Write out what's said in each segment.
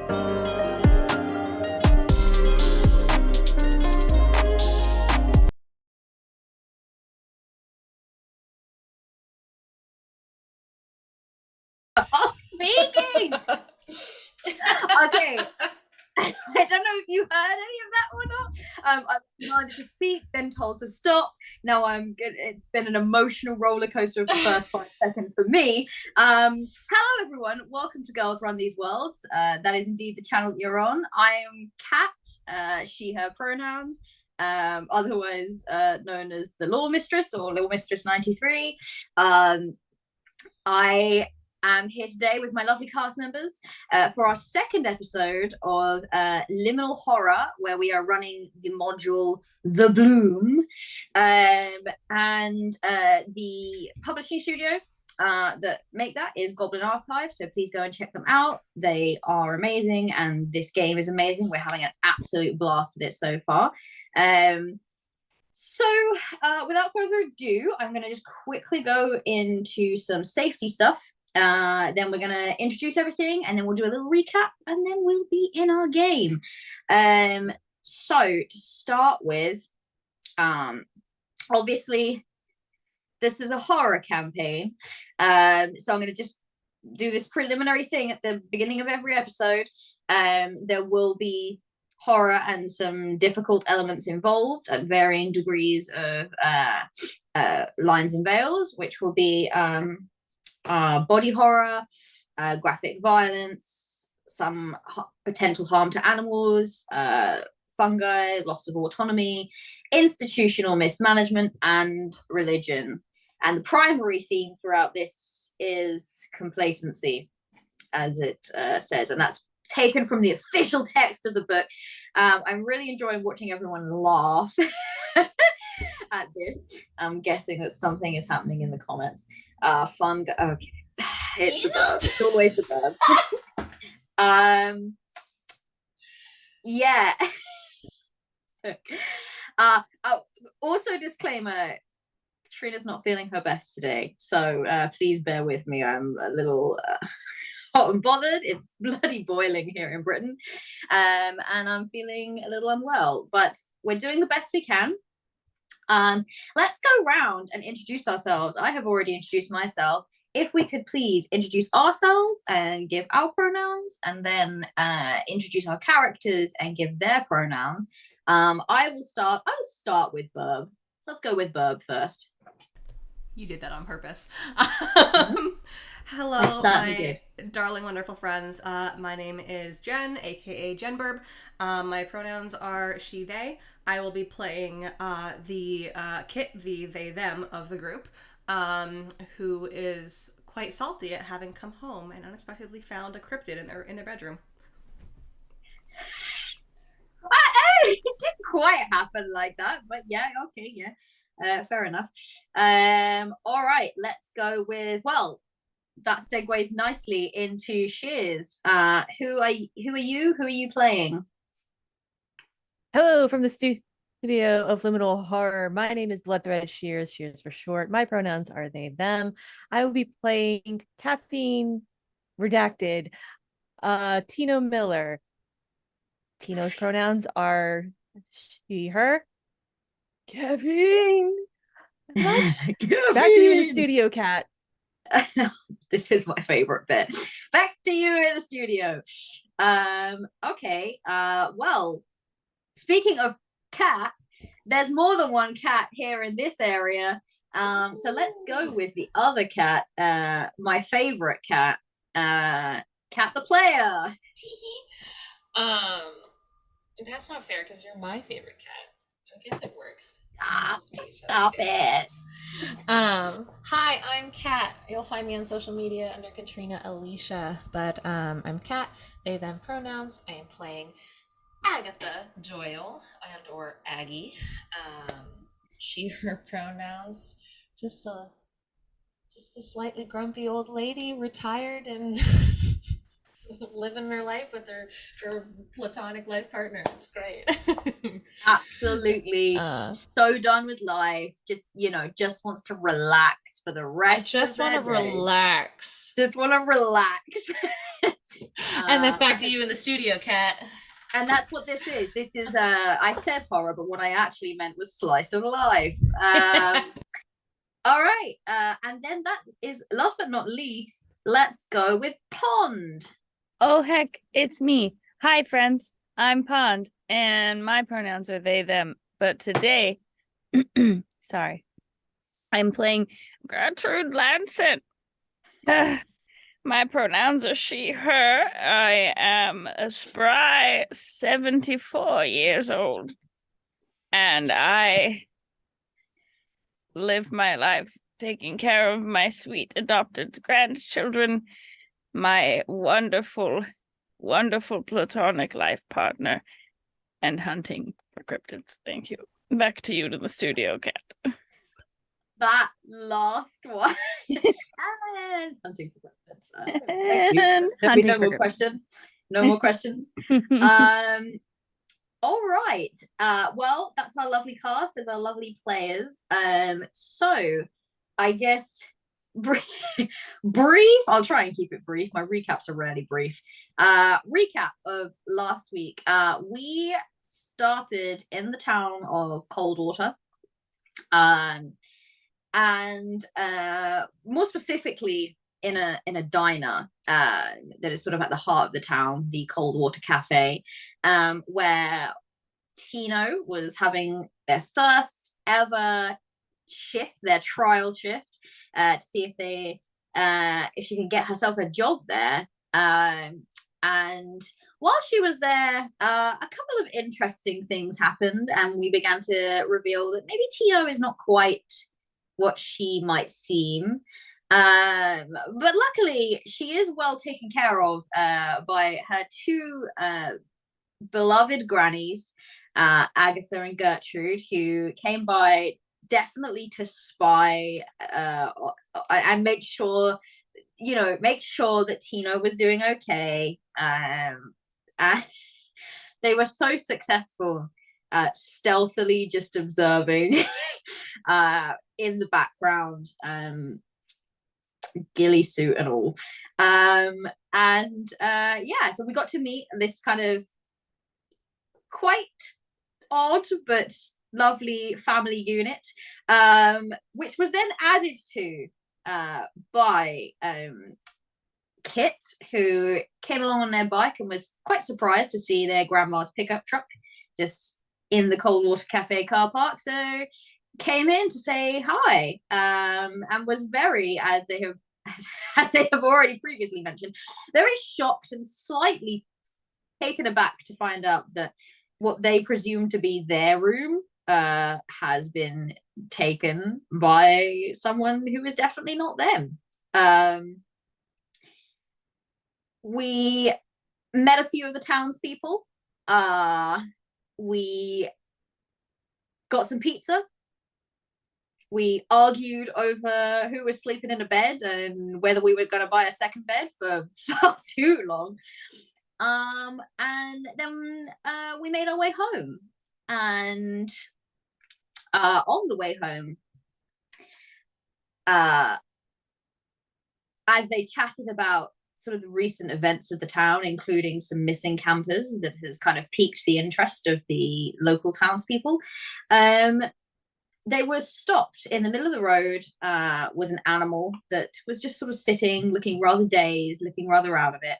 Speaking. Okay. I don't know if you heard any of that or not. I commanded to speak, then told to stop. Now I'm good. It's been an emotional roller coaster of the first 5 seconds for me. Hello, everyone. Welcome to Girls Run These Worlds. That is indeed the channel that you're on. I am Kat, she, her pronouns, otherwise known as the Law Mistress or Law Mistress 93. I am here today with my lovely cast members for our second episode of Liminal Horror, where we are running the module The Bloom. And the publishing studio that make that is Goblin Archive, so please go and check them out. They are amazing, and this game is amazing. We're having an absolute blast with it so far. So without further ado, I'm going to just quickly go into some safety stuff. Then we're going to introduce everything, and then we'll do a little recap, and then we'll be in our game. So to start with, obviously, this is a horror campaign. So I'm going to just do this preliminary thing at the beginning of every episode. There will be horror and some difficult elements involved at varying degrees of lines and veils, which will be body horror, graphic violence, some potential harm to animals, fungi, loss of autonomy, institutional mismanagement, and religion. And the primary theme throughout this is complacency, as it says, and that's taken from the official text of the book. I'm really enjoying watching everyone laugh at this. I'm guessing that something is happening in the comments. Fun. Okay, it's the verb. It's always the verb. Yeah. Also, disclaimer: Trina's not feeling her best today, so please bear with me. I'm a little hot and bothered. It's bloody boiling here in Britain, and I'm feeling a little unwell, but we're doing the best we can. Let's go round and introduce ourselves. I have already introduced myself. If we could please introduce ourselves and give our pronouns, and then introduce our characters and give their pronouns. I'll start with Burb. Let's go with Burb first. You did that on purpose. Hello, my darling, wonderful friends. My name is Jen, aka Jen Burb. My pronouns are she, they. I will be playing the Kit, the they, them of the group, who is quite salty at having come home and unexpectedly found a cryptid in their bedroom. It didn't quite happen like that, but yeah, okay, yeah. Fair enough. All right, let's go with, well, that segues nicely into Shears. Who are you? Who are you playing? Hello from the studio of Liminal Horror. My name is Bloodthread Shears for short. My pronouns are they, them. I will be playing Caffeine Redacted, Tino Miller. Tino's pronouns are she, her. Caffeine. Back to you in the studio, Kat. This is my favorite bit. Back to you in the studio. Okay. Well, speaking of cat, there's more than one cat here in this area. So let's go with the other cat. My favorite cat. Cat the player. That's not fair because you're my favorite cat. I guess it works. Stop it. Hi, I'm Kat. You'll find me on social media under Katrina Alicia, but I'm Kat. They, them pronouns. I am playing Agatha Doyle and or Aggie. She, her pronouns. Just a slightly grumpy old lady, retired and living her life with her platonic life partner. It's great. Absolutely so done with life. Just, just wants to relax for the rest I just of want to their day. relax. Just want to relax. And that's back to you in the studio, Kat. And that's what this is. This is I said horror, but what I actually meant was slice of life. All right. And then that is last but not least, let's go with Pond. Oh, heck, it's me. Hi, friends. I'm Pond, and my pronouns are they, them. But today, sorry, I'm playing Gertrude Lancet. My pronouns are she, her. I am a spry 74 years old, and I live my life taking care of my sweet adopted grandchildren, my wonderful, wonderful platonic life partner, and hunting for cryptids. Thank you. Back to you to the studio, Kat. That last one. And hunting for cryptids. Thank you. There'll be no more questions. No more questions. All right. Well, that's our lovely cast. There's our lovely players. So I guess brief. I'll try and keep it brief. My recaps are rarely brief. Recap of last week. We started in the town of Coldwater. And more specifically in a diner that is sort of at the heart of the town, the Coldwater Cafe, where Tino was having their first ever shift, their trial shift, to see if she can get herself a job there. And while she was there, a couple of interesting things happened, and we began to reveal that maybe Tino is not quite what she might seem. But luckily, she is well taken care of by her two beloved grannies, Agatha and Gertrude, who came by definitely to spy and make sure that Tino was doing okay. And they were so successful at stealthily just observing in the background, ghillie suit and all. So we got to meet this kind of quite odd but lovely family unit, which was then added to by Kit, who came along on their bike and was quite surprised to see their grandma's pickup truck just in the Coldwater Cafe car park. So came in to say hi, and was very, as they have already previously mentioned, very shocked and slightly taken aback to find out that what they presume to be their room has been taken by someone who is definitely not them. We met a few of the townspeople. We got some pizza. We argued over who was sleeping in a bed and whether we were going to buy a second bed for far too long. And then we made our way home. And on the way home, as they chatted about sort of the recent events of the town, including some missing campers that has kind of piqued the interest of the local townspeople, they were stopped in the middle of the road. Was an animal that was just sort of sitting, looking rather dazed, looking rather out of it.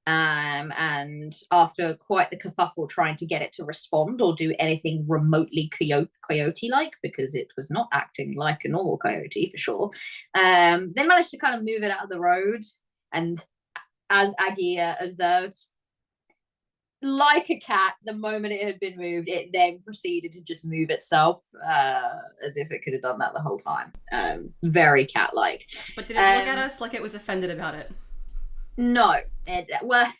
And after quite the kerfuffle trying to get it to respond or do anything remotely coyote-like, because it was not acting like a normal coyote for sure, they managed to kind of move it out of the road. And as Aggie observed, like a cat, the moment it had been moved, it then proceeded to just move itself, as if it could have done that the whole time. Very cat-like. But did it look at us like it was offended about it? No. Well,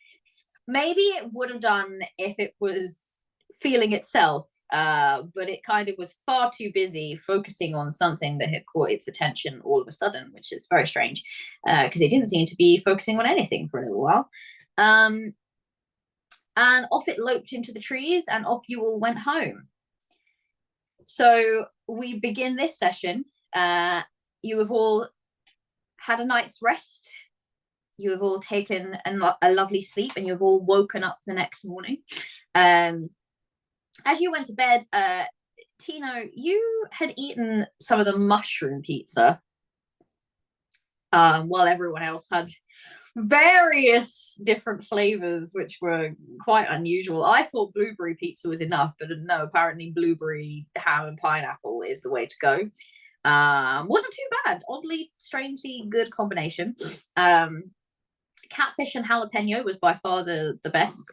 maybe it would have done if it was feeling itself, but it kind of was far too busy focusing on something that had caught its attention all of a sudden, which is very strange, because it didn't seem to be focusing on anything for a little while. And off it loped into the trees, and off you all went home. So we begin this session. You have all had a night's rest. You have all taken a lovely sleep, and you have all woken up the next morning. As you went to bed, Tino, you had eaten some of the mushroom pizza, while everyone else had various different flavors, which were quite unusual. I thought blueberry pizza was enough, but no, apparently blueberry, ham, and pineapple is the way to go. Wasn't too bad. Oddly, strangely good combination. Catfish and jalapeno was by far the best.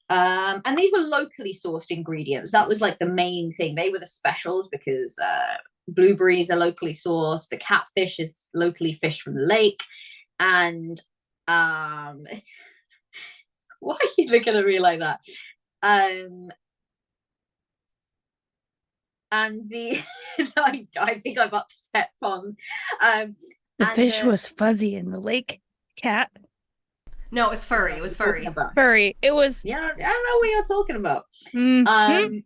And these were locally sourced ingredients. That was like the main thing. They were the specials because blueberries are locally sourced. The catfish is locally fished from the lake. And why are you looking at me like that? And the I think I've upset Pond. The fish was fuzzy in the lake. Cat. No, it was furry. It was furry. Furry. It was. Yeah, I don't know what you're talking about. Mm-hmm.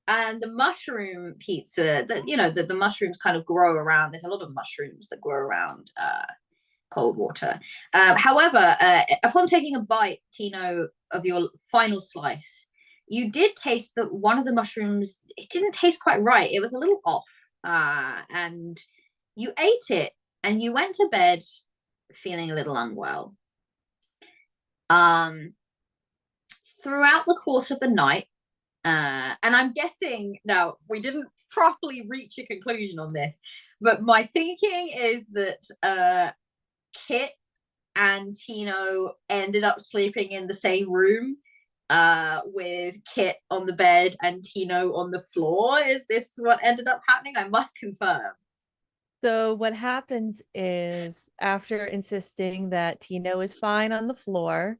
And the mushroom pizza, that the mushrooms kind of grow around. There's a lot of mushrooms that grow around cold water. However, upon taking a bite, Tino, of your final slice, you did taste that one of the mushrooms, it didn't taste quite right. It was a little off. And you ate it, and you went to bed feeling a little unwell. Throughout the course of the night, and I'm guessing now we didn't properly reach a conclusion on this, but my thinking is that Kit and Tino ended up sleeping in the same room, with Kit on the bed and Tino on the floor. Is this what ended up happening? I must confirm. So what happens is, after insisting that Tino is fine on the floor,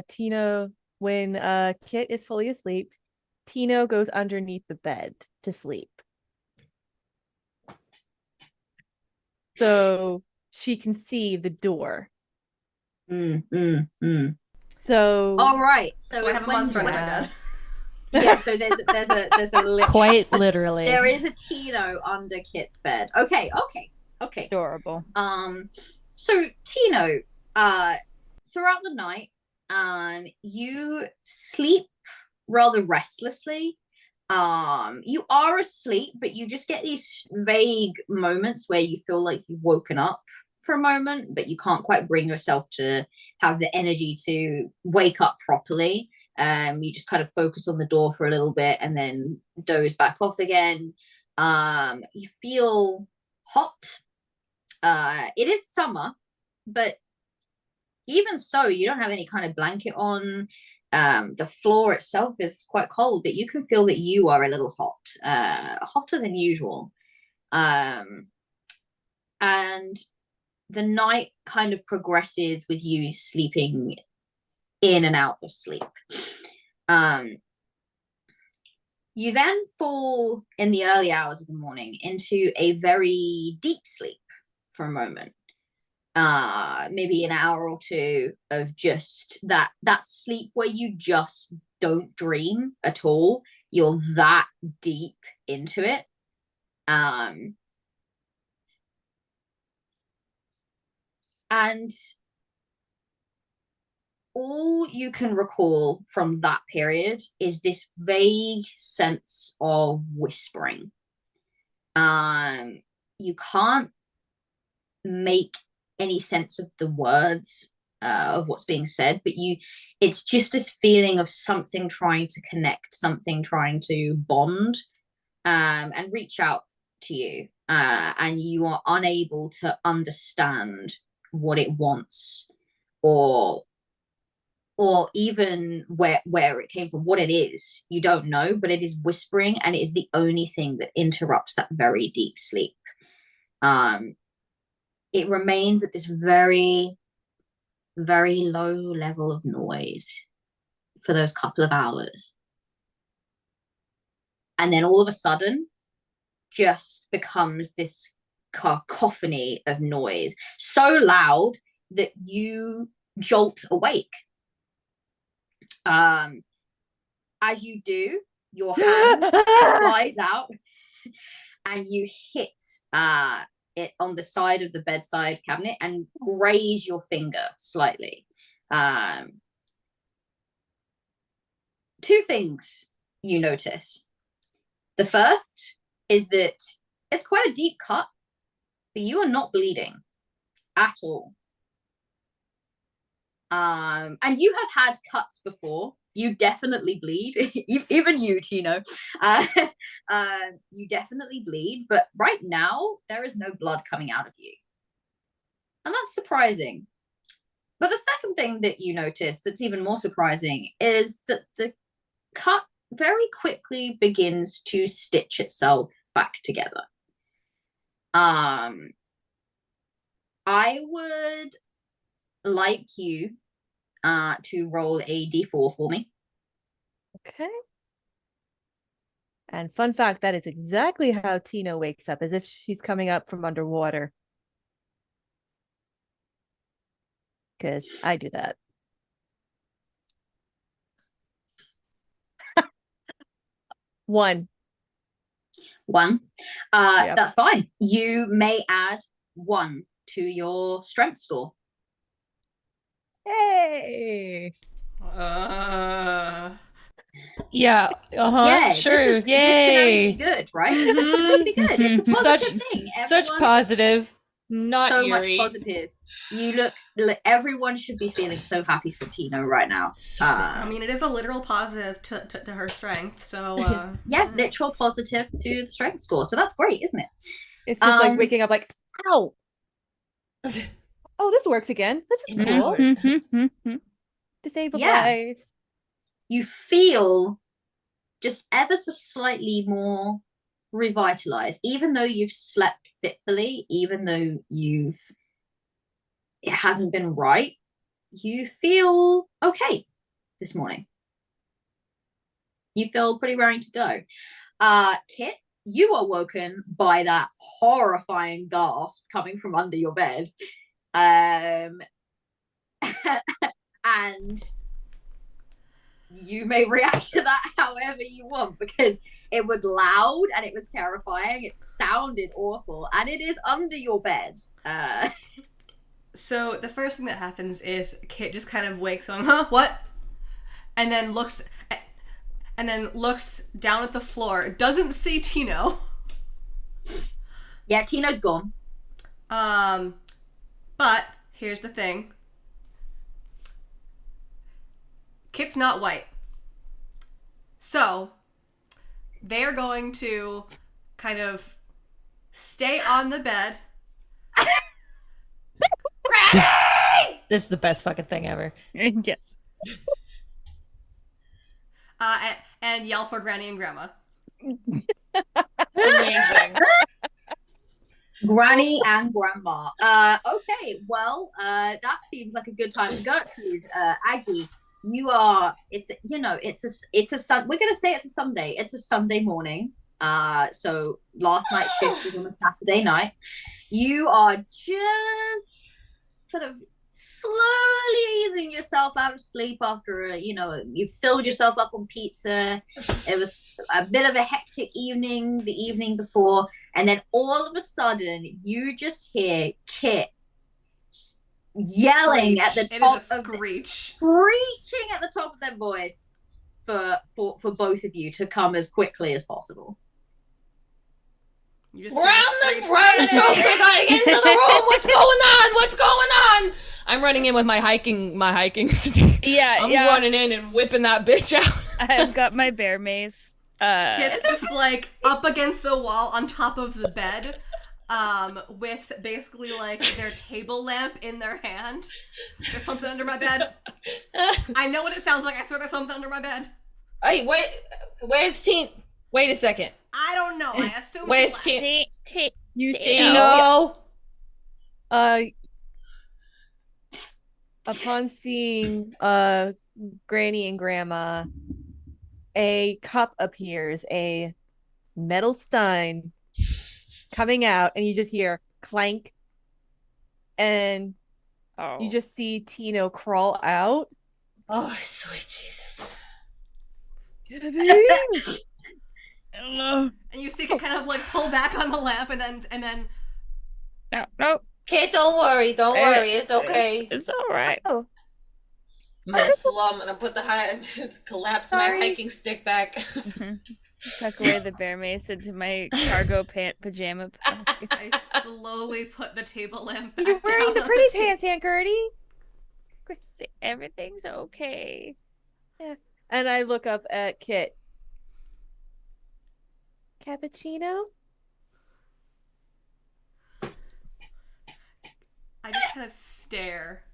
Tino, when Kit is fully asleep, Tino goes underneath the bed to sleep. So she can see the door. So all right. So I have a monster under my bed. Yeah, so there's a quite literally. There is a Tino under Kit's bed. Okay. Adorable. So Tino, throughout the night, you sleep rather restlessly. You are asleep, but you just get these vague moments where you feel like you've woken up for a moment, but you can't quite bring yourself to have the energy to wake up properly. You just kind of focus on the door for a little bit and then doze back off again. You feel hot. It is summer, but even so, you don't have any kind of blanket on. The floor itself is quite cold, but you can feel that you are a little hot, hotter than usual. And the night kind of progresses with you sleeping in and out of sleep. You then fall in the early hours of the morning into a very deep sleep for a moment. Maybe an hour or two of just that sleep where you just don't dream at all. You're that deep into it. And all you can recall from that period is this vague sense of whispering. You can't make any sense of the words of what's being said, but it's just this feeling of something trying to connect, something trying to bond, and reach out to you, and you are unable to understand what it wants, or even where it came from, what it is. You don't know, but it is whispering, and it is the only thing that interrupts that very deep sleep. It remains at this very, very low level of noise for those couple of hours. And then all of a sudden, just becomes this cacophony of noise. So loud, that you jolt awake. As you do, your hand flies out and you hit it on the side of the bedside cabinet and graze your finger slightly. Two things you notice. The first is that it's quite a deep cut, but you are not bleeding at all. And you have had cuts before. You definitely bleed. Even you, Tino. You definitely bleed, but right now there is no blood coming out of you. And that's surprising. But the second thing that you notice that's even more surprising is that the cut very quickly begins to stitch itself back together. I would like you to roll a d4 for me. Okay. And fun fact, that is exactly how Tina wakes up, as if she's coming up from underwater. Because I do that. One. Yep. That's fine. You may add 1 to your strength score. Hey. Yeah. Yeah, Sure. This can only Yay. be good, right? This can only be good. It's a positive thing. Such positive. Not so eerie. much positive. You look. Everyone should be feeling so happy for Tino right now. I mean, it is a literal positive to her strength. So yeah, literal positive to the strength score. So that's great, isn't it? It's just like waking up like, ow. Oh, this works again. This is cool. Disabled life. You feel just ever so slightly more revitalized, even though you've slept fitfully, even though it hasn't been right. You feel okay this morning. You feel pretty raring to go. Kit, you are woken by that horrifying gasp coming from under your bed. And you may react to that however you want, because it was loud and it was terrifying. It sounded awful, and it is under your bed. So the first thing that happens is Kit just kind of wakes on, huh? What? And then looks down at the floor. Doesn't see Tino. Yeah, Tino's gone. But here's the thing. Kit's not white. So they are going to kind of stay on the bed. Granny! This is the best fucking thing ever. Yes. And yell for Granny and Grandma. Amazing. Granny and Grandma. Okay, well, that seems like a good time. Gertrude, Aggie, you are. We're gonna say it's a Sunday. It's a Sunday morning. So last night's shift was on a Saturday night. You are just sort of slowly easing yourself out of sleep after you filled yourself up on pizza. It was a bit of a hectic evening the evening before, and then all of a sudden you just hear Kit yelling at the top screeching at the top of their voice for both of you to come as quickly as possible. Run the troops are going into the room. What's going on? I'm running in with my hiking stick. Yeah, I'm running in and whipping that bitch out. I've got my bear mace. Kit's just like up against the wall on top of the bed, with basically like their table lamp in their hand. There's something under my bed. I know what it sounds like. I swear there's something under my bed. Hey, wait, where's Teen? Wait a second. I don't know. I assume. Where's Teen? Tino. Upon seeing Granny and Grandma, a cup appears, a metal stein coming out, and you just hear clank, and Oh. You just see Tino crawl out. Oh, sweet Jesus. No, And you see Kit kind of like pull back on the lamp and then no. Kid, don't worry. Don't worry. It's okay. It's all right. Oh, I'm gonna I'm gonna put collapse my Sorry. hiking stick back. Mhm. Tuck away the bear mace into my cargo pajama pocket. I slowly put the table lamp back you're wearing down the on pretty table. pants, Aunt Gertie. Say, everything's okay. And I look up at Kit. Cappuccino? I just kind of stare.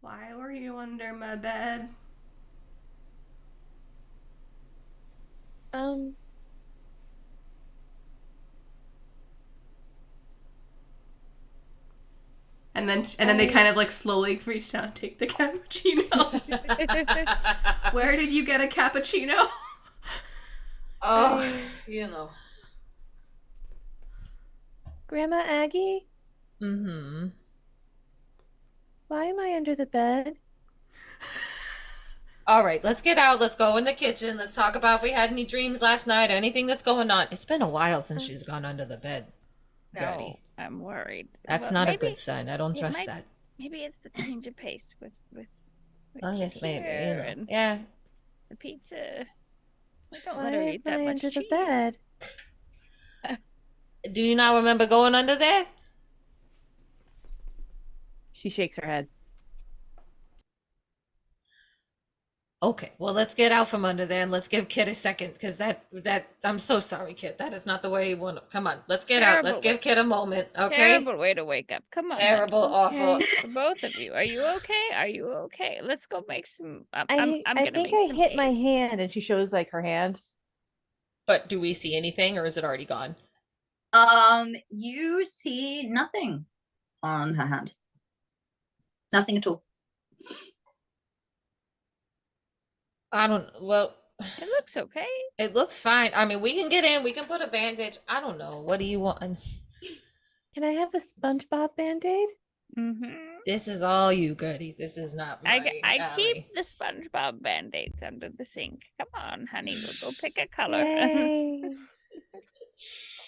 Why were you under my bed? And then they kind of like slowly reach down and take the cappuccino. Where did you get a cappuccino? Oh, you know. Grandma Aggie? Mm-hmm. Why am I under the bed? All right, let's get out. Let's go in the kitchen. Let's talk about if we had any dreams last night, anything that's going on. It's been a while since she's gone under the bed, Gertie. No, I'm worried. That's Well, not a maybe good sign. I don't it trust might- that. Maybe it's the change of pace with Oh, yes, maybe. You know. and Yeah. the pizza. We don't Why let her am eat that I much under cheese. the bed? Do you not remember going under there? She shakes her head. Okay, well, let's get out from under there and let's give Kid a second, because that I'm so sorry, Kid. That is not the way you want to. Come on, let's get out. Let's Terrible give Kid a moment, okay? Terrible way to wake up. Come on. honey. Terrible, awful. For both of you. Are you okay? Are you okay? Let's go make some. I'm I gonna think make I some hit my eggs. hand, and she shows like her hand. But do we see anything, or is it already gone? You see nothing on her hand. Nothing at all. I don't. Well, It looks okay. it looks fine. I mean, we can get in. We can put a bandage. I don't know. What do you want? Can I have a SpongeBob Band-Aid? Mm-hmm. This is all you, Gertie. This is not my I alley. keep the SpongeBob band-aids under the sink. Come on, honey, we'll go pick a color. Yay.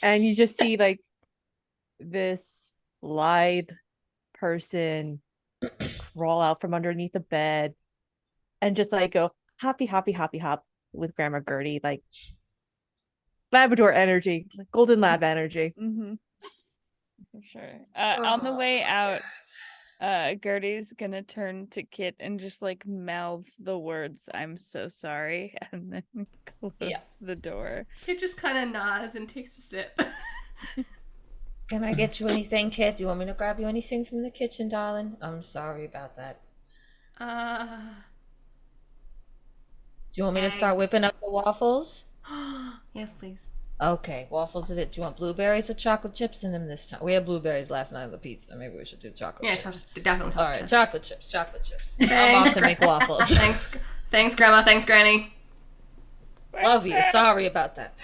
And you just see like this lithe person crawl out from underneath the bed and just like go hoppy hoppy hoppy hop with Grandma Gertie, like Labrador energy, like golden lab energy. Mm-hmm. For sure. On the way out, Gertie's gonna turn to Kit and just like mouth the words "I'm so sorry" and then close the door. Kid just kind of nods and takes a sip. Can I get you anything, Kid? Do you want me to grab you anything from the kitchen, darling? I'm sorry about that. Do you want me to start whipping up the waffles? Yes, please. Okay, waffles it. Do you want blueberries or chocolate chips in them this time? We had blueberries last night on the pizza. Maybe we should do chocolate Yeah, chips. definitely. All right, chocolate chips, chocolate chips. I'm Thanks, awesome make waffles. Thanks, Grandma. Thanks, Granny. Love you. Sorry about that.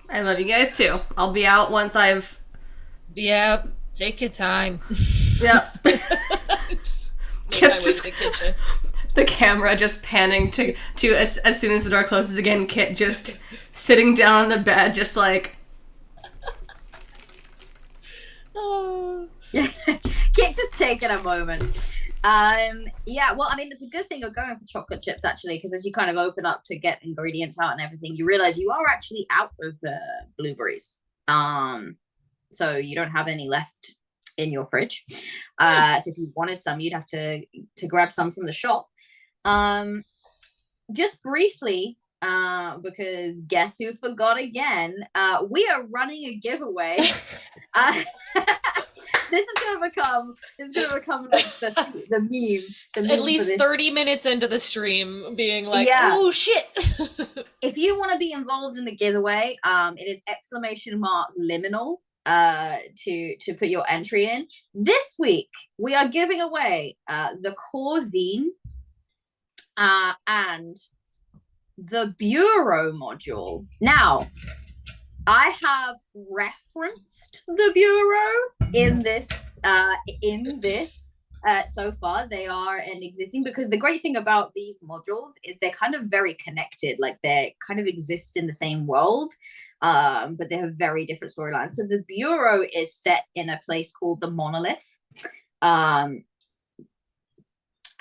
I love you guys too. I'll be out once I've. Yeah, take your time. Yep. Just make Kid's my way just- to the kitchen. The camera just panning to as soon as the door closes again, Kit just sitting down on the bed, just like. Oh. Kit just taking a moment. Yeah, well, I mean, it's a good thing you're going for chocolate chips actually, because as you kind of open up to get ingredients out and everything, you realize you are actually out of blueberries. So you don't have any left in your fridge. So if you wanted some, you'd have to grab some from the shop. Just briefly, because guess who forgot again? We are running a giveaway. This is gonna become like the meme. The meme At least 30 minutes into the stream being like, Yeah. oh shit. If you want to be involved in the giveaway, it is !liminal to put your entry in. This week we are giving away the core zine and the bureau module. Now, I have referenced the Bureau in this so far. They are an existing, because the great thing about these modules is they're kind of very connected, like they kind of exist in the same world, but they have very different storylines. So the Bureau is set in a place called the Monolith.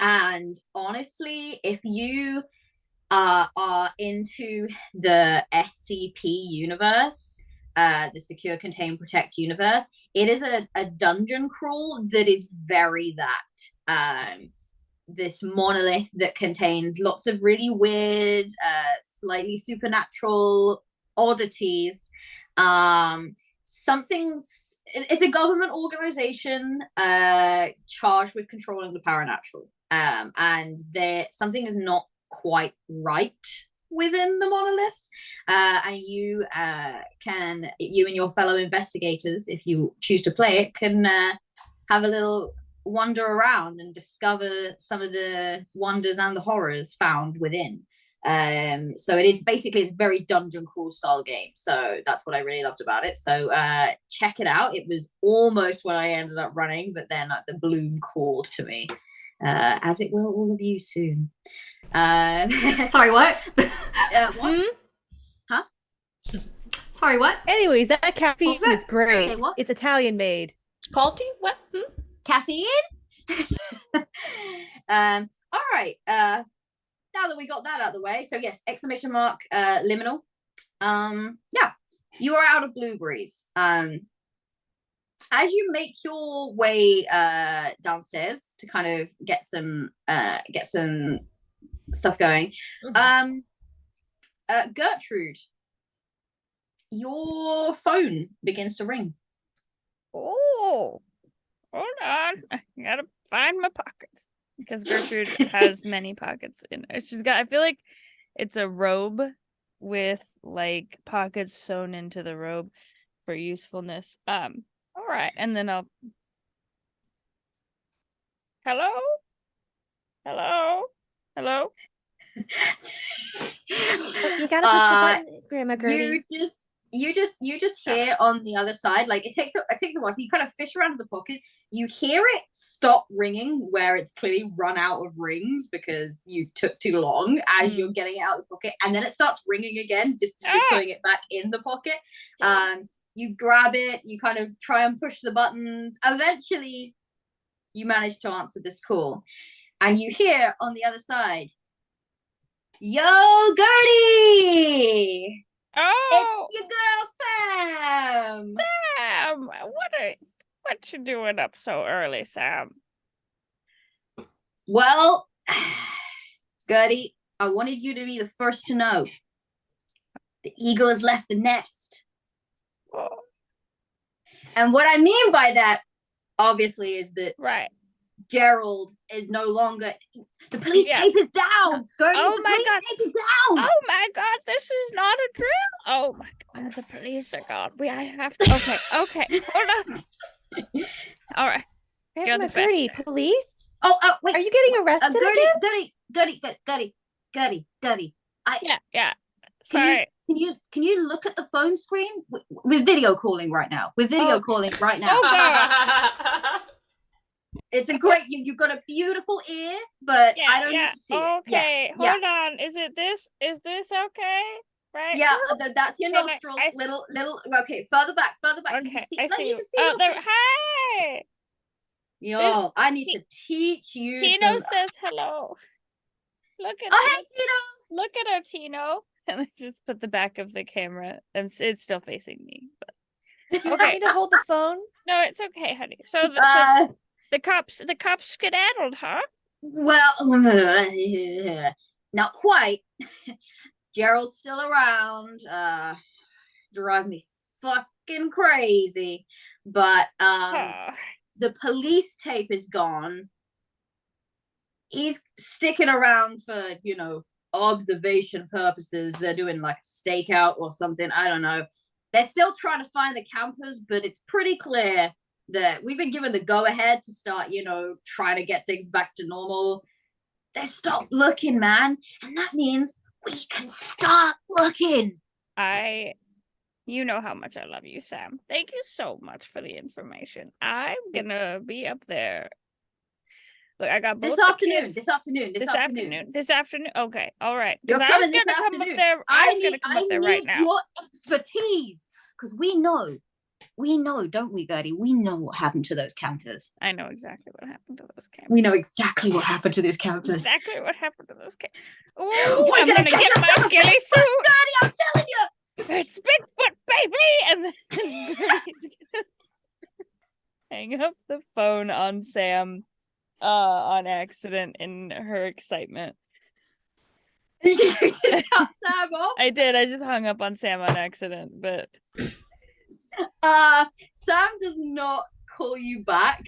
And honestly, if you are into the SCP universe, the Secure, Contain, Protect universe, it is a dungeon crawl that is very that. This monolith that contains lots of really weird, slightly supernatural oddities. It's a government organization charged with controlling the paranatural. And something is not quite right within the monolith, and you and your fellow investigators, if you choose to play it, can have a little wander around and discover some of the wonders and the horrors found within. So it's a very dungeon crawl style game, so that's what I really loved about it. So check it out. It was almost what I ended up running, but then the bloom called to me, as it will all of you soon. Sorry, what? What? Huh? Sorry, what? Anyways, that caffeine What was that? is great. Say what? It's Italian made. Calty? What? Caffeine? All right. Now that we got that out of the way, so yes, exclamation mark, liminal. Yeah, you are out of blueberries. As you make your way downstairs to kind of get some stuff going, Gertrude, your phone begins to ring. Oh, hold on. I gotta find my pockets, because Gertrude has many pockets in her. I feel like it's a robe with like pockets sewn into the robe for usefulness. All right, and then I'll. Hello? You gotta push the button, Grandma Gertie. You just hear on the other side, like it takes a while. So you kind of fish around in the pocket. You hear it stop ringing where it's clearly run out of rings because you took too long as you're getting it out of the pocket, and then it starts ringing again just as you're putting it back in the pocket. Yes. You grab it. You kind of try and push the buttons. Eventually, you manage to answer this call, and you hear on the other side, "Yo, Gertie! Oh, it's your girl, Sam! Sam! What you doing up so early, Sam?" Well, Gertie, I wanted you to be the first to know. The eagle has left the nest. Oh. And what I mean by that, obviously, is that right. Gerald is no longer. The police tape is down. Gertie, the police tape is down. Oh my God, this is not a drill. Oh my God, the police are gone. I have to. Okay, hold on. All right. You're the Gertie, best. police? Oh, wait. Are you getting arrested Gertie. Yeah. Sorry. Can you look at the phone screen? We're video calling right now. Oh God. It's a great. You've got a beautiful ear, but I don't need to see it. Okay, hold on. Is this okay? Right? Yeah, that's your nostril. Little. Okay, further back. Okay, I see you. Oh, there. Hi. Yo, I need to teach you. Tino says hello. Look at hey, Tino. Look at her, Tino. And I just put the back of the camera, and it's still facing me. But okay, I need to hold the phone. No, it's okay, honey. So the cops skedaddled, huh? Well, not quite. Gerald's still around. Drive me fucking crazy. But the police tape is gone. He's sticking around for, observation purposes. They're doing like a stakeout or something. I don't know. They're still trying to find the campers, but it's pretty clear that we've been given the go-ahead to start, trying to get things back to normal. They stopped looking, man. And that means we can start looking. I You know how much I love you, Sam. Thank you so much for the information. I'm gonna be up there. Look, I got both This the afternoon. kids. This afternoon. This afternoon. This afternoon. Okay, all right. You're Because I was coming this gonna come up afternoon. there. I was gonna come up there right need now. your expertise, because we know, don't we, Gertie? We know what happened to those counters. I know exactly what happened to those campers. We know exactly what happened to those counters. Exactly what happened to those campers. Oh, We're I'm gonna get my ghillie suit. Gertie, I'm telling you. It's Bigfoot, baby! And then Gertie's gonna hang up the phone on Sam on accident in her excitement. You just cut Sam off. I did. I just hung up on Sam on accident, but Sam does not call you back,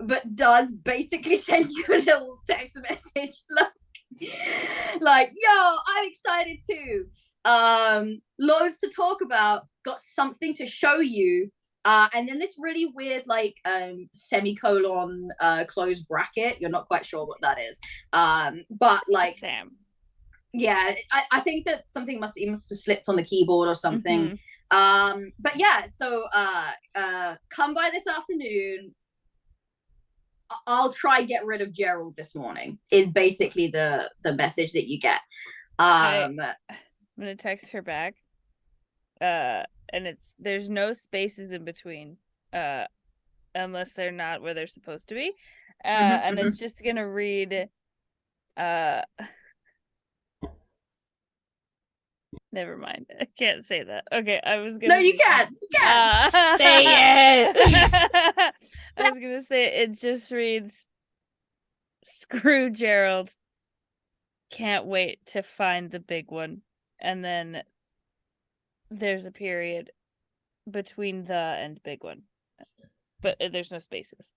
but does basically send you a little text message like, yo, I'm excited too. Loads to talk about, got something to show you. And then this really weird like semicolon closed bracket. You're not quite sure what that is. But like Sam. Yeah, I think that something must have slipped on the keyboard or something. But yeah, so come by this afternoon. I'll try get rid of Gerald this morning is basically the message that you get. I'm gonna text her back. And there's no spaces in between, unless they're not where they're supposed to be. And it's just gonna read never mind. I can't say that. Okay, I was gonna. No, you can. You can. Say it. I was gonna say it just reads, "Screw Gerald. Can't wait to find the big one." And then there's a period between the and big one, but there's no spaces.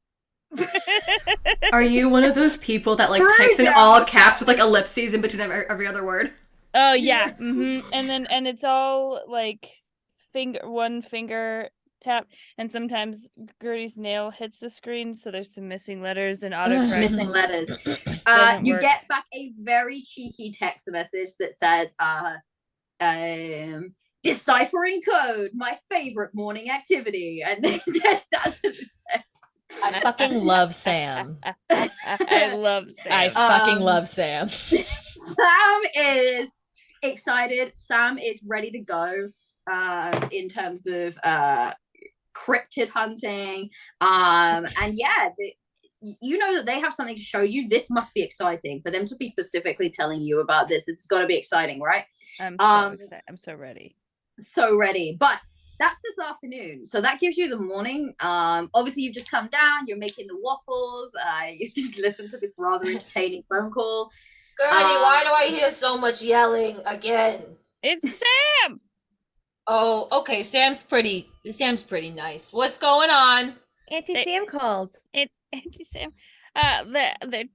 Are you one of those people that like types in all caps with like ellipses in between every other word? Oh yeah. And it's all like one finger tap, and sometimes Gertie's nail hits the screen, so there's some missing letters and autocorrect. Missing letters. You work. get back a very cheeky text message that says, deciphering code, my favorite morning activity, and it just doesn't say. I fucking love Sam. I love Sam. I fucking love Sam. Sam is excited. Sam is ready to go in terms of cryptid hunting. And yeah, you know that they have something to show you. This must be exciting for them to be specifically telling you about this. This is going to be exciting, right? I'm so excited. I'm so ready. So ready. But that's this afternoon, so that gives you the morning. Obviously you've just come down, you're making the waffles, you just listened to this rather entertaining phone call. Gertie, why do I hear so much yelling again? It's Sam. Oh, okay. Sam's pretty nice. What's going on? Auntie Sam called. Auntie Sam. The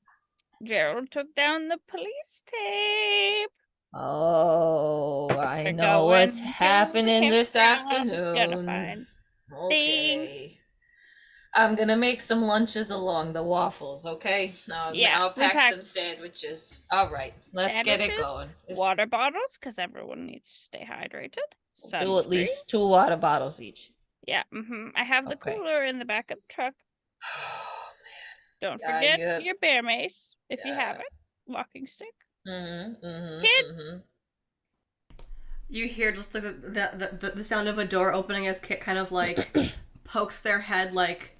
Gerald took down the police tape. Oh, I We're know what's going to happening the this campground. afternoon. Gonna find things. Okay. I'm gonna make some lunches along the waffles, okay? Yeah, I'll we pack packed some sandwiches. All right, let's get it sandwiches, going. Water bottles, because everyone needs to stay hydrated. Do at Sunscreen. least 2 water bottles each. Yeah, I have the Okay. cooler in the back of the truck. Oh Don't Yeah, forget yeah. your bear mace, if you Yeah. have it. Walking stick. man. Kids? You hear just like the sound of a door opening as Kit kind of like pokes their head like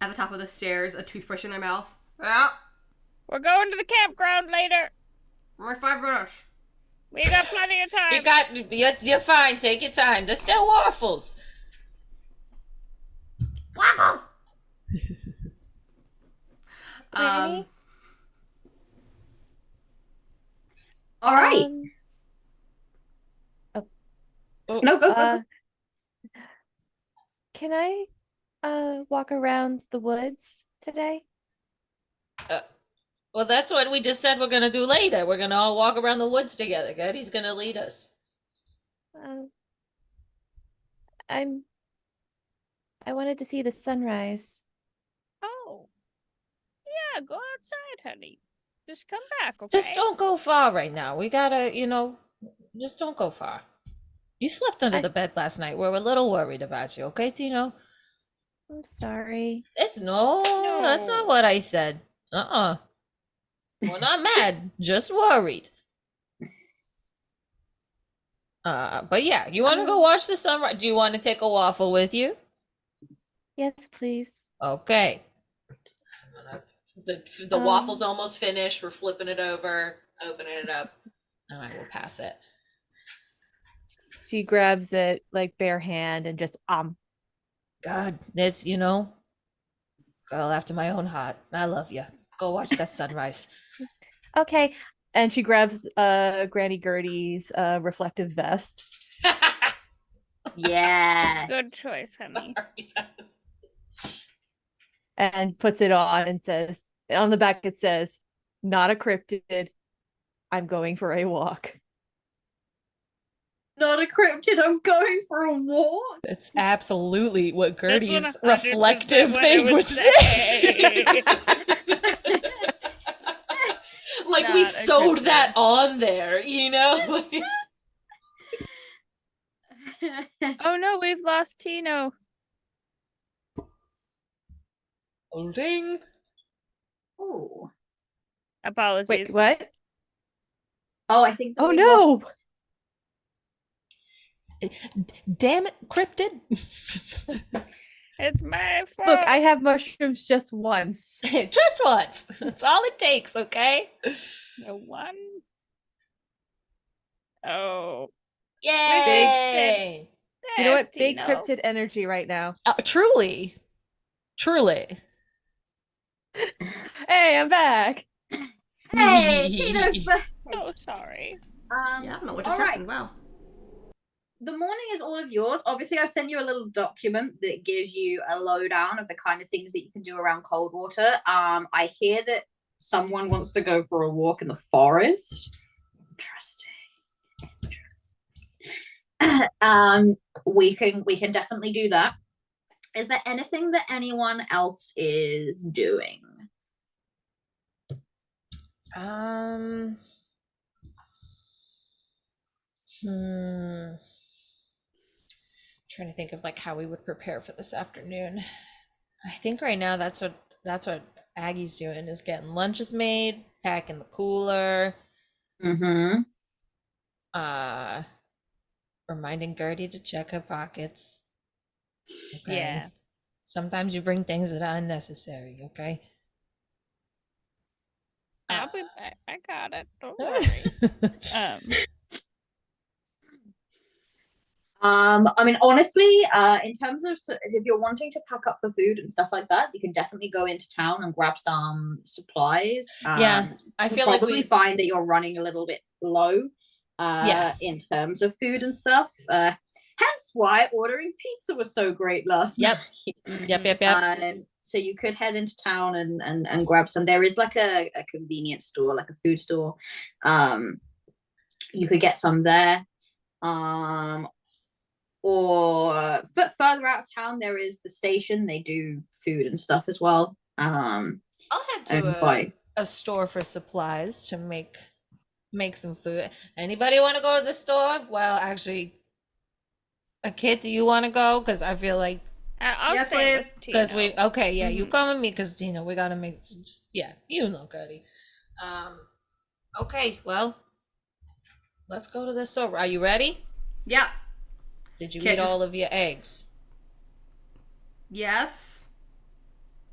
at the top of the stairs, a toothbrush in their mouth. Yeah, We're going to the campground later. we're 5 minutes. We got plenty of time. You're fine. Take your time. They're still waffles. Waffles. All right. No, go. Can I walk around the woods today? Well, that's what we just said we're gonna do later. We're gonna all walk around the woods together. Gertie's gonna lead us. I wanted to see the sunrise. Oh. Yeah, go outside, honey. Just come back, okay? Just don't go far right now. We gotta, just don't go far. You slept under the bed last night. We're a little worried about you, okay, Tino? I'm sorry. That's not what I said. We're not mad, just worried. But yeah, you want to go watch the sunrise? Do you want to take a waffle with you? Yes, please. Okay. The waffle's almost finished. We're flipping it over, opening it up, and I will pass it. She grabs it like bare hand and just God, that's girl after my own heart. I love you. Go watch that sunrise. Okay. And she grabs Granny Gertie's reflective vest. Yeah. Good choice, honey. And puts it on and says, on the back it says, "Not a cryptid. I'm going for a walk." Not a cryptid, I'm going for a walk. That's absolutely what That's Gertie's 100% reflective what thing it would say. Like Not we a sewed cryptid. that on there, you know? Oh no, we've lost Tino. Holding. Oh. Apologies. Wait, what? Oh, I think that Oh we no! lost- Damn it, cryptid. It's my fault. Look, I have mushrooms just once. Just once. That's all it takes, okay? No one. Oh. Yay! You know what? there's Big Tino. cryptid energy right now. Truly. Hey, I'm back. Hey, Tino's back. So sorry. Yeah, I don't know what just all right. happened. Wow. The morning is all of yours. Obviously, I've sent you a little document that gives you a lowdown of the kind of things that you can do around Coldwater. I hear that someone wants to go for a walk in the forest. Interesting. We can definitely do that. Is there anything that anyone else is doing? Trying to think of like how we would prepare for this afternoon. I think right now that's what Aggie's doing, is getting lunches made, packing the cooler, Mm-hmm. reminding Gertie to check her pockets. Okay. Yeah. Sometimes you bring things that are unnecessary, okay? I'll be back. I got it. Don't worry. I mean, honestly, in terms of if you're wanting to pack up for food and stuff like that, you can definitely go into town and grab some supplies. Yeah, I you'll feel like probably find that you're running a little bit low, Yeah. in terms of food and stuff. Hence why ordering pizza was so great last Yep. night. Yep. So you could head into town and grab some. There is like a convenience store, like a food store. You could get some there. Or further out of town, there is the station. They do food and stuff as well. I'll head to buy. a store for supplies to make some food. Anybody want to go to the store? Well, actually, a kid, do you want to go? Because I feel like I'll Yes, stay please. with because Tino. you come with me because Tina, we gotta make Gertie. Okay, well, let's go to the store. Are you ready? Yeah. Did you Kit, eat just- all of your eggs? Yes.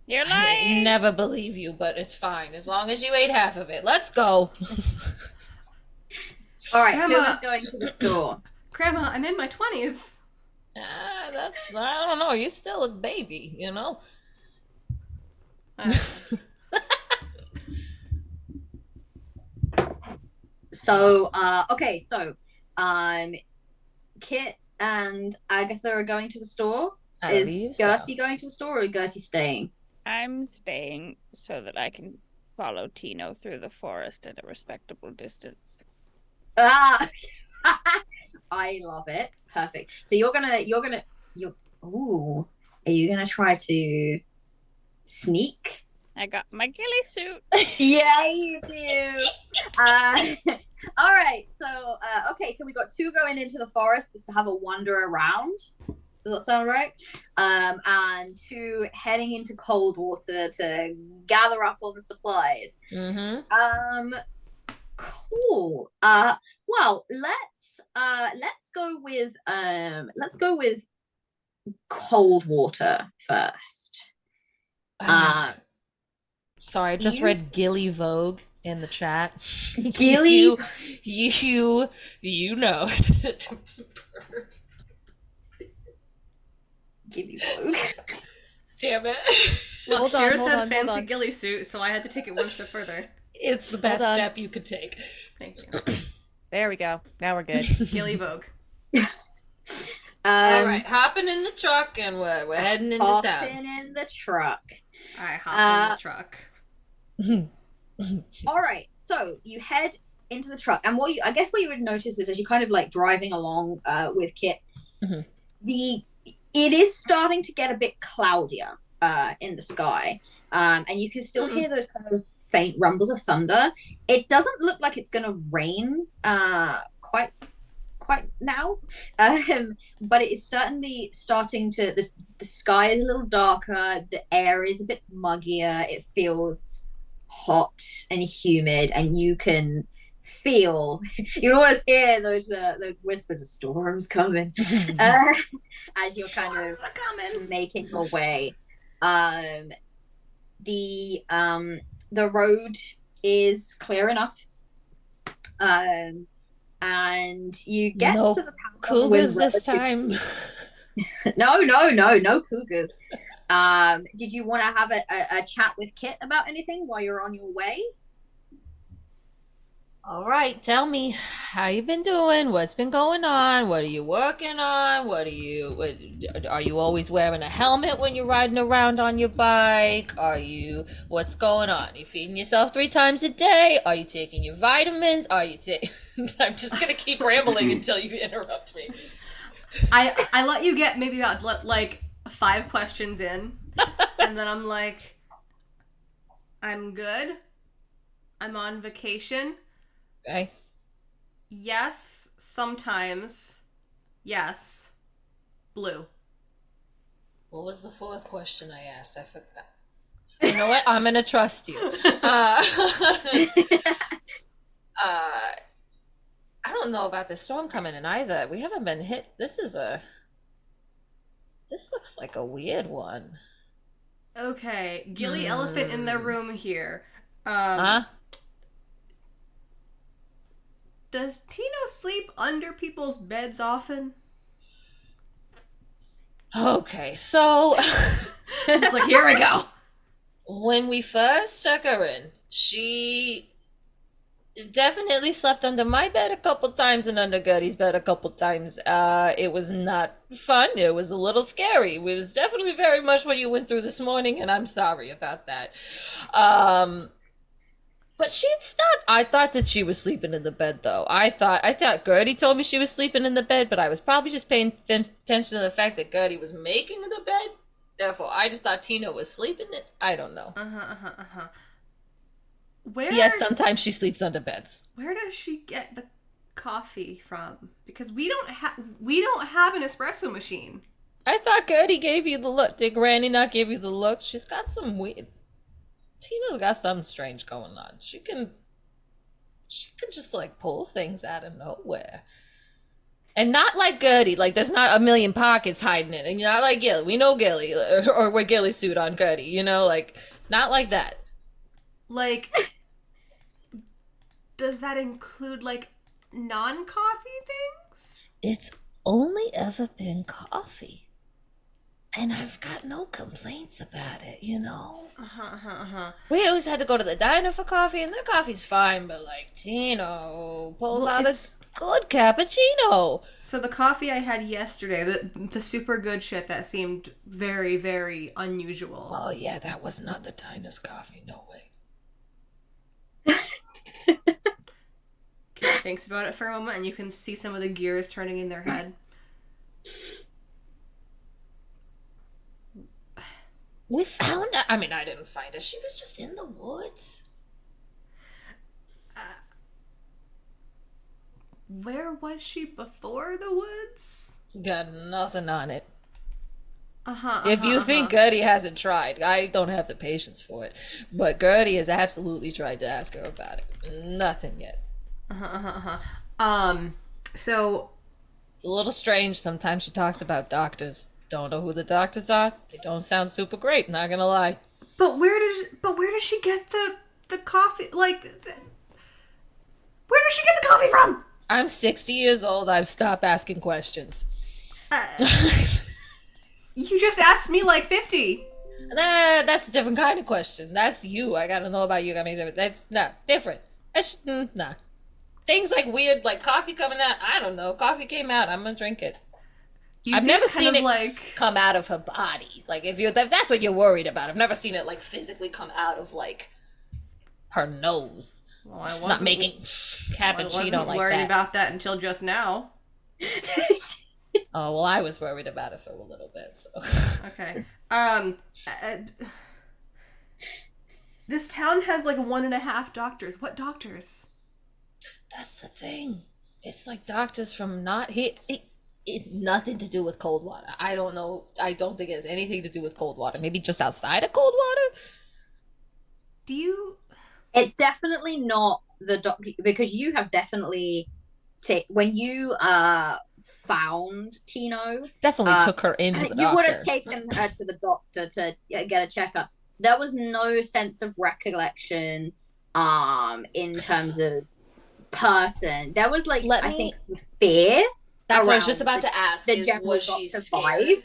You're I lying. never believe you, but it's fine as long as you ate half of it. Let's go. All right, who Grandma. is going to the store? Grandma, I'm in my 20s. I don't know. You're still a baby, you know. So, Kit and Agatha are going to the store. I Is believe so. Gertie going to the store, or is Gertie staying? I'm staying so that I can follow Tino through the forest at a respectable distance. Ah, I love it. Perfect. So you're ooh, are you gonna try to sneak? I got my ghillie suit. Yeah, you do. All right. So, okay. So we got two going into the forest just to have a wander around. Does that sound right? And two heading into Coldwater to gather up all the supplies. Cool. Well, let's go with Coldwater first. Sorry, I just read Gilly Vogue in the chat. Gilly, you know. Gilly Vogue. Damn it. Look, Hold on, Cheers hold had on, fancy hold on. ghillie suit, so I had to take it one step further. It's the best step you could take. Thank you. There we go. Now we're good. Gilly Vogue. All right, hopping in the truck and we're heading into town. Hopping in the truck. I hop in the truck. All right, so you head into the truck, and what you would notice is as you kind of like driving along with Kit, it is starting to get a bit cloudier in the sky, and you can still hear those kind of faint rumbles of thunder. It doesn't look like it's going to rain quite now, but it is certainly starting to. The sky is a little darker. The air is a bit muggier. It feels hot and humid, and you can feel. You always hear those whispers of storms coming as you're kind of making your way. The road is clear enough. And you get to the town. Cougars this time. No cougars. Did you want to have a chat with Kit about anything while you're on your way? All right, tell me, how you been doing? What's been going on? What are you working on? Are you always wearing a helmet when you're riding around on your bike? What's going on? Are you feeding yourself 3 times a day? Are you taking your vitamins? I'm just gonna keep rambling until you interrupt me. I let you get maybe about like 5 questions in, and then I'm like, I'm good. I'm on vacation. Okay. Yes, sometimes. Yes. Blue. What was the 4th question I asked? I forgot. You know what? I'm gonna trust you. I don't know about this storm coming in either. We haven't been hit. This looks like a weird one. Okay, Gilly Elephant in the room here. Does Tino sleep under people's beds often? Okay, so It's like, here we go. When we first took her in, she definitely slept under my bed a couple times and under Gertie's bed a couple times. It was not fun. It was a little scary. It was definitely very much what you went through this morning, and I'm sorry about that. But I thought that she was sleeping in the bed, though. I thought Gertie told me she was sleeping in the bed, but I was probably just paying attention to the fact that Gertie was making the bed. Therefore, I just thought Tina was sleeping in it. I don't know. Yes, sometimes she sleeps under beds. Where does she get the coffee from? Because we don't have an espresso machine. I thought Gertie gave you the look. Did Granny not give you the look? She's got some weird. Tina's got something strange going on. She can just like pull things out of nowhere. And not like Gertie. Like there's not a million pockets hiding it. And you're not like Gilly. We know Gilly. Or wear Gilly suit on Gertie. You know, like not like that. Like, does that include like non-coffee things? It's only ever been coffee. And I've got no complaints about it, you know? We always had to go to the diner for coffee, and their coffee's fine, but, like, Tino pulls out a good cappuccino. So the coffee I had yesterday, the super good shit that seemed very, very unusual. Oh, yeah, that was not the diner's coffee, no way. Kid thinks about it for a moment, and you can see some of the gears turning in their head. We found her. I mean, I didn't find her. She was just in the woods. Where was she before the woods? Got nothing on it. Uh-huh. If you think Gertie hasn't tried, I don't have the patience for it. But Gertie has absolutely tried to ask her about it. Nothing yet. So It's a little strange. Sometimes she talks about doctors. Don't know who the doctors are. They don't sound super great, not gonna lie. But where does she get the coffee? Like, where does she get the coffee from? I'm 60 years old. I've stopped asking questions. You just asked me like 50. That's a different kind of question. That's you. I gotta know about you. That's different. That's nah. Things like weird, like coffee coming out. I don't know. Coffee came out. I'm gonna drink it. I've never seen it come out of her body. Like if that's what you're worried about. I've never seen it like physically come out of like her nose. Well, She's not making cappuccino like that. I wasn't worried about that until just now. Oh well, I was worried about it for a little bit. So okay. This town has like 1.5 doctors. What doctors? That's the thing. It's like doctors from not here. It's nothing to do with cold water. I don't know. I don't think it has anything to do with cold water. Maybe just outside of cold water. Do you? It's definitely not the doctor, because you have definitely when you found Tino, definitely took her into the doctor. You would have taken her to the doctor to get a checkup. There was no sense of recollection in terms of person. There was like I think fear. That's what I was just about to ask. Was she scared?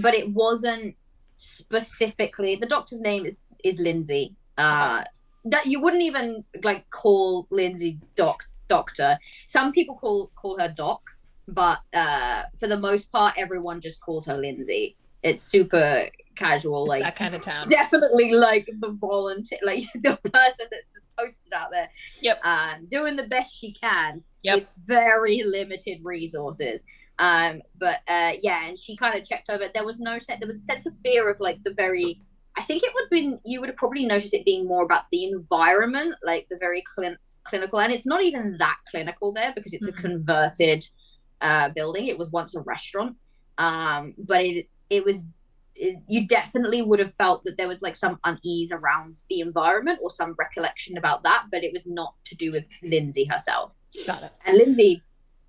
But it wasn't specifically. The doctor's name is Lindsay. That you wouldn't even like call Lindsay doctor. Some people call her doc, but for the most part, everyone just calls her Lindsay. It's super casual, it's like that kind of town. Definitely like the volunteer, like the person that's posted out there. Yep. Doing the best she can. Yep. With very limited resources. But yeah, and she kind of checked over. There was no sense. There was a sense of fear of like the very. I think it would have been. You would have probably noticed it being more about the environment, like the very clinical, and it's not even that clinical there because it's a converted building. It was once a restaurant, but it was. You definitely would have felt that there was like some unease around the environment or some recollection about that, but it was not to do with Lindsay herself. Got it. And Lindsay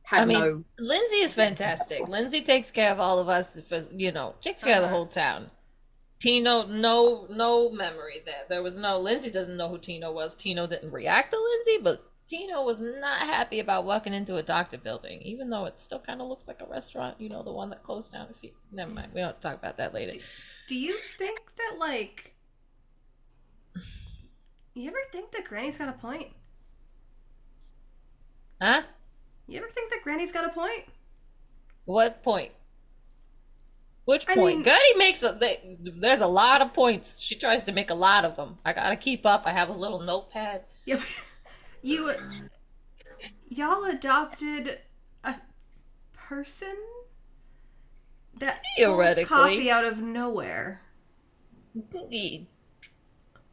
had Lindsay is fantastic. Lindsay takes care of all of us, takes care of the whole town. Tino, no memory there. There was no, Lindsay doesn't know who Tino was. Tino didn't react to Lindsay, but Tino was not happy about walking into a doctor building, even though it still kind of looks like a restaurant, the one that closed down never mind. We don't talk about that later. Do you think that, like, you ever think that Granny's got a point? Huh? You ever think that Granny's got a point? What point? Which point? Gertie makes there's a lot of points. She tries to make a lot of them. I gotta keep up. I have a little notepad. Yep. Y'all adopted a person that pulls coffee out of nowhere.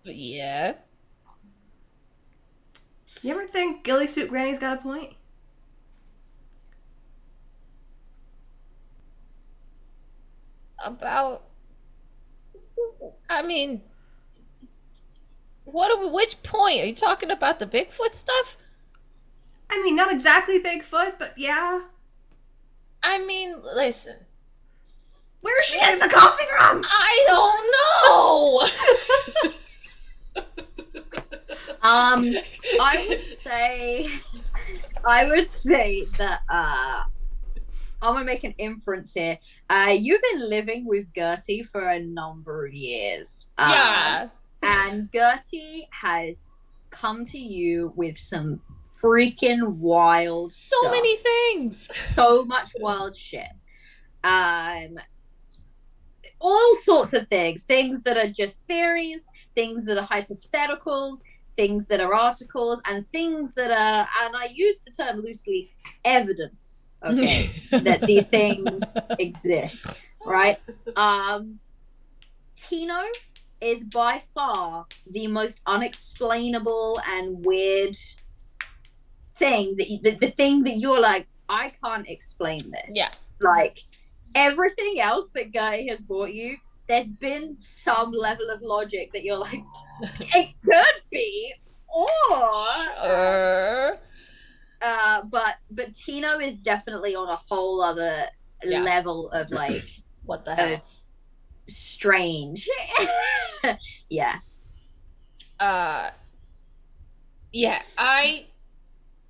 Yeah. You ever think Ghillie Suit Granny's got a point? Which point? Are you talking about the Bigfoot stuff? I mean, not exactly Bigfoot, but yeah. I mean, listen. Where's she getting the coffee from? I don't know! I would say that I'm gonna make an inference here. You've been living with Gertie for a number of years. Yeah. And Gertie has come to you with some freaking wild stuff. Many things. So much wild shit. All sorts of things. Things that are just theories, things that are hypotheticals, things that are articles, and things that are, and I use the term loosely, evidence, okay, that these things exist, right? Tino is by far the most unexplainable and weird thing the thing that you're like, I can't explain this. Yeah. Like everything else that Guy has brought you, there's been some level of logic that you're like, it could be, or Sure. but Tino is definitely on a whole other level of like what the hell? Strange. Yeah. Yeah, I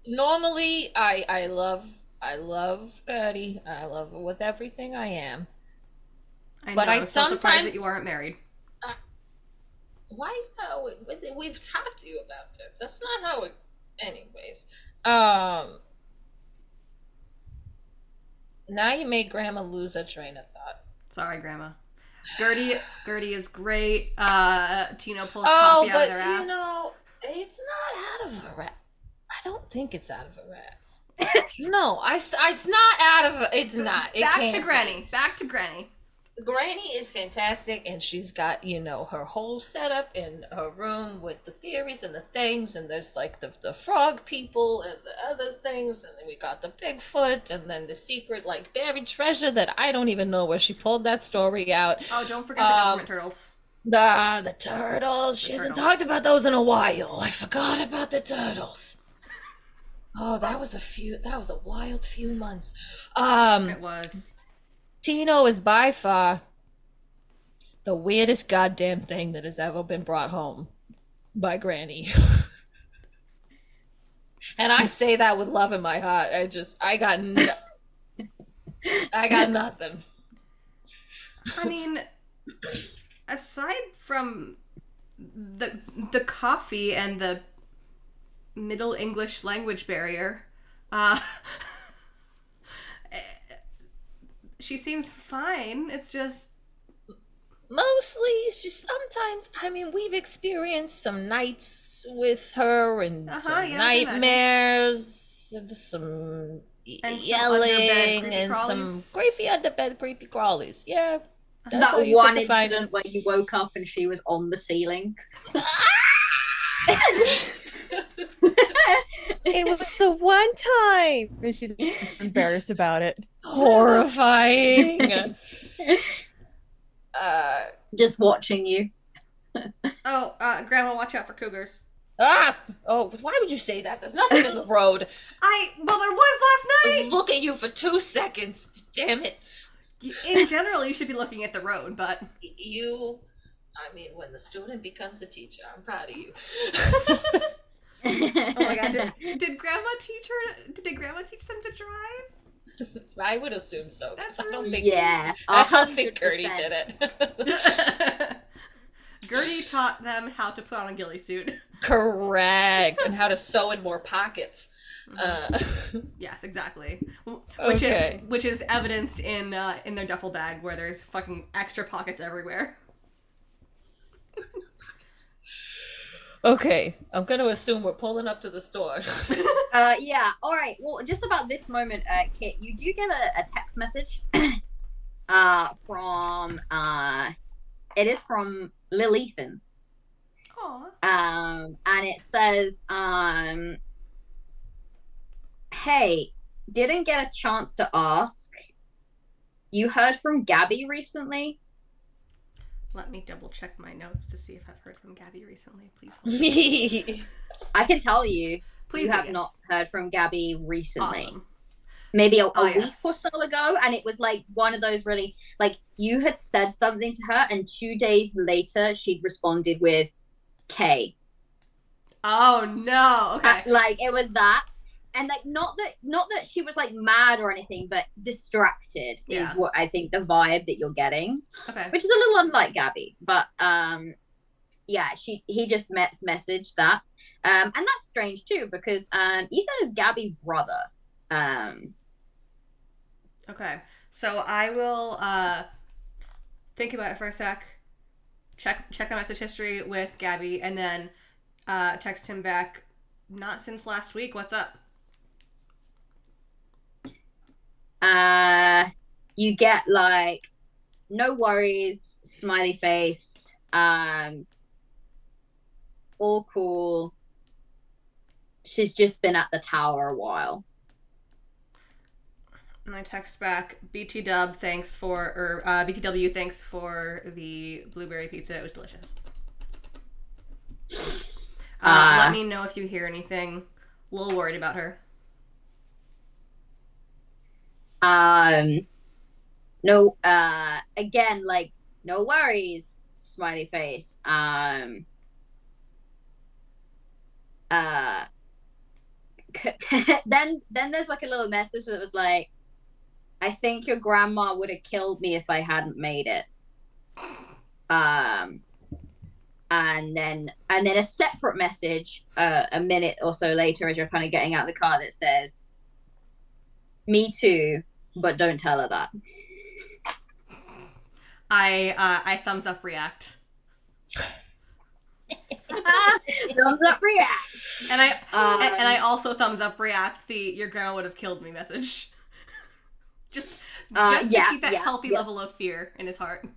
normally I love Gertie. I love her with everything I am. I know, But I I'm so surprised that sometimes- you aren't married. Why? No, we've talked to you about this. That's not how it. Anyways, now you made Grandma lose a train of thought. Sorry, Grandma. Gertie is great. Tino pulls coffee out of their ass. You know, it's not out of her ass. I don't think it's out of her ass. No, it's not out of. It's not. It Back can't to be. Granny. Back to Granny. Granny is fantastic, and she's got, you know, her whole setup in her room with the theories and the things, and there's like the frog people and the other things, and then we got the Bigfoot, and then the secret like buried treasure that I don't even know where she pulled that story out. Oh, don't forget the government turtles. The turtles. She hasn't talked about those in a while. I forgot about the turtles. Oh, that was a wild few months. It was. Tino is by far the weirdest goddamn thing that has ever been brought home by Granny. And I say that with love in my heart. I got nothing. I mean, aside from the coffee and the Middle English language barrier, she seems fine. It's just mostly she sometimes, I mean, we've experienced some nights with her and some nightmares and some yelling and some creepy underbed creepy crawlies. Yeah. That one incident where you woke up and she was on the ceiling. It was the one time, and she's embarrassed about it. Horrifying. Just watching you. Grandma, watch out for cougars. Oh, why would you say that? There's nothing in the road. There was last night. Look at you for 2 seconds. Damn it. In general, you should be looking at the road, but I mean, when the student becomes the teacher, I'm proud of you. Oh my god, did Grandma teach her? Did Grandma teach them to drive? I would assume so. That's I don't think. Yeah, I don't think Gertie did it. Gertie taught them how to put on a ghillie suit. Correct, and how to sew in more pockets. Yes, exactly. Okay. Which is evidenced in their duffel bag, where there's fucking extra pockets everywhere. Okay, I'm going to assume we're pulling up to the store. Yeah, alright. Well, just about this moment, Kit, you do get a text message from, it is from Lil Ethan. Aww. And it says, hey, didn't get a chance to ask. You heard from Gabby recently? Let me double check my notes to see if I've heard from Gabby recently. Please hold on. I can tell you, Please have not heard from Gabby recently. Awesome. Maybe a week or so ago, and it was like one of those really, like, you had said something to her, and 2 days later, she'd responded with K. Oh no! Okay. Like, it was that. And like not that she was like mad or anything, but distracted is what I think the vibe that you're getting. Okay. Which is a little unlike Gabby, but yeah, he just messaged that, and that's strange too because Ethan is Gabby's brother. Okay, so I will think about it for a sec. Check our message history with Gabby, and then text him back. Not since last week. What's up? You get like no worries, smiley face, all cool, she's just been at the tower a while. And I text back, BTW, thanks for the blueberry pizza. It was delicious. Let me know if you hear anything. A little worried about her. No, again, like, no worries, smiley face. Then there's like a little message that was like, I think your grandma would have killed me if I hadn't made it. And then a separate message a minute or so later as you're kind of getting out of the car that says, me too, but don't tell her that. I thumbs up react. Thumbs up react. And I also thumbs up react the your grandma would have killed me message. Just to keep that healthy level of fear in his heart.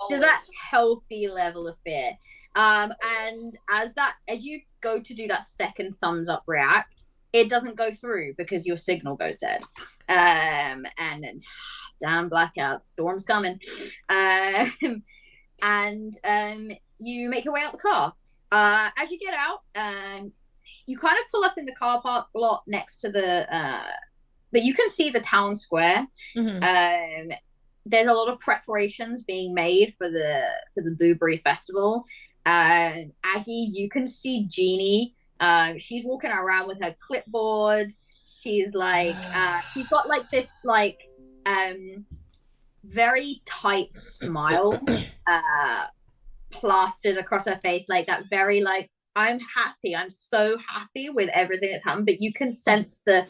There's that healthy level of fear. And as you go to do that second thumbs up react, it doesn't go through because your signal goes dead. And damn blackout, storm's coming. And you make your way out the car. As you get out, you kind of pull up in the car park lot next to the but you can see the town square. Mm-hmm. There's a lot of preparations being made for the Blueberry Festival. Aggie, you can see Jeannie. She's walking around with her clipboard. She's like, she's got like this like very tight smile plastered across her face, like that very like, I'm happy. I'm so happy with everything that's happened. But you can sense the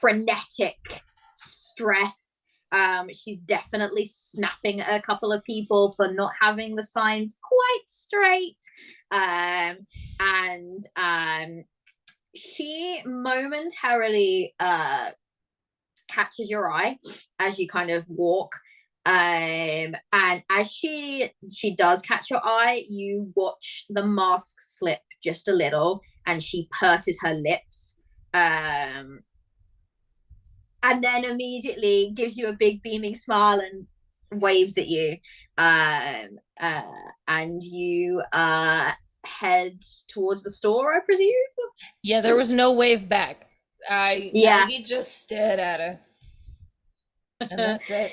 frenetic stress. She's definitely snapping at a couple of people for not having the signs quite straight. And she momentarily catches your eye as you kind of walk. And as she does catch your eye, you watch the mask slip just a little, and she purses her lips. And then immediately gives you a big beaming smile and waves at you. And you head towards the store, I presume? Yeah, there was no wave back. Maggie just stared at her. And that's it.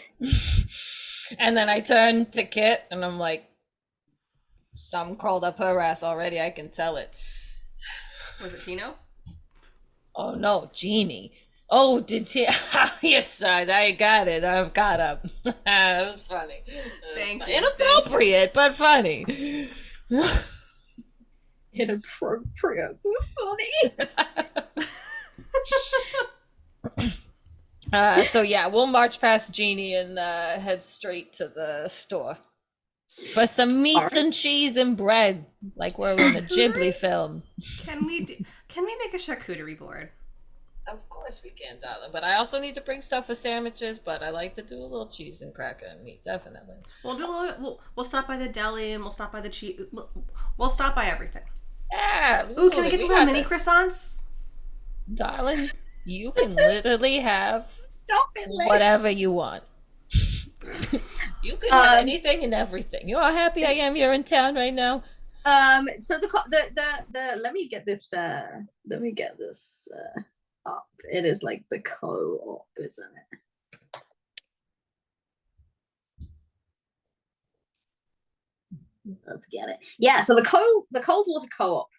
And then I turned to Kit and I'm like, something crawled up her ass already, I can tell it. Was it Tino? Oh no, Jeannie. Oh, did she? Yes, I got it. I've got up. That was funny. Thank you. Inappropriate, but funny. Inappropriate, but funny. So yeah, we'll march past Jeannie and head straight to the store for some meats and cheese and bread, like we're in a Ghibli film. Can we make a charcuterie board? Of course we can, darling. But I also need to bring stuff for sandwiches. But I like to do a little cheese and cracker and meat, definitely. We'll do a little. We'll stop by the deli and we'll stop by the cheese. We'll stop by everything. Yeah, absolutely. Ooh, can we get the little mini croissants, darling? You can literally have whatever you want. You can have anything and everything. You know how happy I am you're in town right now. So the let me get this up. It is like the co-op, isn't it? Let's get it. Yeah, so the Coldwater Co-op.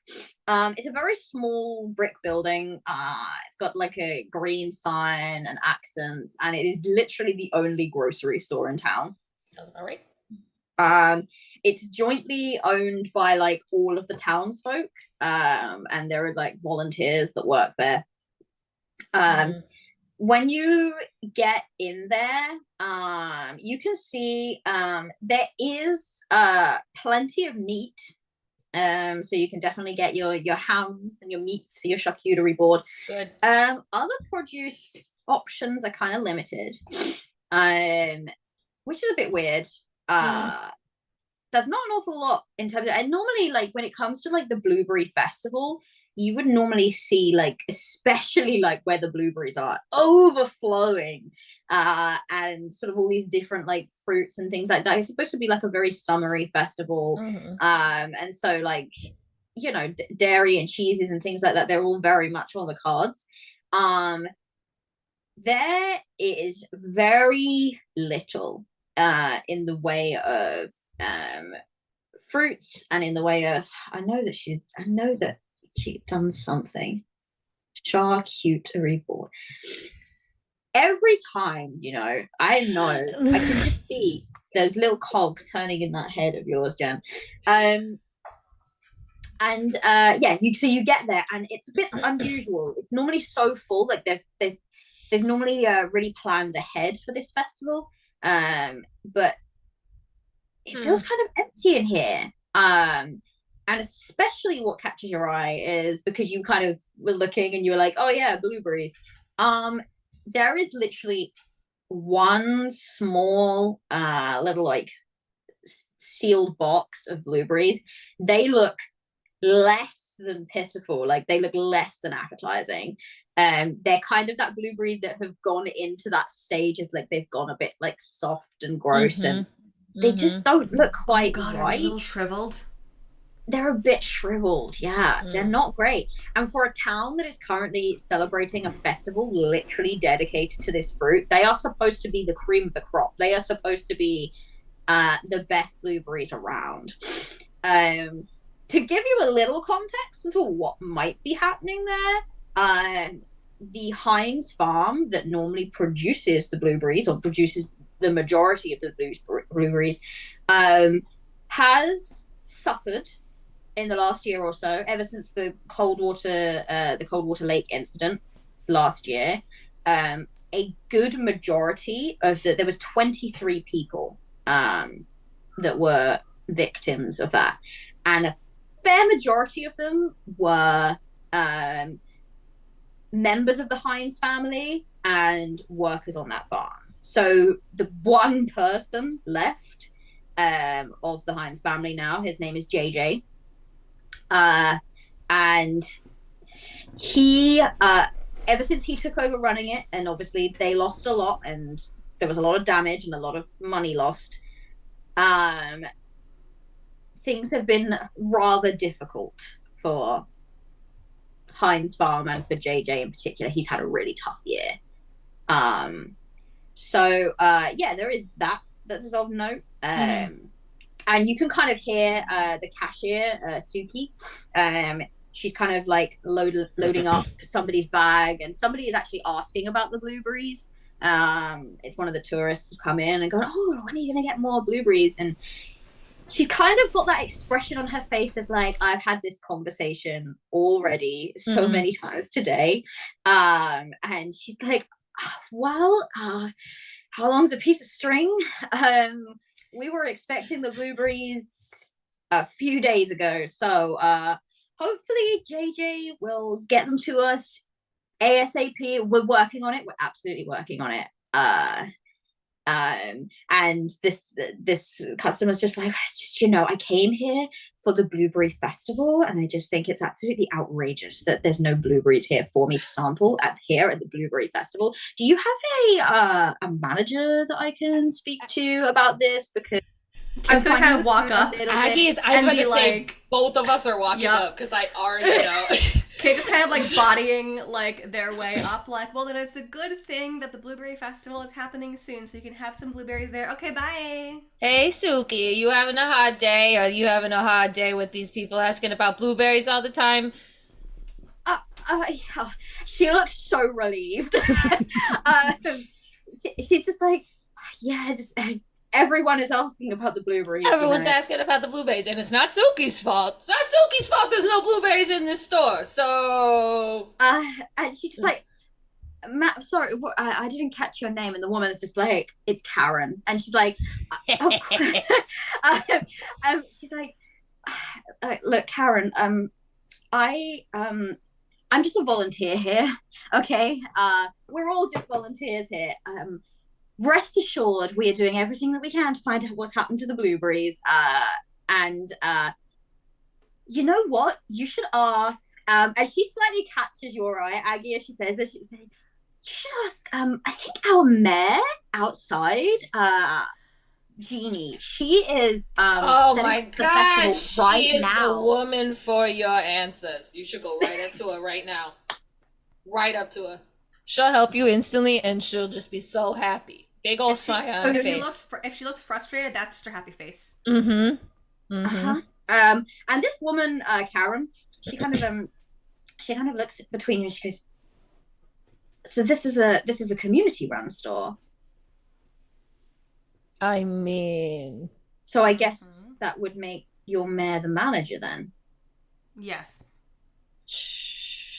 It's a very small brick building. It's got like a green sign and accents, and it is literally the only grocery store in town. Sounds about right. It's jointly owned by like all of the townsfolk, and there are like volunteers that work there. When you get in there, you can see there is plenty of meat. So you can definitely get your hams and your meats for your charcuterie board. Good. Other produce options are kind of limited, which is a bit weird. There's not an awful lot in terms of, and normally like when it comes to like the Blueberry Festival, you would normally see, like, especially like where the blueberries are overflowing, and sort of all these different like fruits and things like that. It's supposed to be like a very summery festival. And so, like, you know, dairy and cheeses and things like that, they're all very much on the cards. There is very little in the way of fruits, and in the way of, I know that she done something. Charcuterie board. Every time, you know, I can just see those little cogs turning in that head of yours, Jen. Yeah, you get there, and it's a bit unusual. It's normally so full, like they've normally really planned ahead for this festival, but it feels kind of empty in here. And especially what catches your eye is, because you kind of were looking and you were like, oh yeah, blueberries. There is literally one small little like sealed box of blueberries. They look less than pitiful, like they look less than appetizing. They're kind of that blueberries that have gone into that stage of like they've gone a bit like soft and gross, and they just don't look quite right. Are they a little shriveled? They're a bit shriveled, yeah. They're not great. And for a town that is currently celebrating a festival literally dedicated to this fruit, they are supposed to be the cream of the crop. They are supposed to be the best blueberries around. To give you a little context into what might be happening there, the Heinz farm that normally produces the blueberries, or produces the majority of the blueberries, has suffered in the last year or so, ever since the Cold Water Lake incident last year. A good majority of there was 23 people that were victims of that, and a fair majority of them were members of the Heinz family and workers on that farm. So the one person left of the Heinz family now, his name is JJ. And he, ever since he took over running it, and obviously they lost a lot, and there was a lot of damage and a lot of money lost, things have been rather difficult for Heinz Farm and for JJ in particular. He's had a really tough year. Yeah, there is that is of note. And you can kind of hear the cashier, Suki. She's kind of like loading up somebody's bag, and somebody is actually asking about the blueberries. It's one of the tourists who come in and go, oh, when are you going to get more blueberries? And she's kind of got that expression on her face of like, I've had this conversation already so many times today. And she's like, well, how long's a piece of string? We were expecting the blueberries a few days ago, so hopefully JJ will get them to us ASAP. We're working on it. We're absolutely working on it. And this customer's just like, you know, I came here for the blueberry festival, and I just think it's absolutely outrageous that there's no blueberries here for me to sample at the blueberry festival. Do you have a manager that I can speak to about this? Because I'm gonna kind of walk up. Aggie, I was about to say, both of us are walking up, because I already know. Okay, just kind of like bodying like their way up, like, well, then it's a good thing that the Blueberry Festival is happening soon, so you can have some blueberries there. Okay, bye. Hey, Suki, you having a hard day? Are you having a hard day with these people asking about blueberries all the time? She looks so relieved. She's just like, yeah, just everyone is asking about the blueberries. Everyone's asking about the blueberries, and it's not Suki's fault. It's not Suki's fault there's no blueberries in this store, so... And she's like, Matt, sorry, I didn't catch your name. And the woman's just like, it's Karen. And she's like, of course. She's like, look, Karen, I'm just a volunteer here, okay? We're all just volunteers here. Rest assured, we are doing everything that we can to find out what's happened to the blueberries. And You know what? You should ask. As she slightly catches your eye, Aggie, as she says this, she says, "You should ask. I think our mayor outside, Jeannie. She is Oh setting my up the festival gosh, right she is the now." woman for your answers. You should go right up to her right now. Right up to her. She'll help you instantly, and she'll just be so happy. Big old smile on her face. If she looks frustrated, that's just her happy face. Mm-hmm. Uh-huh. And this woman, Karen, she kind of looks between you and she goes, "So this is a community run store. I mean, So I guess that would make your mayor the manager then." Yes.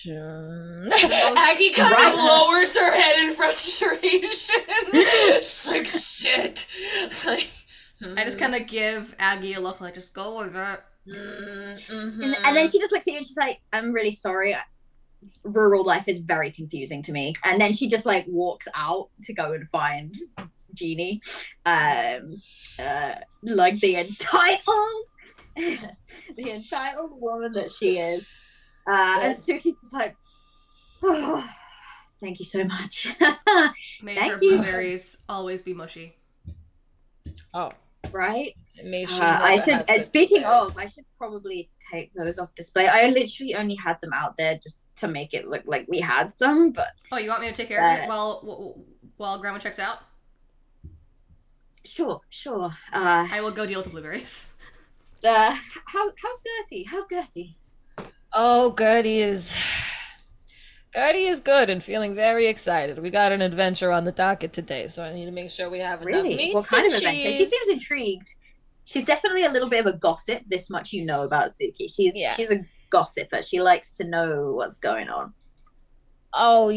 Aggie kind of lowers her head in frustration. It's like, shit. Like, I just kind of give Aggie a look like, just go with that. And then she just looks at you and she's like, "I'm really sorry. Rural life is very confusing to me." And then she just like walks out to go and find Jeannie. Like the entitled woman that she is. And Suki's just like, "Oh, thank you so much." May Thank her you. blueberries always be mushy. oh, Right? May she I never should. have good Speaking blueberries. of, I should probably take those off display. I literally only had them out there just to make it look like we had some. But Oh, you want me to take care of it while Grandma checks out? sure. I will go deal with the blueberries. How's Gertie? How's Gertie? oh, Gertie is good and feeling very excited. We got an adventure on the docket today, so I need to make sure we have enough Really? meat What kind of and adventure? She cheese. seems intrigued. She's definitely a little bit of a gossip. This much you know about Suki. She's a gossiper. She likes to know what's going on. Oh,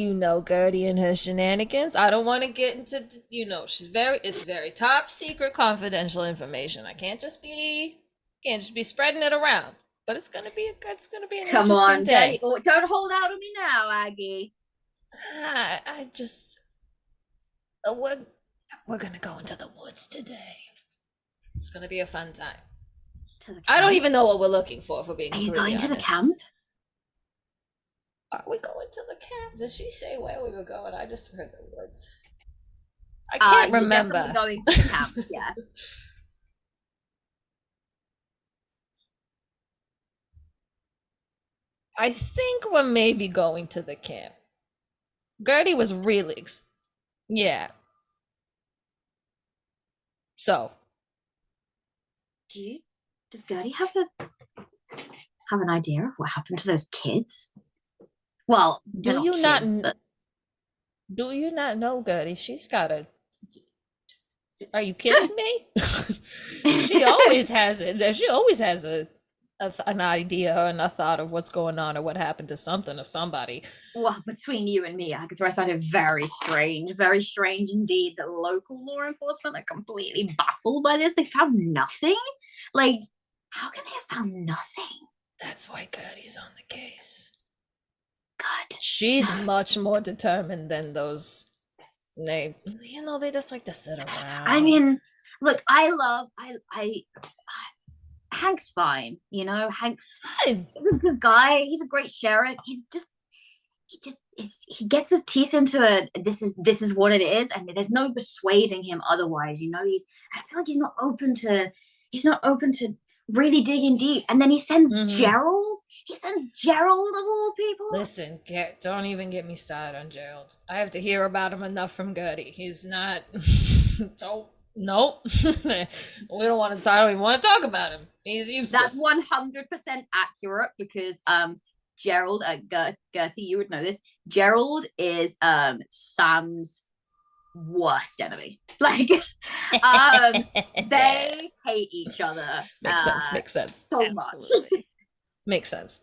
Gertie and her shenanigans. I don't want to get into, it's very top secret confidential information. I can't just be spreading it around. But it's gonna be an Come interesting on, day. don't hold out on me now, Aggie. I just we're gonna go into the woods today. It's gonna be a fun time. I don't even know what we're looking for being Are you completely going to the honest. camp? Are we going to the camp? Did she say where we were going? I just heard the woods. I can't You're remember. definitely going to the camp, yeah. I think we're maybe going to the camp. Gertie was really yeah. So does Gertie have an idea of what happened to those kids? Well, do you not know Gertie? She's got a. Are you kidding me? She always has it. She always has an idea and a thought of what's going on or what happened to something or somebody. Well, between you and me, Agatha, I find it very strange indeed that local law enforcement are completely baffled by this. They found nothing. Like, how can they have found nothing? That's why Gertie's on the case. God, she's much more determined than those. They just like to sit around. I mean, look, I Hank's fine, Hank's he's a good guy. He's a great sheriff. He gets his teeth into it. This is what it is, and there's no persuading him otherwise. I feel like he's not open to really digging deep. And then he sends Gerald. He sends Gerald of all people. Listen, don't even get me started on Gerald. I have to hear about him enough from Gertie. He's not. Nope. We don't want to. I don't even want to talk about him. He's useless. That's 100% accurate because Gerald, Gertie, you would know this. Gerald is Sam's worst enemy. Like, they hate each other. Makes sense. So Absolutely. much. Makes sense.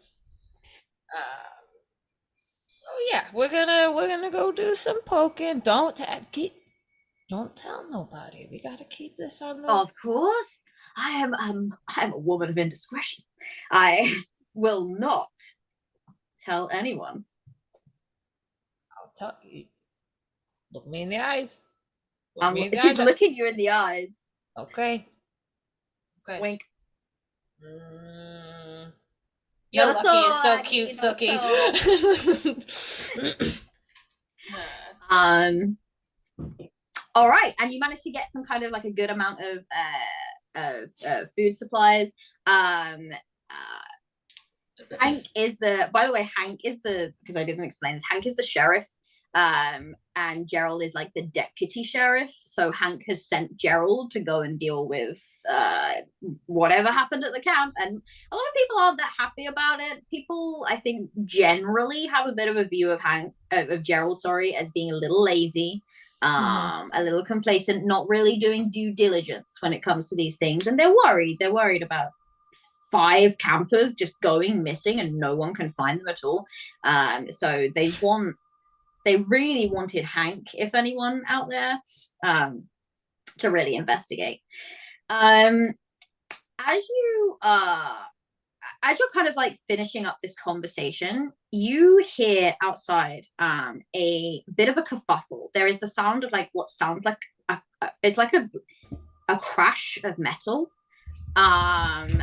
So yeah, we're gonna go do some poking. Don't tell nobody. We gotta keep this on the. Of course, I am a woman of indiscretion. I will not tell anyone. I'll tell you. Look me in the eyes. She's looking you in the eyes. Okay. Wink. You're No lucky. You're so sword, cute, no Suki. All right, and you managed to get some kind of like a good amount of food supplies. Hank is the, by the way, because I didn't explain this, Hank is the sheriff, and Gerald is like the deputy sheriff. So Hank has sent Gerald to go and deal with whatever happened at the camp, and a lot of people aren't that happy about it. People, I think, generally have a bit of a view of Gerald, sorry, as being a little lazy, a little complacent, not really doing due diligence when it comes to these things, and they're worried about 5 campers just going missing and no one can find them at all. So they really wanted Hank, if anyone out there, to really investigate. As you're kind of like finishing up this conversation, you hear outside a bit of a kerfuffle. There is the sound of like what sounds like it's like a crash of metal. And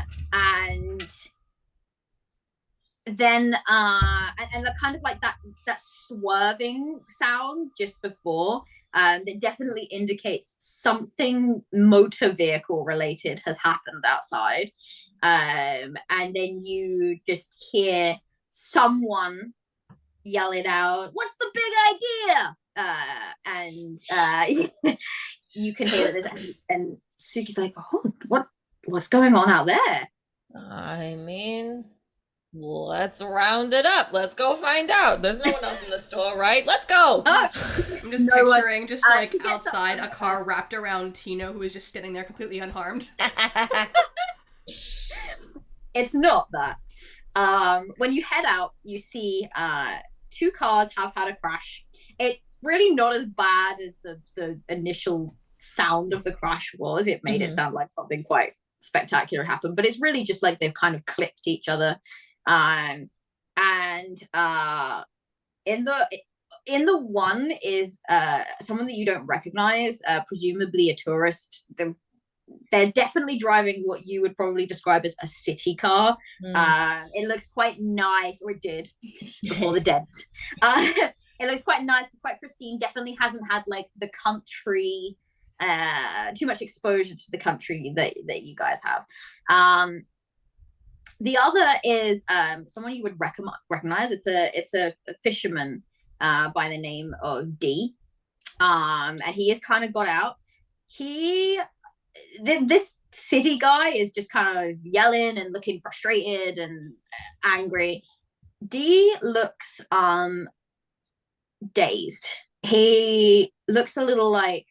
then and the kind of like that swerving sound just before that definitely indicates something motor vehicle related has happened outside. And then you just hear someone yell it out, "What's the big idea?" And you can hear that, and Suki's like, "Oh, what's going on out there?" I mean, let's round it up. Let's go find out. There's no one else in the store, right? Let's go. I'm just picturing just like outside a car up. wrapped around Tino, who is just standing there completely unharmed. It's not that. When you head out, you see 2 cars have had a crash. It's really not as bad as the initial sound of the crash was. It made it sound like something quite spectacular happened, but it's really just like they've kind of clipped each other. And in the one is someone that you don't recognize, presumably a tourist. They're definitely driving what you would probably describe as a city car. It looks quite nice, or it did before the dent. It looks quite nice, quite pristine. Definitely hasn't had like the country, too much exposure to the country that you guys have. The other is someone you would recognize. It's a fisherman by the name of D, and he has kind of got out. This city guy is just kind of yelling and looking frustrated and angry. D looks dazed. He looks a little like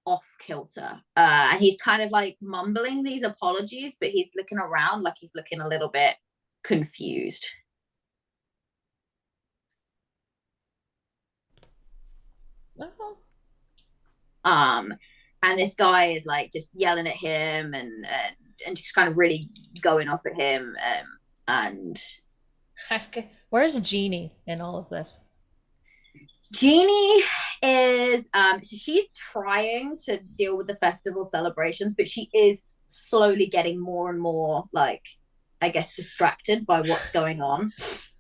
off kilter, and he's kind of like mumbling these apologies, but he's looking around like he's looking a little bit confused. And this guy is like just yelling at him and just kind of really going off at him. And where's Jeannie in all of this? Jeannie is she's trying to deal with the festival celebrations, but she is slowly getting more and more like, I guess, distracted by what's going on.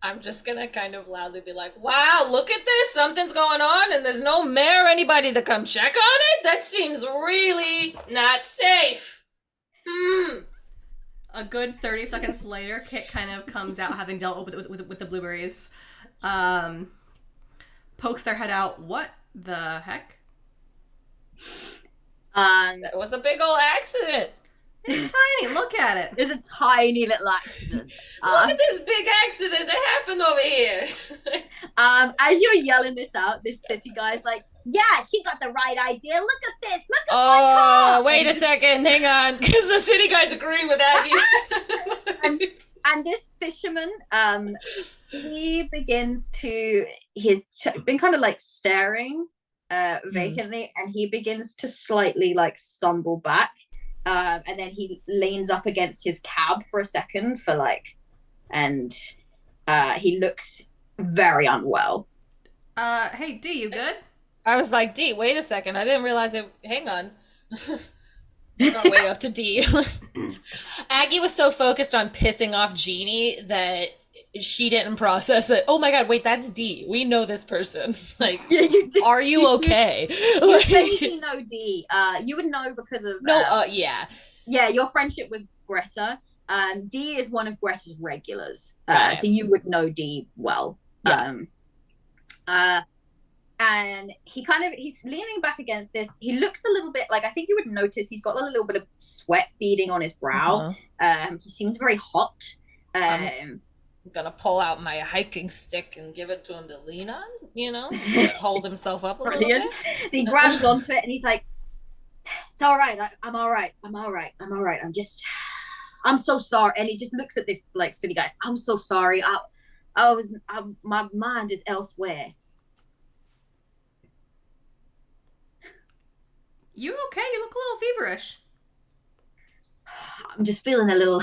I'm just gonna kind of loudly be like, "Wow, look at this! Something's going on, and there's no mayor or anybody to come check on it? That seems really not safe." A good 30 seconds later, Kit kind of comes out, having dealt with the blueberries, pokes their head out. What the heck? That was a big old accident. It's tiny. Look at it. It's a tiny little accident. Look at this big accident that happened over here. As you're yelling this out, this city guy's like, "Yeah, she got the right idea. Look at this. Look at my car." Wait a second. Hang on. Because the city guy's agreeing with Aggie. And this fisherman, he begins to, he's been kind of like staring vacantly, and he begins to slightly like stumble back. And then he leans up against his cab for a second and he looks very unwell. Hey, D, you good? I was like, D, wait a second. I didn't realize it. Hang on. Make our way up to D. Aggie was so focused on pissing off Jeannie that she didn't process that. Oh my god, wait, that's D. We know this person. Like, Yeah, you do. are you okay? You vaguely know D. You would know because of yeah. Yeah, your friendship with Greta. D is one of Greta's regulars. Got it. So you would know D well. Yeah. And he's leaning back against this. He looks a little bit like, I think you would notice he's got a little bit of sweat beading on his brow. He seems very hot. I'm gonna pull out my hiking stick and give it to him to lean on, you know, hold himself up a little bit. So he grabs onto it and he's like, it's all right. I'm all right. I'm so sorry. And he just looks at this like silly guy. I'm so sorry. My mind is elsewhere. You okay? You look a little feverish. I'm just feeling a little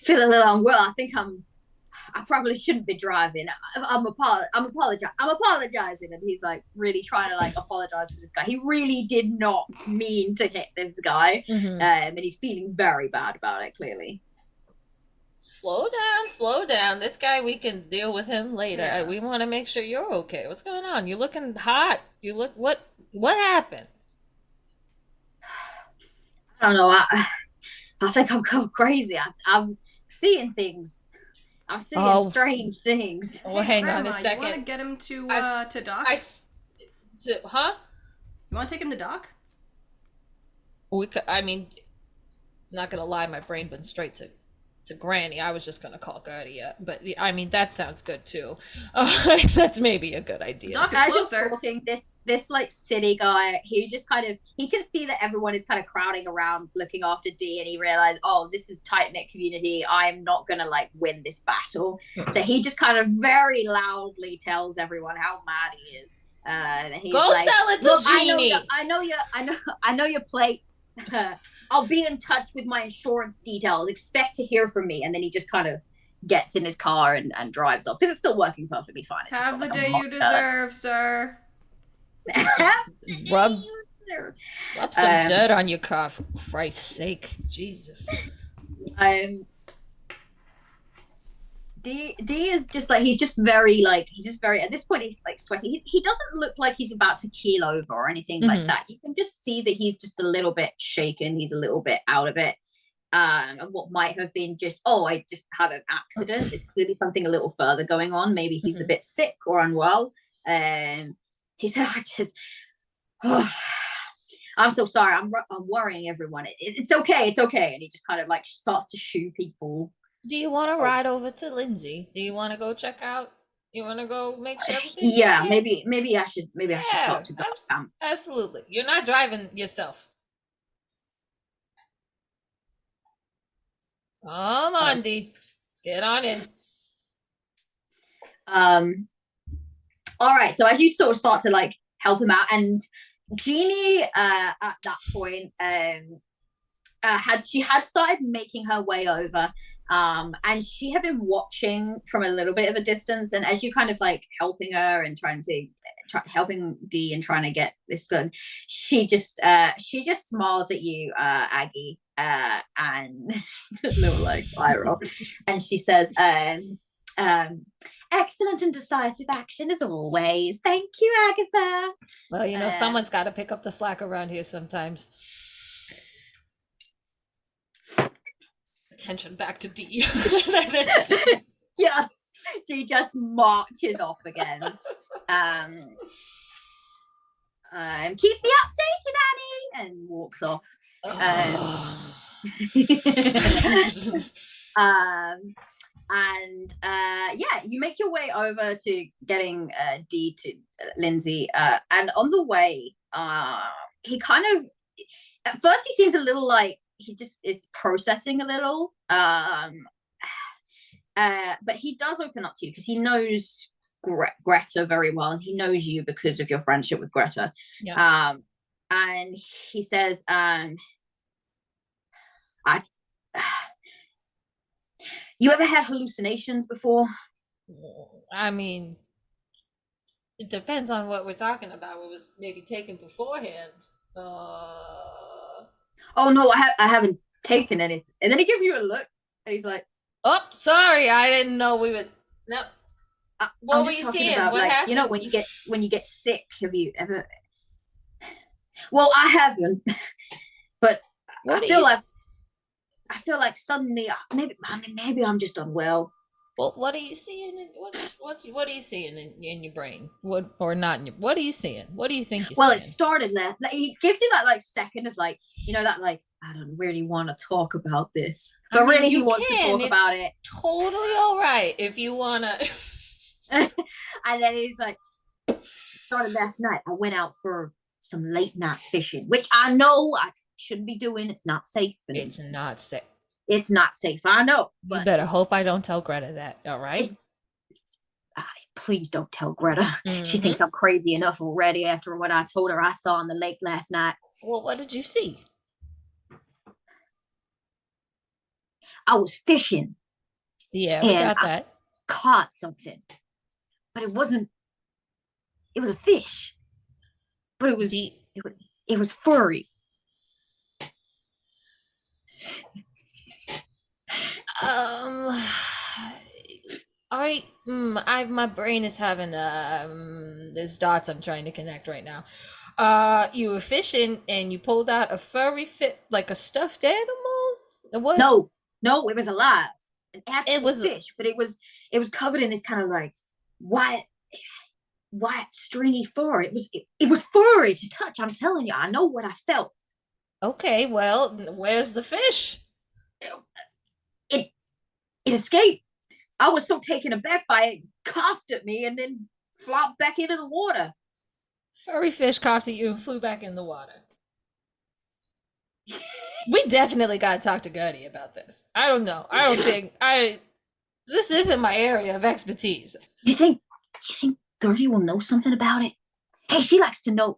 unwell. I think I probably shouldn't be driving. I'm apologizing. And he's like really trying to like apologize to this guy. He really did not mean to hit this guy. And he's feeling very bad about it, clearly. Slow down. This guy, we can deal with him later. Yeah. We want to make sure you're okay. What's going on? You're looking hot. What happened? I don't know. I think I'm going crazy. I'm seeing things. I'm seeing strange things. Well, hang on a second. You want to get him to doc? Huh? You want to take him to doc? We could. I mean, not gonna lie, my brain went straight to Granny. I was just gonna call Gertie up, but I mean that sounds good too. That's maybe a good idea. Doc is closer. Talking, this like city guy, he can see that everyone is kind of crowding around looking after D, and he realized, oh, this is tight-knit community. I'm not gonna like win this battle. So he just kind of very loudly tells everyone how mad he is. And he's Go like, tell it to Jeannie. I know your plate. I'll be in touch with my insurance details. Expect to hear from me. And then he just kind of gets in his car and drives off because it's still working perfectly fine. Have the day you deserve, sir. Rub some dirt on your car, for Christ's sake. Jesus. D is just like, he's just very at this point he's like sweaty. He doesn't look like he's about to keel over or anything like that. You can just see that he's just a little bit shaken. He's a little bit out of it. And what might have been just, I just had an accident, is clearly something a little further going on. Maybe he's a bit sick or unwell. He said, I'm so sorry. I'm worrying everyone. It's okay. And he just kind of like starts to shoo people. Do you want to ride over to Lindsay? Do you want to go check out? You want to go make sure everything's okay? maybe I should talk to Sam. Absolutely. You're not driving yourself. Come on, D. Get on in. All right. So as you sort of start to like help him out, and Jeannie at that point had started making her way over. And she had been watching from a little bit of a distance, and as you kind of like helping her and helping D and trying to get this done, she just smiles at you, Aggie, and a little like eye roll, and she says, excellent and decisive action as always. Thank you, Agatha. Well, someone's got to pick up the slack around here sometimes. Attention back to D. Yes, she just marches off again. Keep me updated, Annie, and walks off. You make your way over to getting D to Lindsay, and on the way, he kind of, at first he seems a little like he just is processing a little, but he does open up to you because he knows Greta very well, and he knows you because of your friendship with Greta. And he says, you ever had hallucinations before? I mean, it depends on what we're talking about. What was maybe taken beforehand. Oh no, I haven't taken any. And then he gives you a look, and he's like, Oh, sorry, I didn't know we would. No. What I'm were just you talking seeing? about, What like, happened? you know, when you get sick, have you ever? Well, I haven't, but What I are feel you like I feel like suddenly maybe I'm just unwell. Well, what are you seeing? What are you seeing in your brain? What or not in your? What are you seeing? What do you think you're Well, it seeing? started there. Like, he gives you that like second of like, you know, that like, I don't really want to talk about this, but really he wants to talk about it. Totally all right if you wanna. And then he's like, started last night. I went out for some late night fishing, which I know I shouldn't be doing. It's not safe. It's not safe. It's not safe. I know. You better hope I don't tell Greta that. All right. Please don't tell Greta. Mm-hmm. She thinks I'm crazy enough already after what I told her I saw on the lake last night. Well, what did you see? I was fishing. Yeah, we got that. I caught something, but it wasn't. It was a fish, but it was furry. All right. My brain is having there's dots I'm trying to connect right now. You were fishing and you pulled out a furry fit, like a stuffed animal. What? No, it was alive. An actual fish, but it was covered in this kind of like white stringy fur. It was furry to touch. I'm telling you, I know what I felt. Okay, well, where's the fish? It escaped. I was so taken aback by it, coughed at me, and then flopped back into the water. Furry fish coughed at you and flew back in the water. We definitely gotta talk to Gertie about this. I don't know. I don't think this isn't my area of expertise. You think Gertie will know something about it? Hey, she likes to know.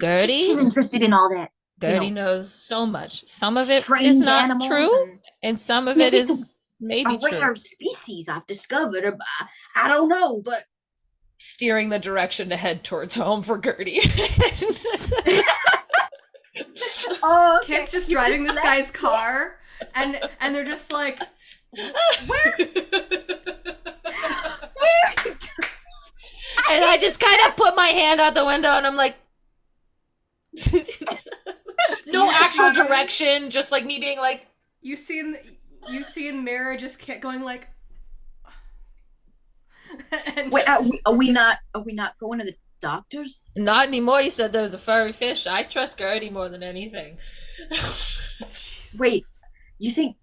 Gertie? She's interested in all that. Gertie knows so much. Some of it is not true, and some of it is maybe a rare species I've discovered. I don't know, but steering the direction to head towards home for Gertie. Oh, okay. Kit's just driving this guy's car, and they're just like, where? And I just kind of put my hand out the window, and I'm like, no actual direction, just like me being like, you see in the mirror, just Kit going like. Wait, are we not going to the doctors? Not anymore. You said there was a furry fish. I trust Gertie more than anything. Wait, you think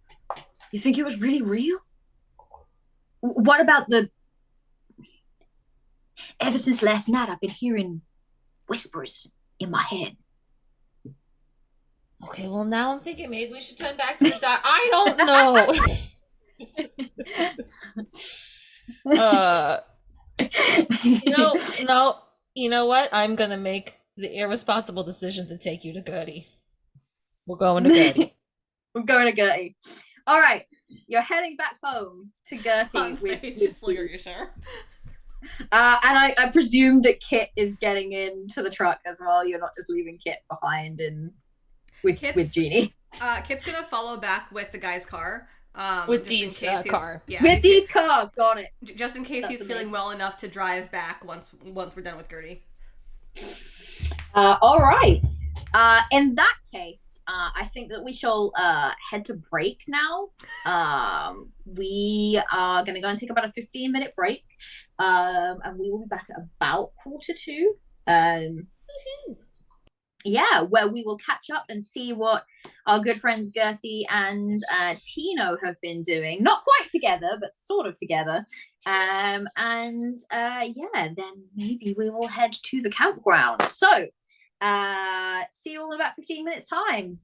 it was really real? What about ever since last night I've been hearing whispers in my head. Okay, well now I'm thinking maybe we should turn back to the doc. I don't know. No. You know what? I'm gonna make the irresponsible decision to take you to Gertie. We're going to Gertie. We're going to Gertie. All right, you're heading back home to Gertie. Are you sure? And I presume that Kit is getting into the truck as well. You're not just leaving Kit behind with Jeannie. Kit's gonna follow back with the guy's car. With Dee's car. Yeah, with Dee's car. Got it. Just in case he's feeling well enough to drive back once we're done with Gertie. All right. In that case, I think that we shall head to break now. We are going to go and take about a 15-minute break. And we will be back at about 1:45. Yeah, where we will catch up and see what our good friends Gertie and Tino have been doing. Not quite together, but sort of together. And then maybe we will head to the campground. So, see you all in about 15 minutes time.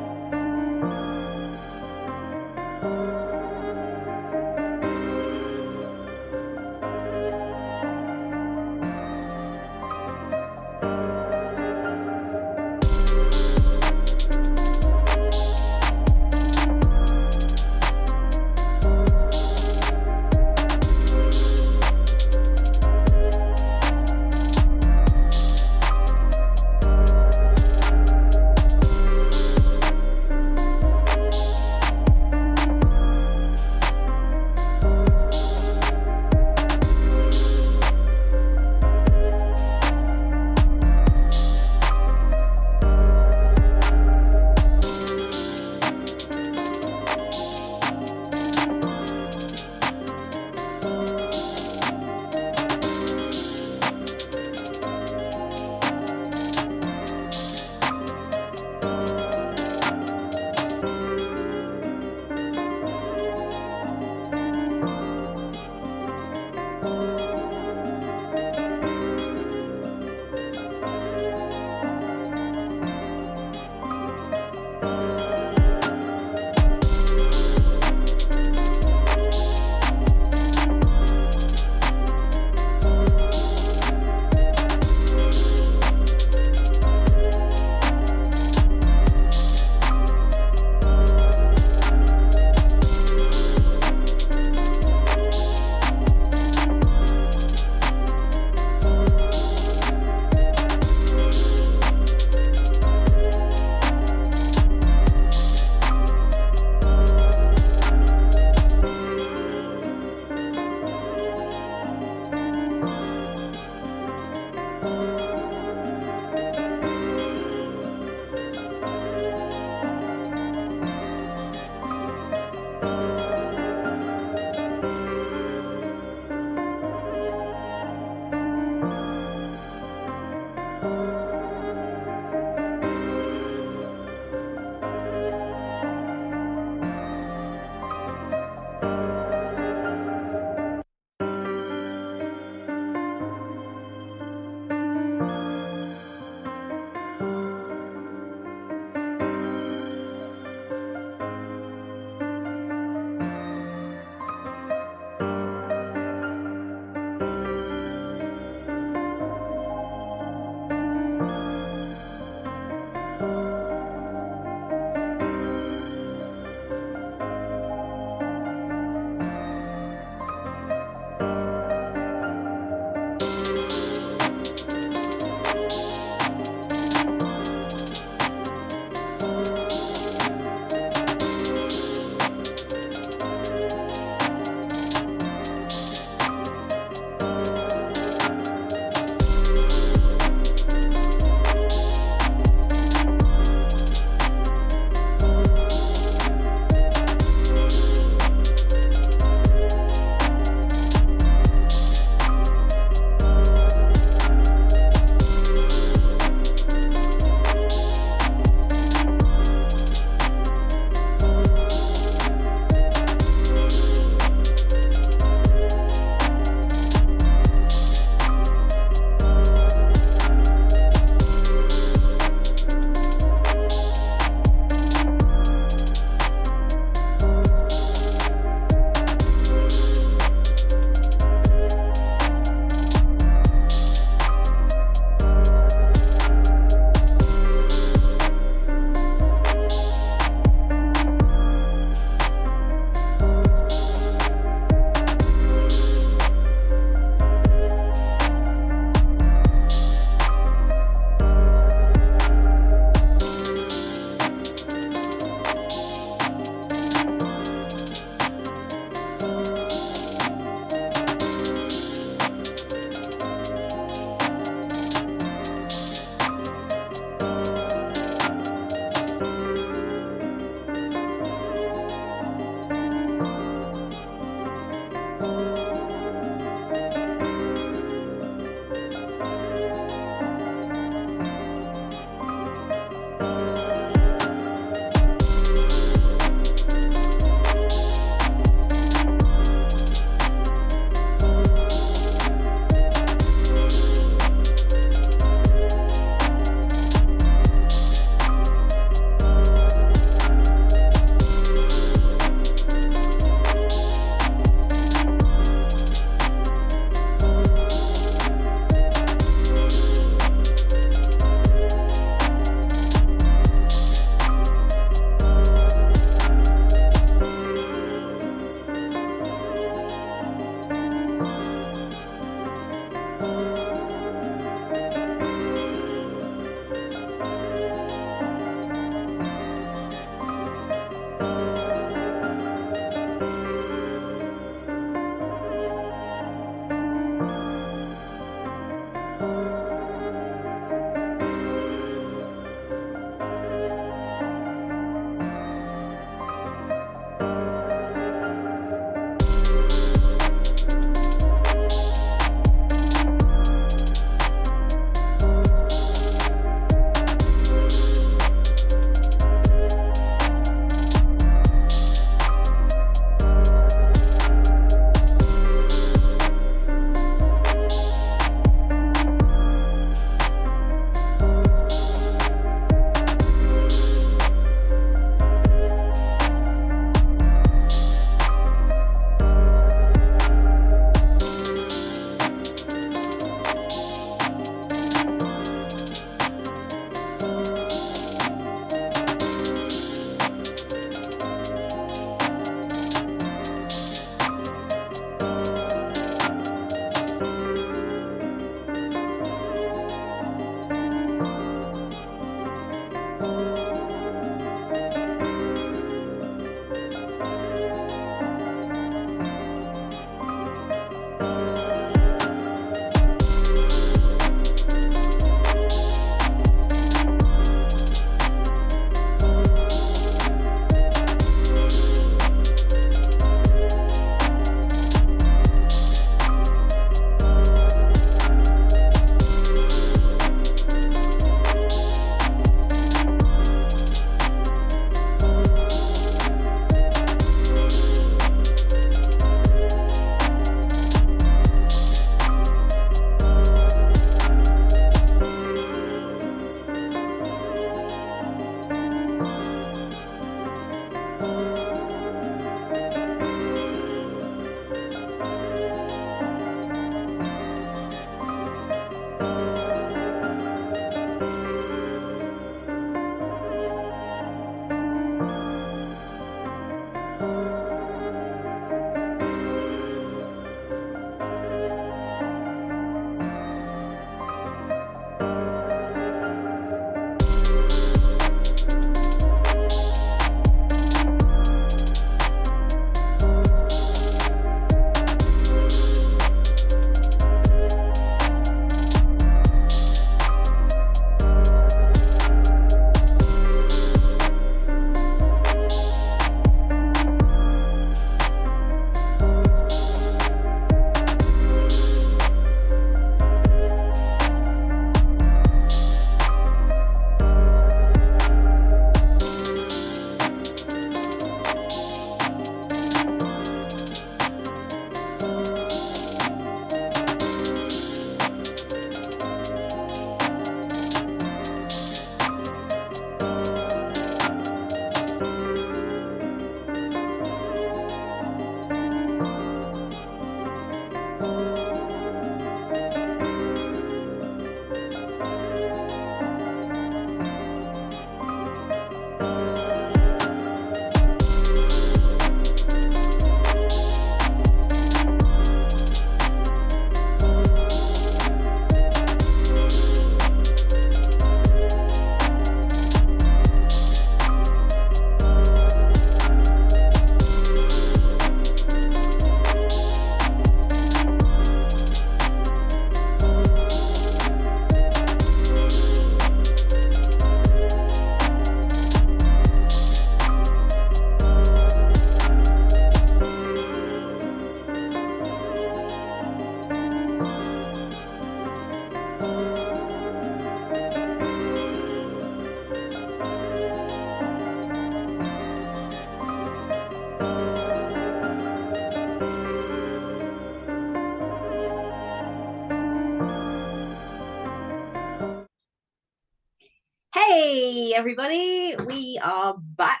everybody, we are back.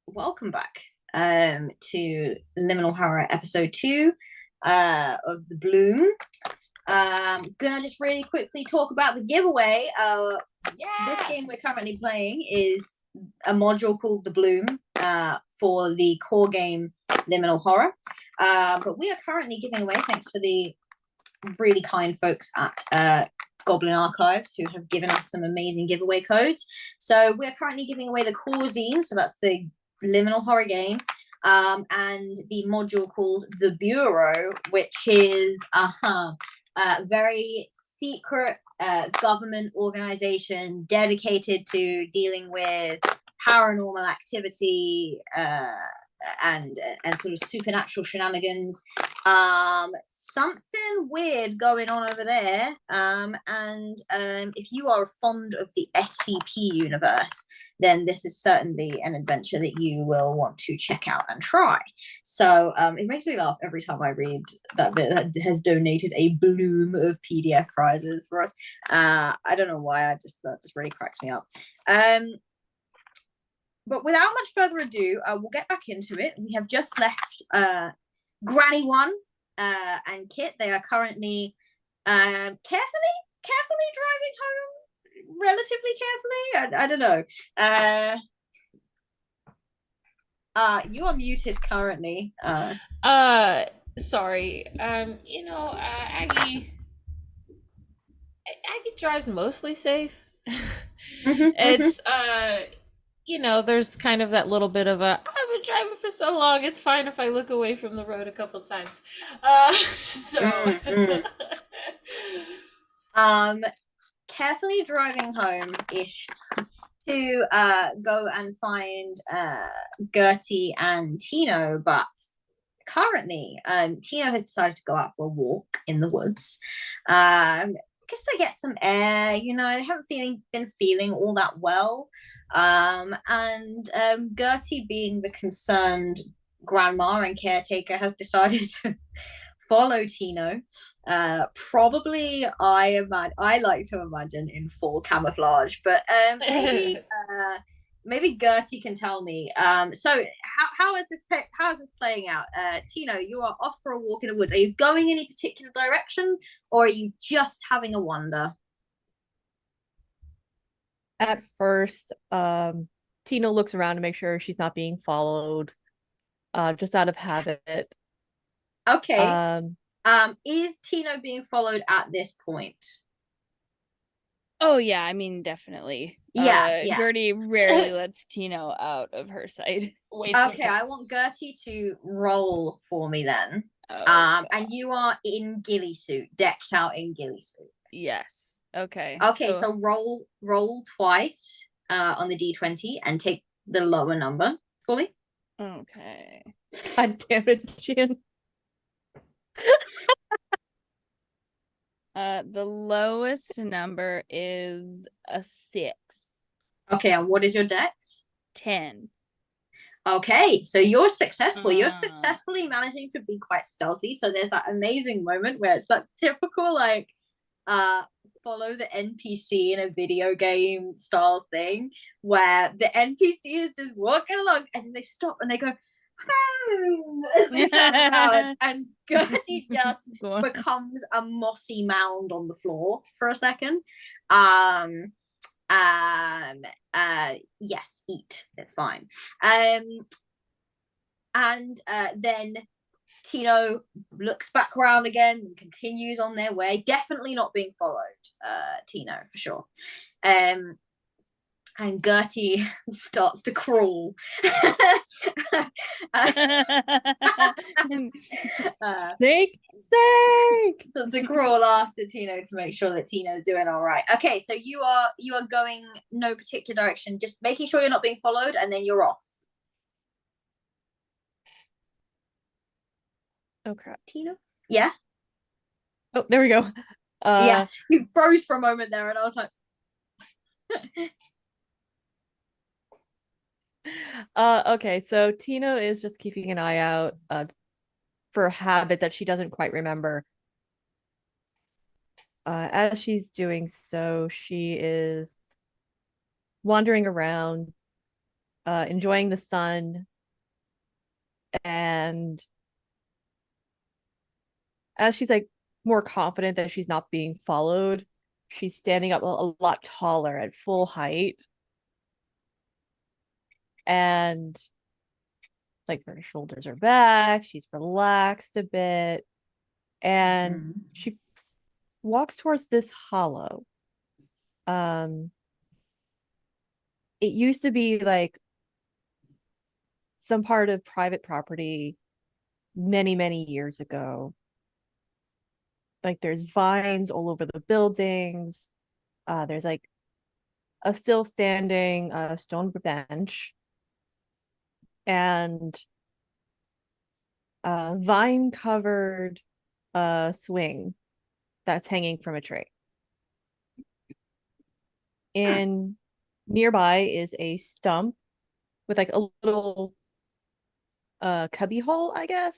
Welcome back to Liminal Horror Episode 2 of The Bloom. Gonna just really quickly talk about the giveaway. This game we're currently playing is a module called The Bloom for the core game Liminal Horror. But we are currently giving away, thanks for the really kind folks at Goblin Archives who have given us some amazing giveaway codes. So we're currently giving away the core zine, so that's the Liminal Horror game, and the module called The Bureau, which is a very secret government organization dedicated to dealing with paranormal activity and sort of supernatural shenanigans. Something weird going on over there. And if you are fond of the SCP universe, then this is certainly an adventure that you will want to check out and try. So it makes me laugh every time I read that bit that has donated a bloom of PDF prizes for us. I don't know why, that just really cracks me up. But without much further ado, we'll get back into it. We have just left Granny 1 and Kit. They are currently carefully driving home, relatively carefully. I don't know. You are muted currently. Sorry. Aggie drives mostly safe. It's there's kind of that little bit of a, I've been driving for so long, it's fine if I look away from the road a couple times. Carefully driving home-ish to go and find Gertie and Tino, but currently Tino has decided to go out for a walk in the woods. Just to get some air, they haven't been feeling all that well. And Gertie, being the concerned grandma and caretaker, has decided to follow Tino. Probably, I like to imagine in full camouflage, but maybe Gertie can tell me. So how is this playing out? Tino, you are off for a walk in the woods. Are you going any particular direction, or are you just having a wander? At first, Tina looks around to make sure she's not being followed, just out of habit. Okay. Is Tino being followed at this point? Oh yeah, I mean definitely. Yeah. Gertie rarely lets Tino out of her sight. Okay, I want Gertie to roll for me then. And you are in ghillie suit, decked out in ghillie suit. Yes. Okay. Okay, so roll twice on the D20 and take the lower number for me. Okay. God damn it, Jen. The lowest number is a 6. Okay, and what is your dex? 10. Okay, so you're successful. You're successfully managing to be quite stealthy. So there's that amazing moment where it's that typical follow the NPC in a video game style thing, where the NPC is just walking along and then they stop and they go, as they turn around, and Gertie just becomes a mossy mound on the floor for a second. Yes, eat. It's fine. And then Tino looks back around again and continues on their way, definitely not being followed. Tino, for sure. And Gertie starts to crawl. Snake! To crawl after Tino to make sure that Tino's doing all right. Okay, so you are going no particular direction, just making sure you're not being followed, and then you're off. Oh crap, Tino? Yeah. Oh, there we go. Yeah, you froze for a moment there, and I was like. Okay, so Tino is just keeping an eye out for a habit that she doesn't quite remember. As she's doing so, she is wandering around, enjoying the sun. And as she's like more confident that she's not being followed, she's standing up a lot taller at full height. And like her shoulders are back, she's relaxed a bit, and she walks towards this hollow. It used to be like some part of private property many, many years ago. Like there's vines all over the buildings. There's like a still standing stone bench and a vine covered swing that's hanging from a tree. In nearby is a stump with like a little cubby hole, I guess.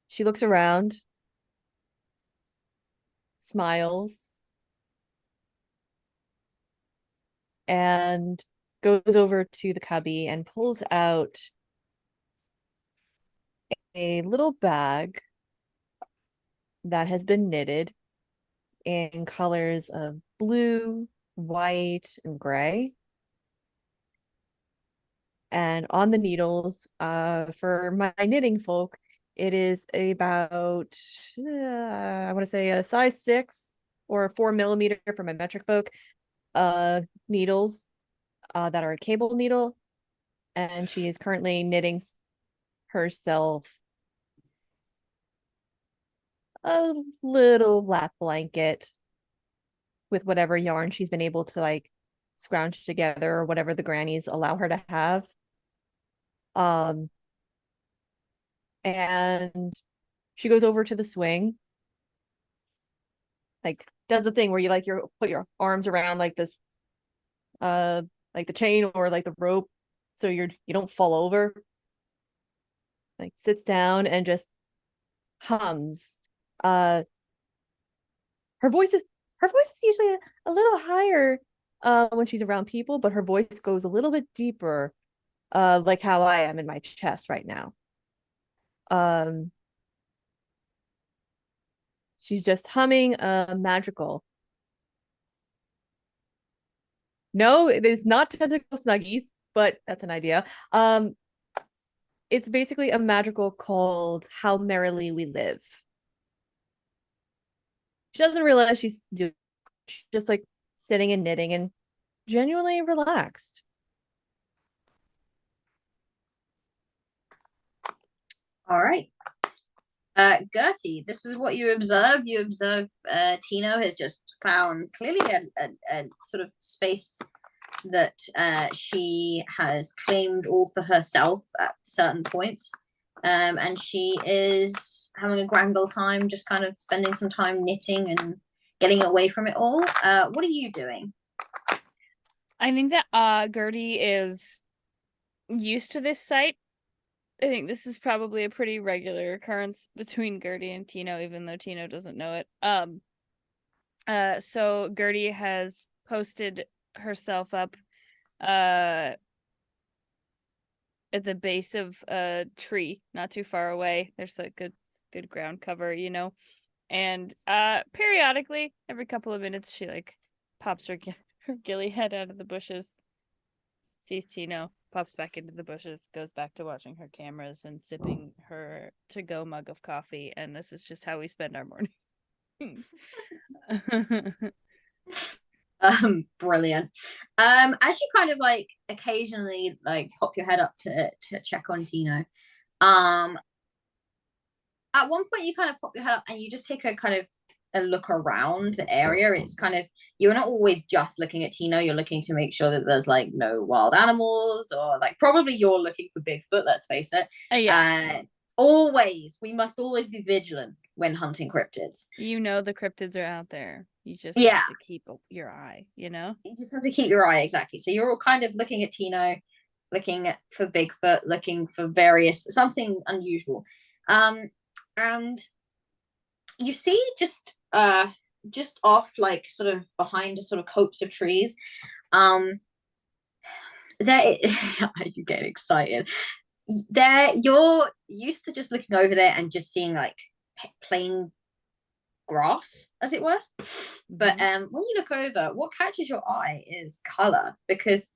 She looks around, smiles, and goes over to the cubby and pulls out a little bag that has been knitted in colors of blue, white, and gray. And on the needles, for my knitting folk, it is about, I want to say a size 6 or 4 millimeter for my metric folk, needles that are a cable needle. And she is currently knitting herself a little lap blanket with whatever yarn she's been able to like scrounge together or whatever the grannies allow her to have. And she goes over to the swing, like does the thing where you like you put your arms around like this like the chain or like the rope so you don't fall over. Like sits down and just hums. Her voice is usually a little higher when she's around people, but her voice goes a little bit deeper, like how I am in my chest right now. She's just humming a magical. No, it is not tentacle snuggies, but that's an idea. It's basically a magical called How Merrily We Live. She doesn't realize she's just like sitting and knitting and genuinely relaxed. All right. Gertie, this is what you observe. You observe Tino has just found clearly a sort of space that she has claimed all for herself at certain points. And she is having a grand old time, just kind of spending some time knitting and getting away from it all. What are you doing? I think that Gertie is used to this site. I think this is probably a pretty regular occurrence between Gertie and Tino, even though Tino doesn't know it. So Gertie has posted herself up at the base of a tree, not too far away. There's a good ground cover, you know. And periodically, every couple of minutes, she like pops her gilly head out of the bushes, sees Tino, pops back into the bushes, goes back to watching her cameras and sipping her to-go mug of coffee, and this is just how we spend our mornings. Brilliant. As you kind of like occasionally like pop your head up to check on Tino, at one point you kind of pop your head up and you just take a kind of a look around the area. It's kind of, you're not always just looking at Tino, you're looking to make sure that there's like no wild animals, or like probably you're looking for Bigfoot, let's face it. Yeah. We must always be vigilant when hunting cryptids. You know the cryptids are out there. You just have to keep your eye, you know? You just have to keep your eye, exactly. So you're all kind of looking at Tino, looking for Bigfoot, looking for something unusual. And you see just off, like sort of behind a sort of copse of trees, There, you get excited. There, you're used to just looking over there and just seeing like plain grass, as it were. But when you look over, what catches your eye is color, because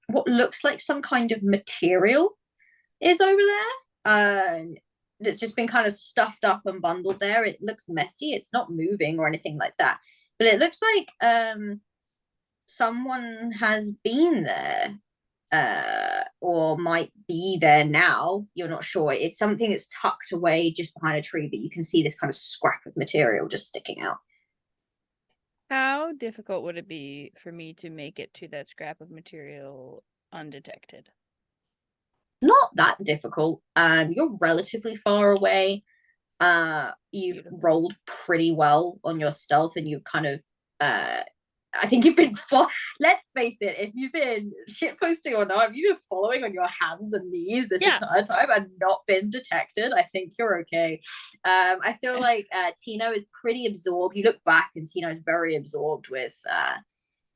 what looks like some kind of material is over there. That's just been kind of stuffed up and bundled there. It looks messy. It's not moving or anything like that, but it looks like someone has been there, or might be there now. You're not sure. It's something that's tucked away just behind a tree, but you can see this kind of scrap of material just sticking out. How difficult would it be for me to make it to that scrap of material undetected? Not that difficult. You're relatively far away. You've rolled pretty well on your stealth, and you've kind of I think you've been let's face it, if you've been shitposting or not, if you've been following on your hands and knees this entire time and not been detected, I think you're okay. I feel like Tino is pretty absorbed. You look back and Tino is very absorbed with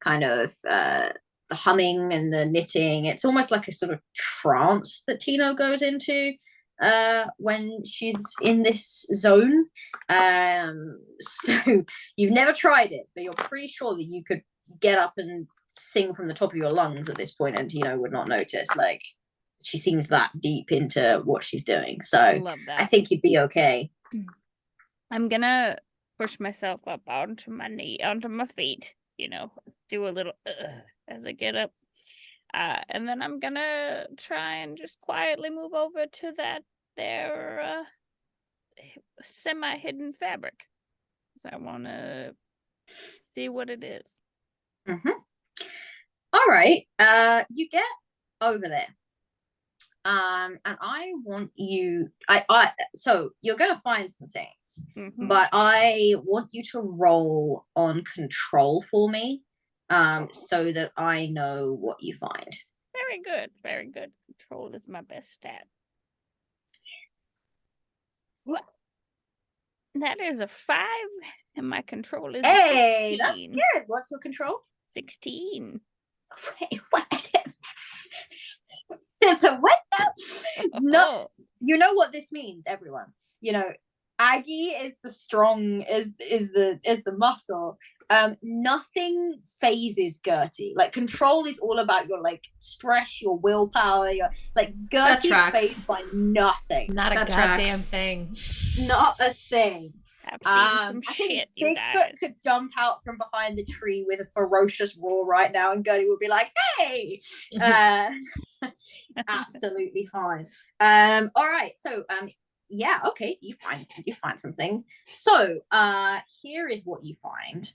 kind of the humming and the knitting. It's almost like a sort of trance that Tino goes into when she's in this zone. So you've never tried it, but you're pretty sure that you could get up and sing from the top of your lungs at this point and Tino would not notice. Like, she seems that deep into what she's doing. So Love that. I think you'd be okay. I'm gonna push myself up onto my feet, do a little as I get up. And then I'm gonna try and just quietly move over to that there semi-hidden fabric, because I want to see what it is. All right. You get over there. And I want you. So you're gonna find some things, but I want you to roll on control for me, so that I know what you find. Very good, very good. Control is my best stat. What? That is a 5, and my control is a 16. Hey, that's good. What's your control? 16. Wait, what? It's a what now? No, you know what this means, everyone. Aggie is the strong, is the muscle. Nothing phases Gertie. Like, control is all about your stress, your willpower. Your Gertie is phased by nothing. Not a goddamn thing. Not a thing. I've seen some shit, you guys. Bigfoot could jump out from behind the tree with a ferocious roar right now, and Gertie would be like, "Hey!" Absolutely fine. All right. So, yeah. Okay. You find some things. So, here is what you find.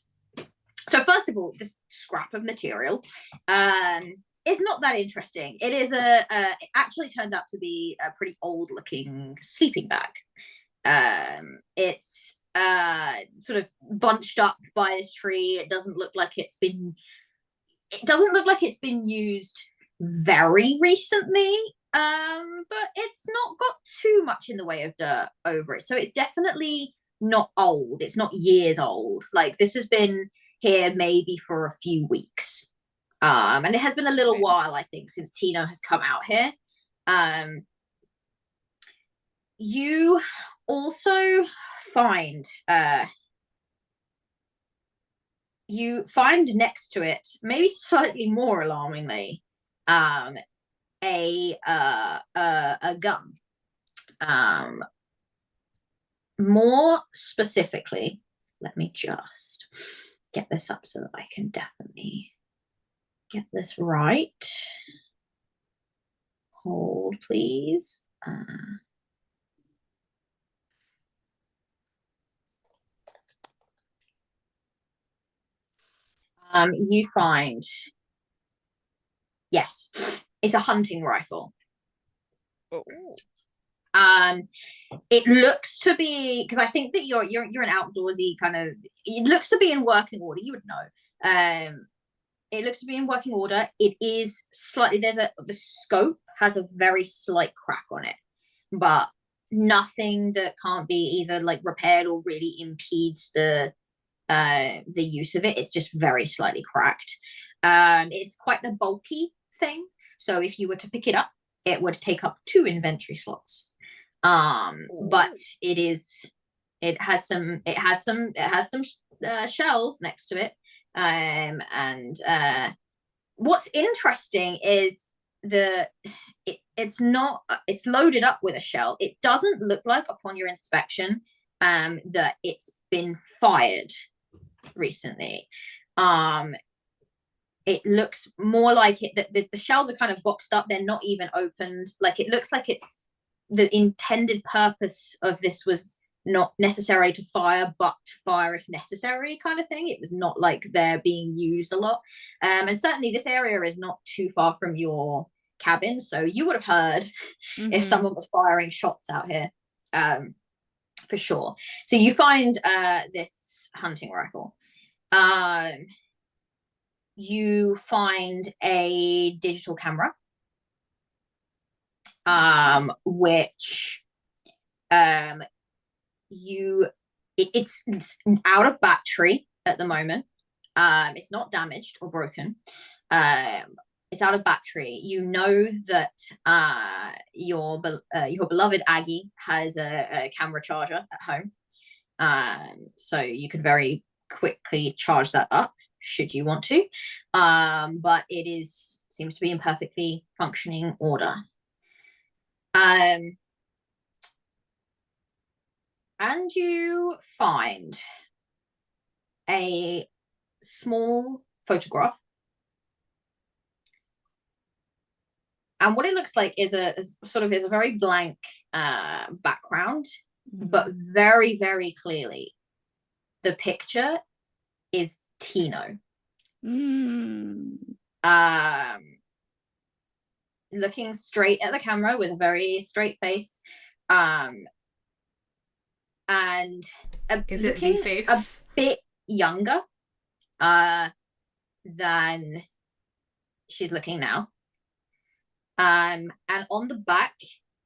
So, first of all, this scrap of material is not that interesting. It is it actually turned out to be a pretty old-looking sleeping bag. It's sort of bunched up by this tree. It doesn't look like it's been used very recently, but it's not got too much in the way of dirt over it, so it's definitely not old. It's not years old. This has been here maybe for a few weeks, and it has been a little while, I think, since Tino has come out here. You also find next to it, maybe slightly more alarmingly, a gun. More specifically, let me just get this up so that I can definitely get this right. Hold, please. You find, yes, it's a hunting rifle. It looks to be, because I think that you're an outdoorsy kind of. It looks to be in working order. You would know. It looks to be in working order. It is slightly. The scope has a very slight crack on it, but nothing that can't be either repaired or really impedes the use of it. It's just very slightly cracked. It's quite a bulky thing, so if you were to pick it up, it would take up 2 inventory slots. But it has some shells next to it. And what's interesting is it's loaded up with a shell. It doesn't look like, upon your inspection, that it's been fired recently. It looks more like the shells are kind of boxed up. They're not even opened. Like, it looks like it's the intended purpose of this was not necessary to fire, but to fire if necessary, kind of thing. It was not like they're being used a lot. And certainly this area is not too far from your cabin, so you would have heard if someone was firing shots out here, for sure. So you find this hunting rifle. You find a digital camera, which it's out of battery at the moment. It's not damaged or broken. It's out of battery. You know that your beloved Aggie has a camera charger at home, so you could very quickly charge that up should you want to. But it seems to be in perfectly functioning order. And you find a small photograph. And what it looks like is a very blank background, but very, very clearly the picture is Tino. Looking straight at the camera with a very straight face. And is it the face? A bit younger than she's looking now. And on the back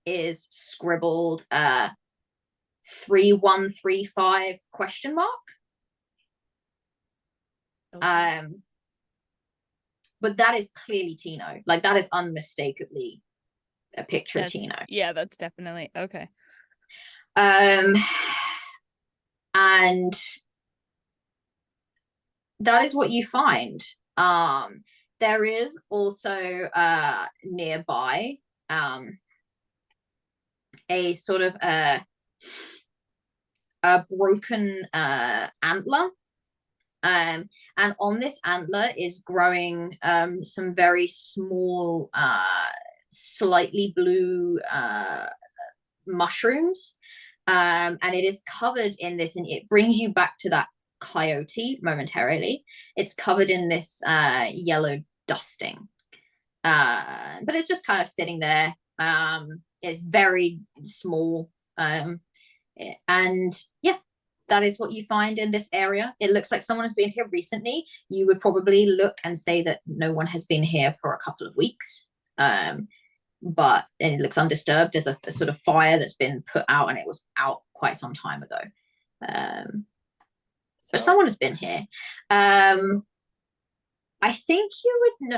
is scribbled 3135 ? Okay. But that is clearly Tino. Like, that is unmistakably a picture of Tino. Yeah, that's definitely okay. And that is what you find. There is also nearby a sort of a broken antler. And on this antler is growing some very small, slightly blue mushrooms. And it is covered in this, and it brings you back to that coyote momentarily. It's covered in this yellow dusting. But it's just kind of sitting there. It's very small. And yeah. That is what you find in this area. It looks like someone has been here recently. You would probably look and say that no one has been here for a couple of weeks. But it looks undisturbed. There's a sort of fire that's been put out, and it was out quite some time ago. But someone has been here. I think you would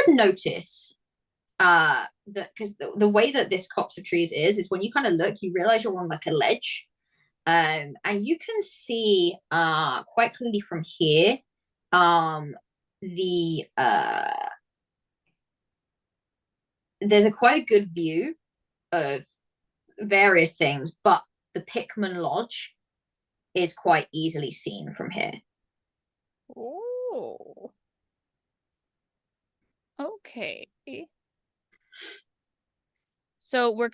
notice that, because the way that this copse of trees is when you kind of look, you realize you're on like a ledge. And you can see quite clearly from here there's quite a good view of various things, but the Pickman Lodge is quite easily seen from here. Oh. Okay. So we're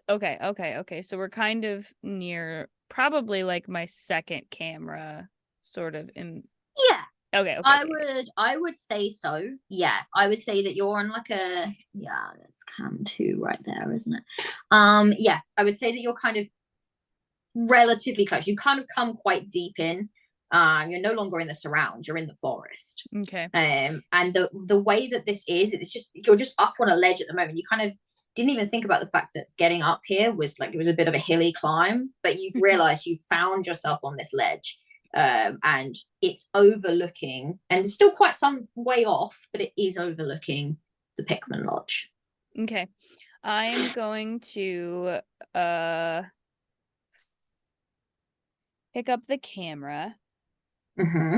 okay. So we're kind of near, probably like my second camera, sort of in. Yeah. Okay. I would say so. Yeah, I would say that you're on like that's cam 2 right there, isn't it? Yeah, I would say that you're kind of relatively close. You kind of come quite deep in. You're no longer in the surround. You're in the forest. Okay. And the way that this is, you're just up on a ledge at the moment. You kind of didn't even think about the fact that getting up here was like, it was a bit of a hilly climb, but you've realized you found yourself on this ledge. and it's overlooking, and it's still quite some way off, but it is overlooking the Pickman Lodge. Okay. I'm going to pick up the camera.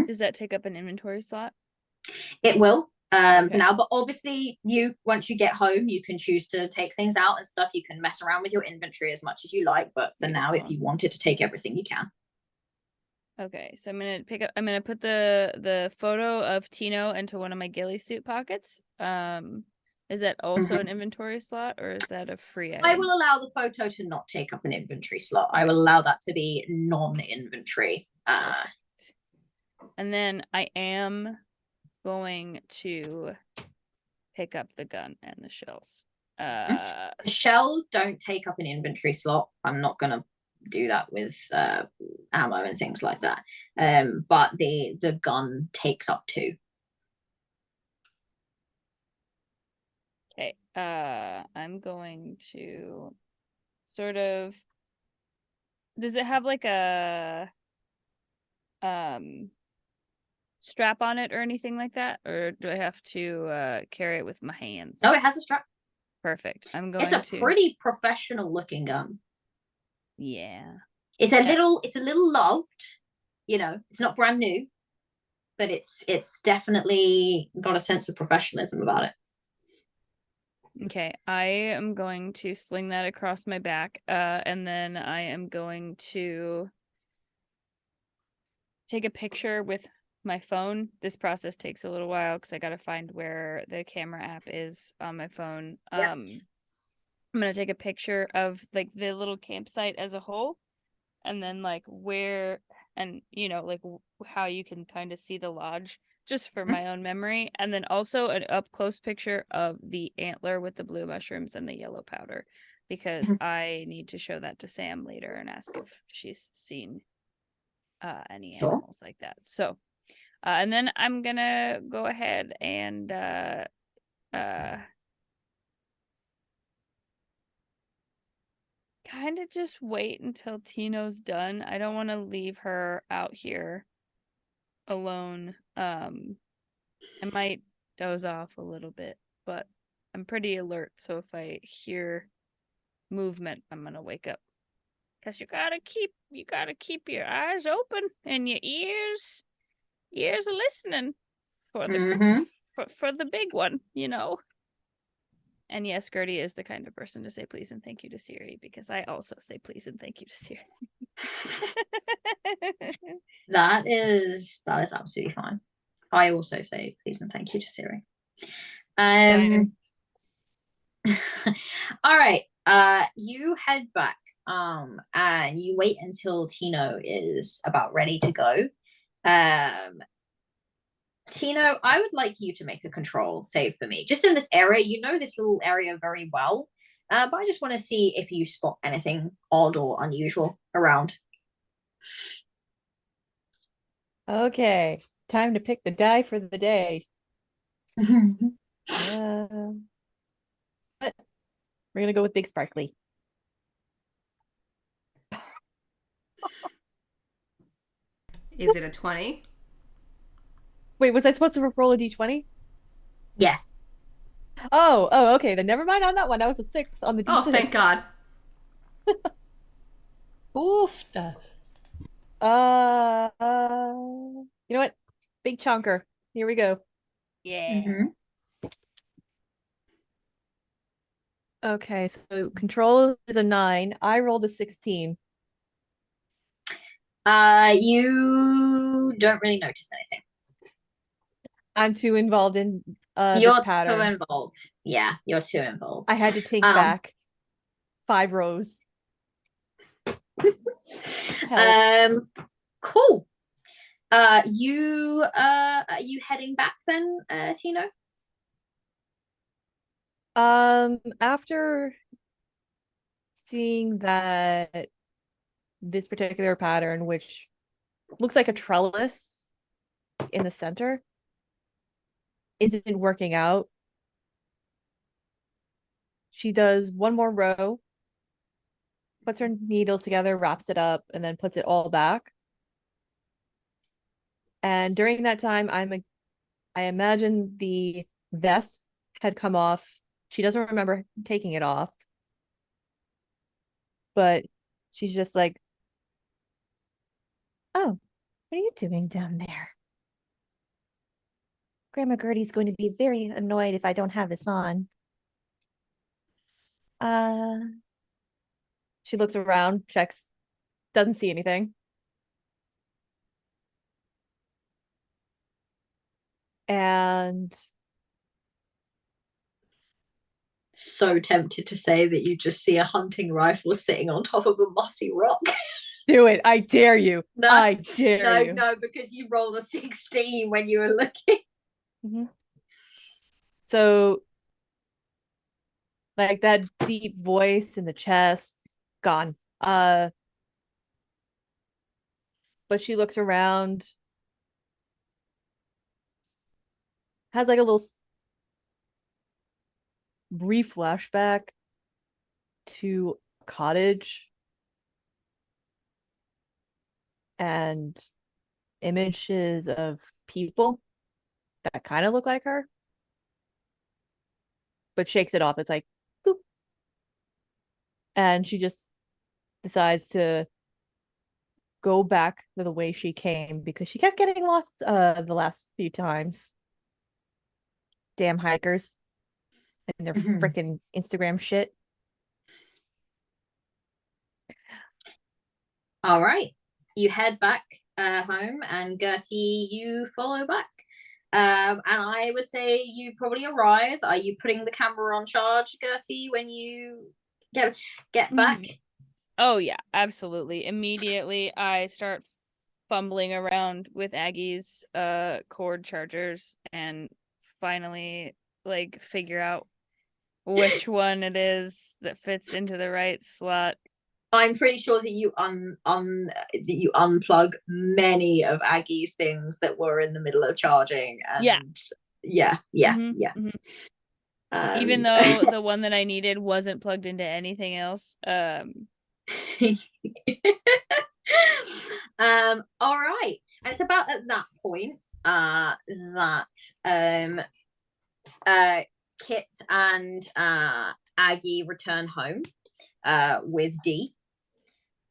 Does that take up an inventory slot? It will. Okay. For now, but obviously once you get home, you can choose to take things out and stuff. You can mess around with your inventory as much as you like, but for now, if you wanted to take everything, you can. Okay, so I'm gonna put the photo of Tino into one of my ghillie suit pockets. Is that also an inventory slot, or is that a free item? I will allow the photo to not take up an inventory slot. I will allow that to be non-inventory. And then I am going to pick up the gun and the shells. The shells don't take up an inventory slot. I'm not gonna do that with ammo and things like that. But the gun takes up 2. Okay. I'm going to sort of. Does it have like a strap on it or anything like that, or do I have to carry it with my hands? No, it has a strap. Perfect. I'm going to. It's a pretty professional looking gun. Yeah. It's a little loved. You know, it's not brand new, but it's definitely got a sense of professionalism about it. Okay, I am going to sling that across my back, and then I am going to take a picture with my phone. This process takes a little while because I got to find where the camera app is on my phone. Yep. I'm gonna take a picture of like the little campsite as a whole, and then like where, and like how you can kind of see the lodge, just for my own memory, and then also an up close picture of the antler with the blue mushrooms and the yellow powder, because I need to show that to Sam later and ask if she's seen any animals like that. So and then I'm gonna go ahead and kind of just wait until Tino's done. I don't want to leave her out here alone. I might doze off a little bit, but I'm pretty alert, so if I hear movement, I'm gonna wake up. Cause you gotta keep your eyes open and your ears listening for the for the big one, And yes, Gertie is the kind of person to say please and thank you to Siri, because I also say please and thank you to Siri. That is absolutely fine. I also say please and thank you to Siri. All right. You head back and you wait until Tino is about ready to go. Tino, I would like you to make a control save for me. Just in this area, you know this little area very well. But I just want to see if you spot anything odd or unusual around. Okay, time to pick the die for the day. But we're gonna go with Big Sparkly. Is it a 20? Wait, was I supposed to roll a d20? Yes. Oh, okay. Then never mind on that one. That was a 6 on the d6. Oh, thank God. Oof. You know what? Big chunker. Here we go. Yeah. Okay, so control is a 9. I rolled a 16. You don't really notice anything. I'm too involved in You're this pattern. too involved. Yeah, you're too involved. I had to think back 5 rows. Cool. Are you heading back then, Tino? After seeing that this particular pattern, which looks like a trellis in the center, isn't working out, she does one more row, puts her needles together, wraps it up, and then puts it all back. And during that time, I imagine the vest had come off. She doesn't remember taking it off, but she's just like, "Oh, what are you doing down there? Grandma Gertie's going to be very annoyed if I don't have this on." Uh, she looks around, checks, doesn't see anything. And So tempted to say that you just see a hunting rifle sitting on top of a mossy rock. do it. I dare you. No, I dare you. No, because you rolled a 16 when you were looking. Mhm. So, like that deep voice in the chest, gone. But she looks around, has like a little brief flashback to a cottage and images of people that kind of look like her, but shakes it off. It's like, boop. And she just decides to go back to the way she came because she kept getting lost the last few times. Damn hikers and their freaking Instagram shit. All right. You head back home, and Gertie, you follow back. And I would say you probably arrive. Are you putting the camera on charge, Gertie, when you get back? Oh yeah, absolutely. Immediately I start fumbling around with Aggie's cord chargers and finally like figure out which one it is that fits into the right slot. I'm pretty sure that you that you unplug many of Aggie's things that were in the middle of charging. And yeah. Even though the one that I needed wasn't plugged into anything else. All right. And it's about at that point that Kit and Aggie return home with Dee.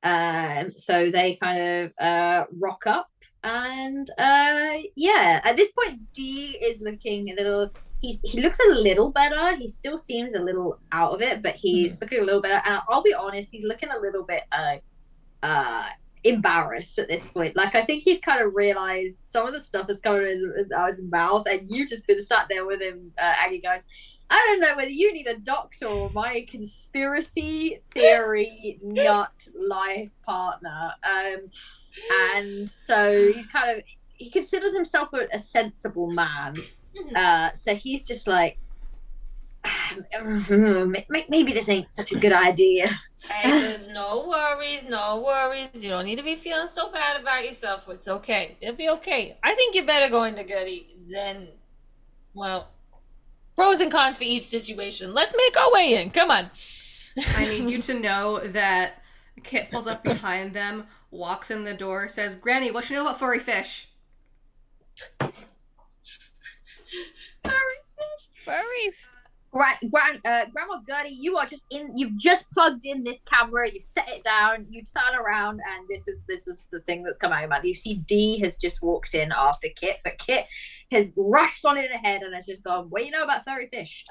So they kind of rock up, and at this point Dee is looking a little, he looks a little better. He still seems a little out of it, but he's looking a little better, and I'll be honest, he's looking a little bit embarrassed at this point. Like, I think he's kind of realized some of the stuff is coming out of his mouth, and you've just been sat there with him, Aggie, going, I don't know whether you need a doctor or my conspiracy theory nut life partner. And so he's kind of, he considers himself a sensible man. So he's just like, maybe this ain't such a good idea. Hey, there's no worries. You don't need to be feeling so bad about yourself. It's okay. It'll be okay. I think you're better going to Gertie than, well, pros and cons for each situation. Let's make our way in. Come on. I need you to know that Kit pulls up behind them, walks in the door, says, Granny, what you know about furry fish? Furry Right, Grandma Gertie, you've just plugged in this camera, you set it down, you turn around, and this is the thing that's come out of your mouth. You see Dee has just walked in after Kit, but Kit has rushed on it ahead and has just gone, what do you know about furry fish?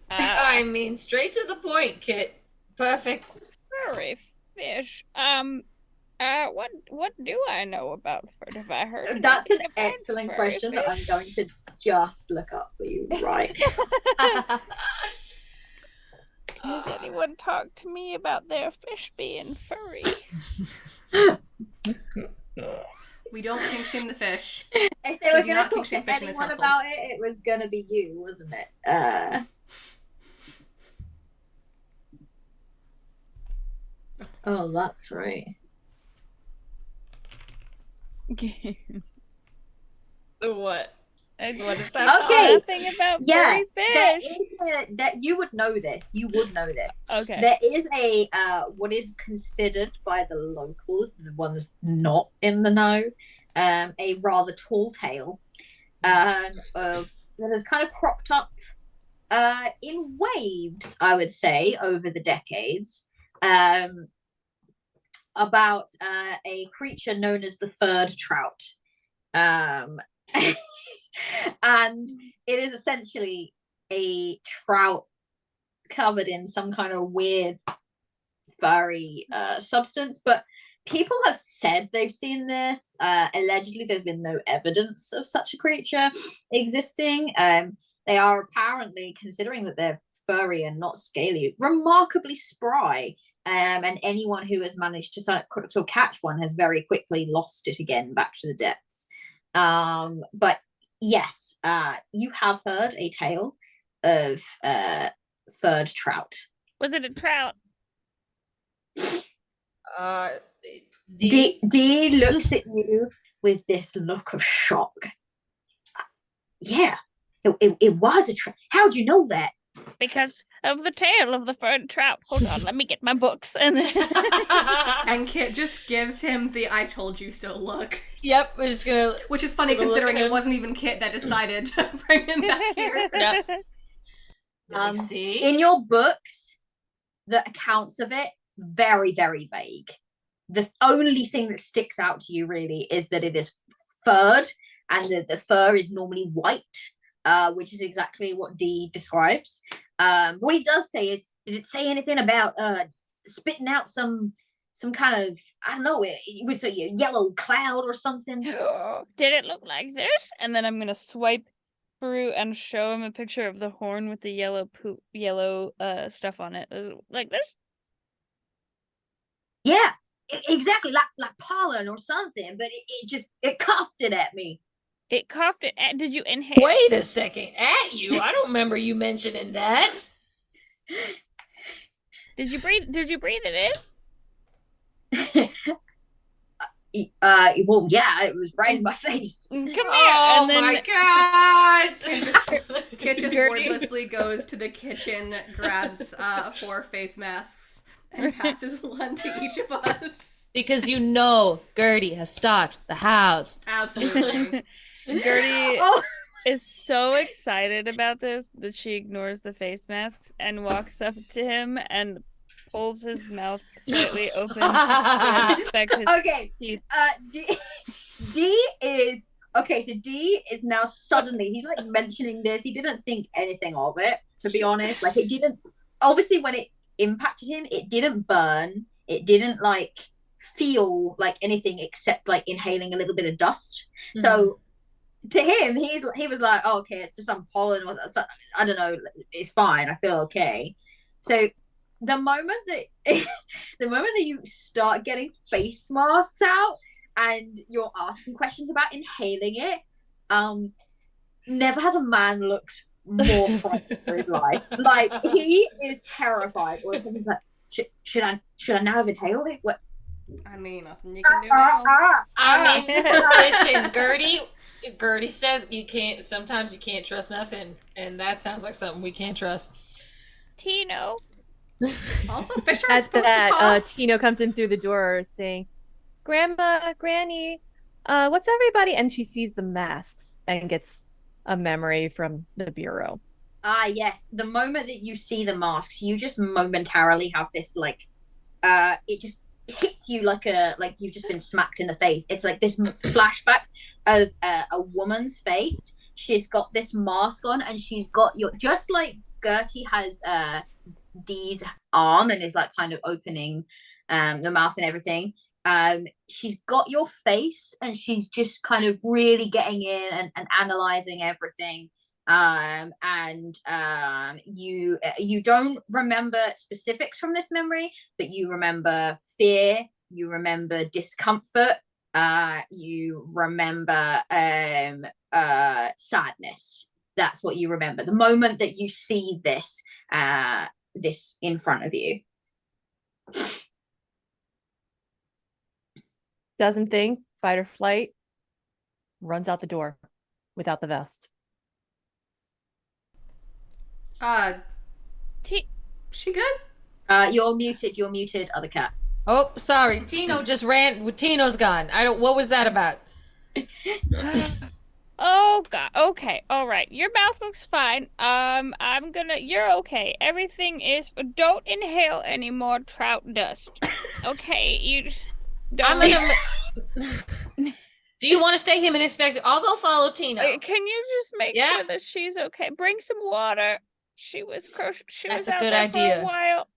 I mean, straight to the point, Kit. Perfect. Furry fish. What do I know about fur? Have I heard? That's an excellent question that I'm going to just look up for you, right? Has anyone talked to me about their fish being furry? We don't kink shame the fish. If they were going to talk to anyone about it, it was going to be you, wasn't it? Oh, that's right. What? What is is that? Okay. Nothing about Yeah, furry there fish. is that you would know this. You would know this. Okay. There is a what is considered by the locals, the ones not in the know, a rather tall tale, of that has kind of cropped up in waves, I would say, over the decades, about a creature known as the furred trout. Um, and it is essentially a trout covered in some kind of weird furry substance, but people have said they've seen this. Allegedly, there's been no evidence of such a creature existing. They are apparently, considering that they're furry and not scaly, remarkably spry. And anyone who has managed to sort of catch one has very quickly lost it again back to the depths. But yes, you have heard a tale of furred trout. Was it a trout? D looks at you with this look of shock. Yeah, it was a trout. How'd you know that? Because of the tale of the furred trout. Hold on, let me get my books. And And Kit just gives him the "I told you so" look. Yep, we're just gonna. Which is funny considering it wasn't even Kit that decided to bring him back here. Yep. See, in your books, the accounts of it very, very vague. The only thing that sticks out to you really is that it is furred, and the fur is normally white, which is exactly what D describes. What he does say is, did it say anything about spitting out some kind of, I don't know, it was a yellow cloud or something? Did it look like this? And then I'm gonna swipe through and show him a picture of the horn with the yellow stuff on it, like this. Yeah, exactly, like pollen or something. But it coughed it at me. It coughed it. Did you inhale? Wait a second, at you? I don't remember you mentioning that. Did you breathe it in? Well, yeah, it was right in my face. Come here. Oh and then my god! Kit just wordlessly goes to the kitchen, grabs 4 face masks, and passes one to each of us. Because Gertie has stocked the house. Absolutely. Gertie is so excited about this that she ignores the face masks and walks up to him and pulls his mouth slightly open to inspect his teeth. D is okay. So D is now suddenly, he's like mentioning this. He didn't think anything of it, to be honest. Like, it didn't, obviously when it impacted him, it didn't burn. It didn't like feel like anything except like inhaling a little bit of dust. Mm-hmm. So to him, he was like, oh, okay, it's just some pollen or I don't know, it's fine, I feel okay. So the moment that you start getting face masks out and you're asking questions about inhaling it, never has a man looked more frightened for his life. Like, he is terrified. Or something's like, should I now have inhaled it? What? I mean, nothing you can do now. I mean, listen, Gertie says sometimes you can't trust nothing, and that sounds like something we can't trust. Tino. Also, fish aren't supposed to cough. Tino comes in through the door saying, Grandma, Granny, what's everybody? And she sees the masks and gets a memory from the bureau. Yes. The moment that you see the masks, you just momentarily have this, like, it just hits you like you've just been smacked in the face. It's like this flashback of a woman's face. She's got this mask on, and she's got just like Gertie has D's arm and is like kind of opening the mouth and everything. She's got your face, and she's just kind of really getting in and analyzing everything. You don't remember specifics from this memory, but you remember fear, you remember discomfort, you remember sadness. That's what you remember the moment that you see this in front of you. Doesn't think, fight or flight, runs out the door. without the vest. She good? You're muted, other cat. Oh, sorry. Tino just ran. Tino's gone. What was that about? Oh God. Okay. All right. Your mouth looks fine. You're okay. Everything is. Don't inhale any more trout dust. Okay. You just don't. I'm gonna. Do you want to stay here and expect? I'll go follow Tino. Can you just make sure that she's okay? Bring some water. She was That's out a good there idea. for a while.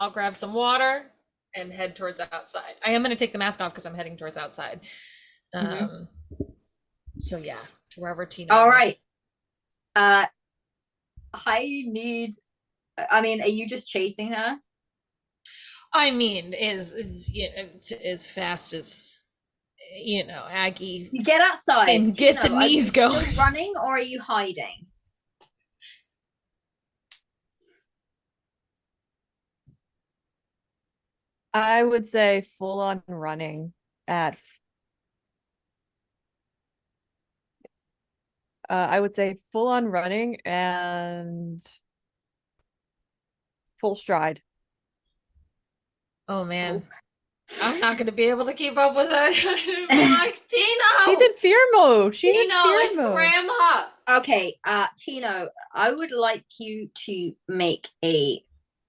I'll grab some water and head towards outside. I am going to take the mask off because I'm heading towards outside. So yeah, to wherever Tino. All right. I need. I mean, are you just chasing her? I mean, as fast as Aggie. You get outside and get the knees going. Are you still running or are you hiding? I would say full on running at. I would say full on running and full stride. Oh man. I'm not going to be able to keep up with her. Like, Tino! She's in fear mode. Tino, it's Grandma! Okay, Tino, I would like you to make a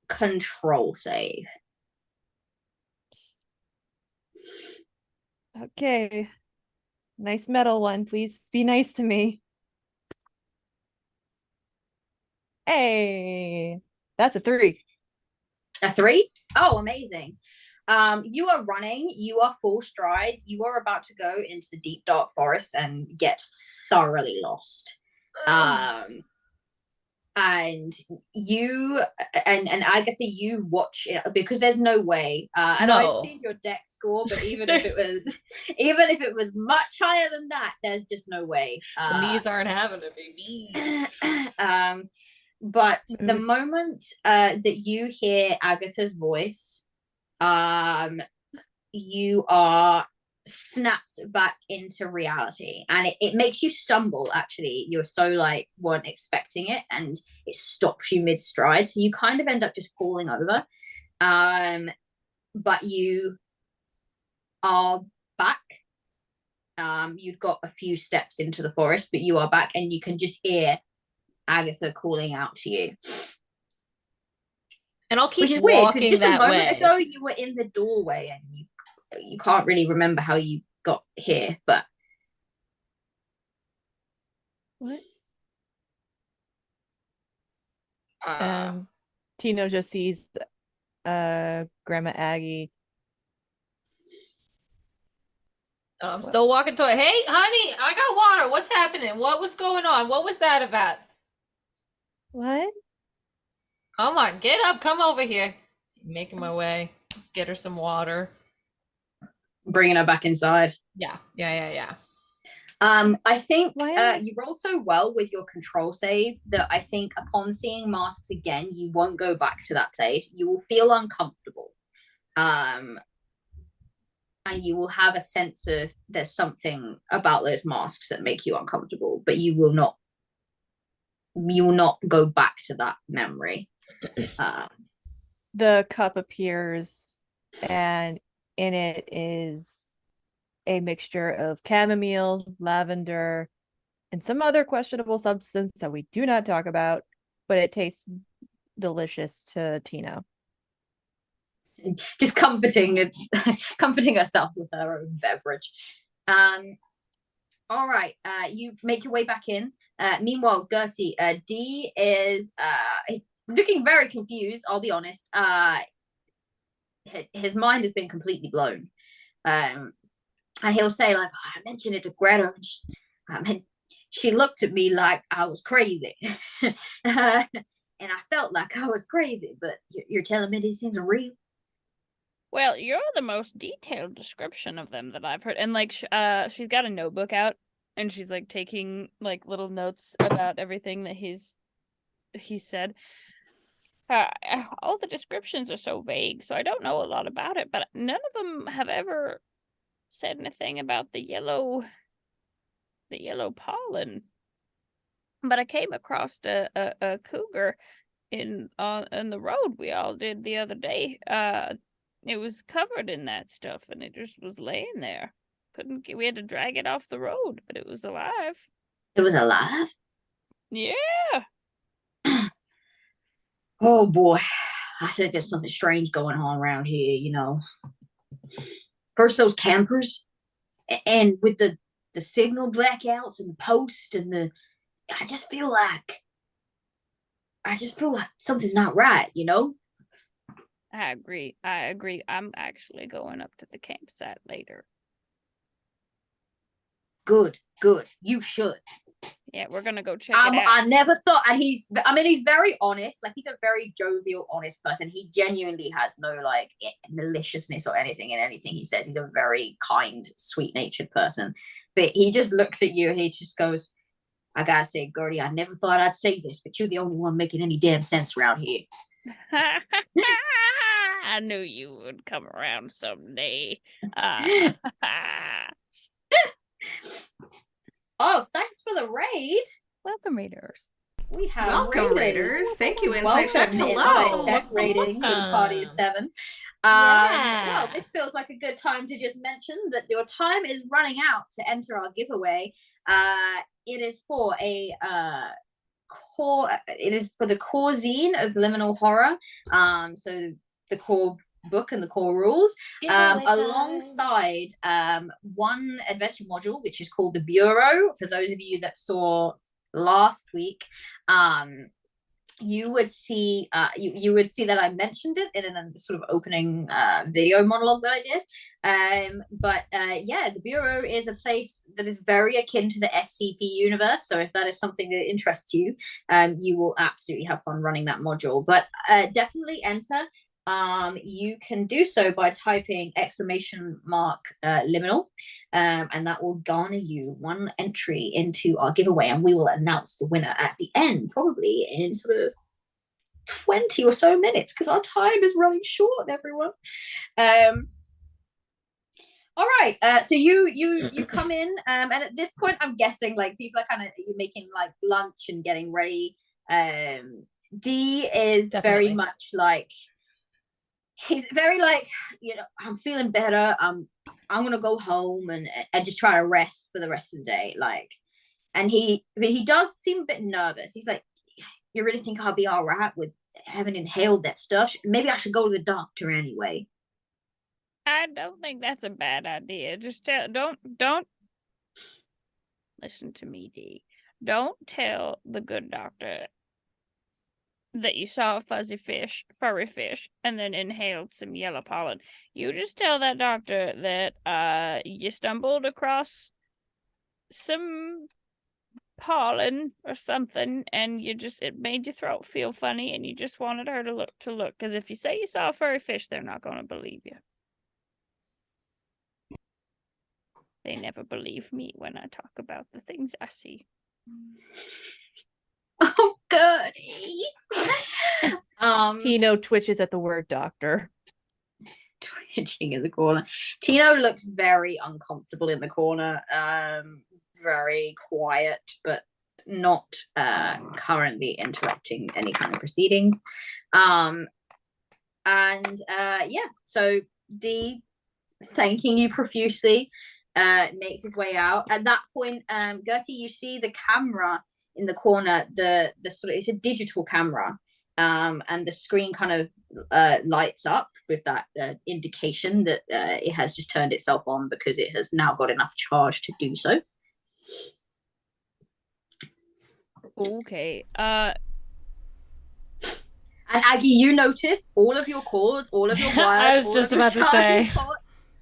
control save. Okay. Nice metal one, please. Be nice to me. Hey, that's a 3. A 3? Oh, amazing. You are running, you are full stride, you are about to go into the deep dark forest and get thoroughly lost. And you and Agatha, you watch it because there's no way. And No. I've seen your deck score, but even if it was much higher than that, there's just no way. The knees aren't having it, baby. But the moment that you hear Agatha's voice, you are snapped back into reality, and it makes you stumble. Actually, you're so like weren't expecting it, and it stops you mid stride, so you kind of end up just falling over. But you are back. You've got a few steps into the forest, but you are back, and you can just hear Agatha calling out to you. And I'll keep Which is walking weird, just that a moment way. ago you were in the doorway and you can't really remember how you got here, but What? Tino just sees Grandma Aggie. I'm still walking toward. Hey, honey, I got water. What's happening? What was going on? What was that about? What? Come on, get up. Come over here. Making my way. Get her some water. bringing her back inside. Yeah. I think you roll so well with your control save that I think upon seeing masks again, you won't go back to that place. You will feel uncomfortable. And you will have a sense of there's something about those masks that make you uncomfortable, but you will not go back to that memory. The cup appears, and in it is a mixture of chamomile, lavender, and some other questionable substance that we do not talk about, but it tastes delicious to Tino. Just comforting herself with her own beverage. All right, you make your way back in. Meanwhile, Gertie, D is looking very confused, I'll be honest. His mind has been completely blown. And he'll say, like, I mentioned it to Greta, and she looked at me like I was crazy. And I felt like I was crazy, but you're telling me these things are real? Well, you're the most detailed description of them that I've heard. And like, she's got a notebook out, and she's like taking like little notes about everything that he said. All the descriptions are so vague, so I don't know a lot about it. But none of them have ever said anything about the yellow pollen. but I came across a cougar in the road we all did the other day. It was covered in that stuff, and it just was laying there. We had to drag it off the road, but it was alive. It was alive? Yeah. Oh boy, I think there's something strange going on around here, you know. First those campers, and with the signal blackouts and the post and the, I just feel like something's not right, you know? I agree. I'm actually going up to the campsite later. Good. You should. Yeah, we're gonna go check it out. I never thought, and he's very honest. Like, he's a very jovial, honest person. He genuinely has no like maliciousness or anything in anything he says. He's a very kind, sweet-natured person. But he just looks at you and he just goes, "I gotta say, Gertie, I never thought I'd say this, but you're the only one making any damn sense around here." I knew you would come around someday. Oh, thanks for the raid. Welcome, readers. We have Welcome, raiders. Thank you, Insight Check. Welcome, Hello. Insight Check rating for the party of 7. Yeah. Well, this feels like a good time to just mention that your time is running out to enter our giveaway. It is for a core. It is for the core zine of Liminal Horror. So the core book and the core rules, alongside one adventure module which is called the Bureau. For those of you that saw last week, you would see that I mentioned it in a sort of opening video monologue that I did. But the Bureau is a place that is very akin to the SCP universe. So if that is something that interests you, you will absolutely have fun running that module. But definitely enter. You can do so by typing ! Liminal, and that will garner you 1 entry into our giveaway, and we will announce the winner at the end, probably in sort of 20 or so minutes, because our time is running short, everyone. All right, so you come in, and at this point, I'm guessing like people are kind of making like lunch and getting ready. D is very much like, he's very like, you know, I'm feeling better. I'm gonna go home and just try to rest for the rest of the day. Like, and he does seem a bit nervous. He's like, "You really think I'll be all right with having inhaled that stuff? Maybe I should go to the doctor anyway." I don't think that's a bad idea. Just don't listen to me, D. Don't tell the good doctor that you saw a furry fish, and then inhaled some yellow pollen. You just tell that doctor that you stumbled across some pollen or something, and it made your throat feel funny, and you just wanted her to look. Because if you say you saw a furry fish, they're not going to believe you. They never believe me when I talk about the things I see. Oh, goody. Tino twitches at the word doctor. Twitching in the corner. Tino looks very uncomfortable in the corner. Very quiet, but not currently interrupting any kind of proceedings. So D, thanking you profusely, makes his way out. At that point, Gertie, you see the camera in the corner, the sort of, it's a digital camera, and the screen kind of lights up with that indication that it has just turned itself on because it has now got enough charge to do so. Okay. And Aggie, you notice all of your cords, all of your wires. I was just about to say,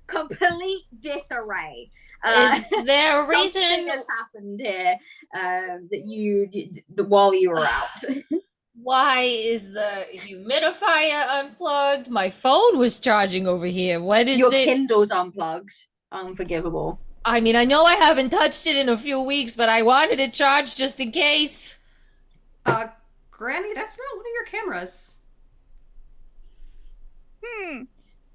complete disarray. Is there a reason has happened here that while you were out? Why is the humidifier unplugged? My phone was charging over here. What is your Kindle's unplugged? Unforgivable. I mean, I know I haven't touched it in a few weeks, but I wanted it charged just in case. Granny, that's not one of your cameras.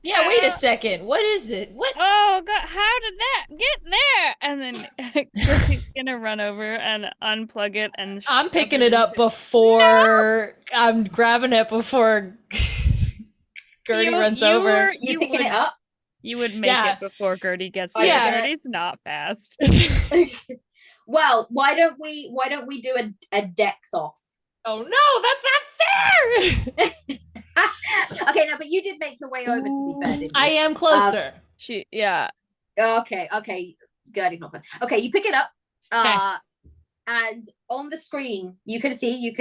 Yeah, wait a second. What is it? What? Oh God, how did that get there? And then Gertie's gonna run over and unplug it and I'm shove picking it up into- before I'm grabbing it before Gertie runs over. You picking it up? You would make Yeah. it before Gertie gets Oh, there. yeah. Gertie's not fast. Well, why don't we do a dex off? Oh no, that's not fair. Okay, no, but you did make your way over, to be fair, didn't you? I am closer. Yeah. Okay. Gertie's not fun. Okay, you pick it up. Okay. And on the screen, you can see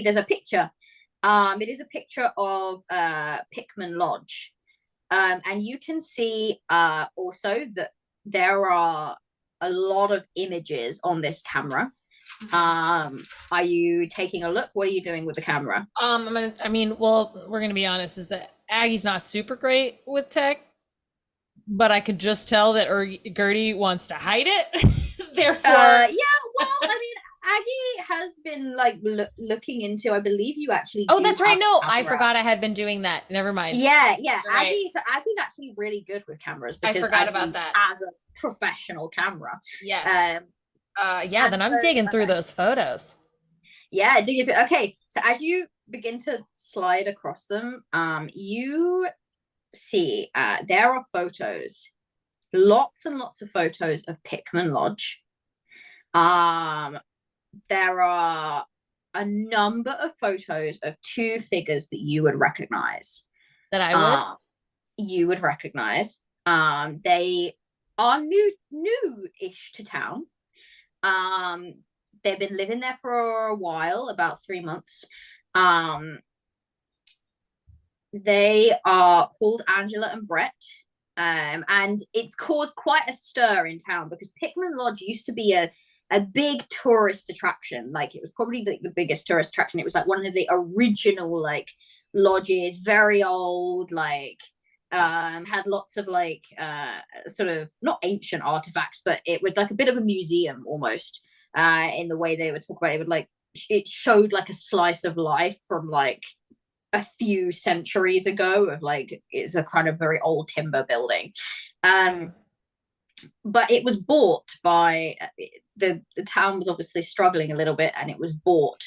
there's a picture. It is a picture of Pickman Lodge. And you can see also that there are a lot of images on this camera. Are you taking a look? What are you doing with the camera? We're gonna be honest, is that Aggie's not super great with tech, but I could just tell that Gertie wants to hide it. Therefore, Aggie has been like looking into. I believe you actually. Oh, that's right. No, I forgot I had been doing that. Never mind. Yeah. Right. Aggie's actually really good with cameras. I forgot Aggie, about that. As a professional camera. Yes. Then I'm digging through those photos. Yeah, digging through. Okay, so as you begin to slide across them, you see there are photos, lots and lots of photos of Pickman Lodge. There are a number of photos of two figures that you would recognize. That I would? You would recognize. They are new-ish to town. They've been living there for a while, about 3 months. They are called Angela and Brett. And it's caused quite a stir in town because Pickman Lodge used to be a big tourist attraction. Like, it was probably the biggest tourist attraction. It was like one of the original like lodges, very old, like had lots of like sort of not ancient artifacts, but it was like a bit of a museum almost, in the way they would talk about it. It showed like a slice of life from like a few centuries ago of like, it's a kind of very old timber building. But it was bought by the town was obviously struggling a little bit, and it was bought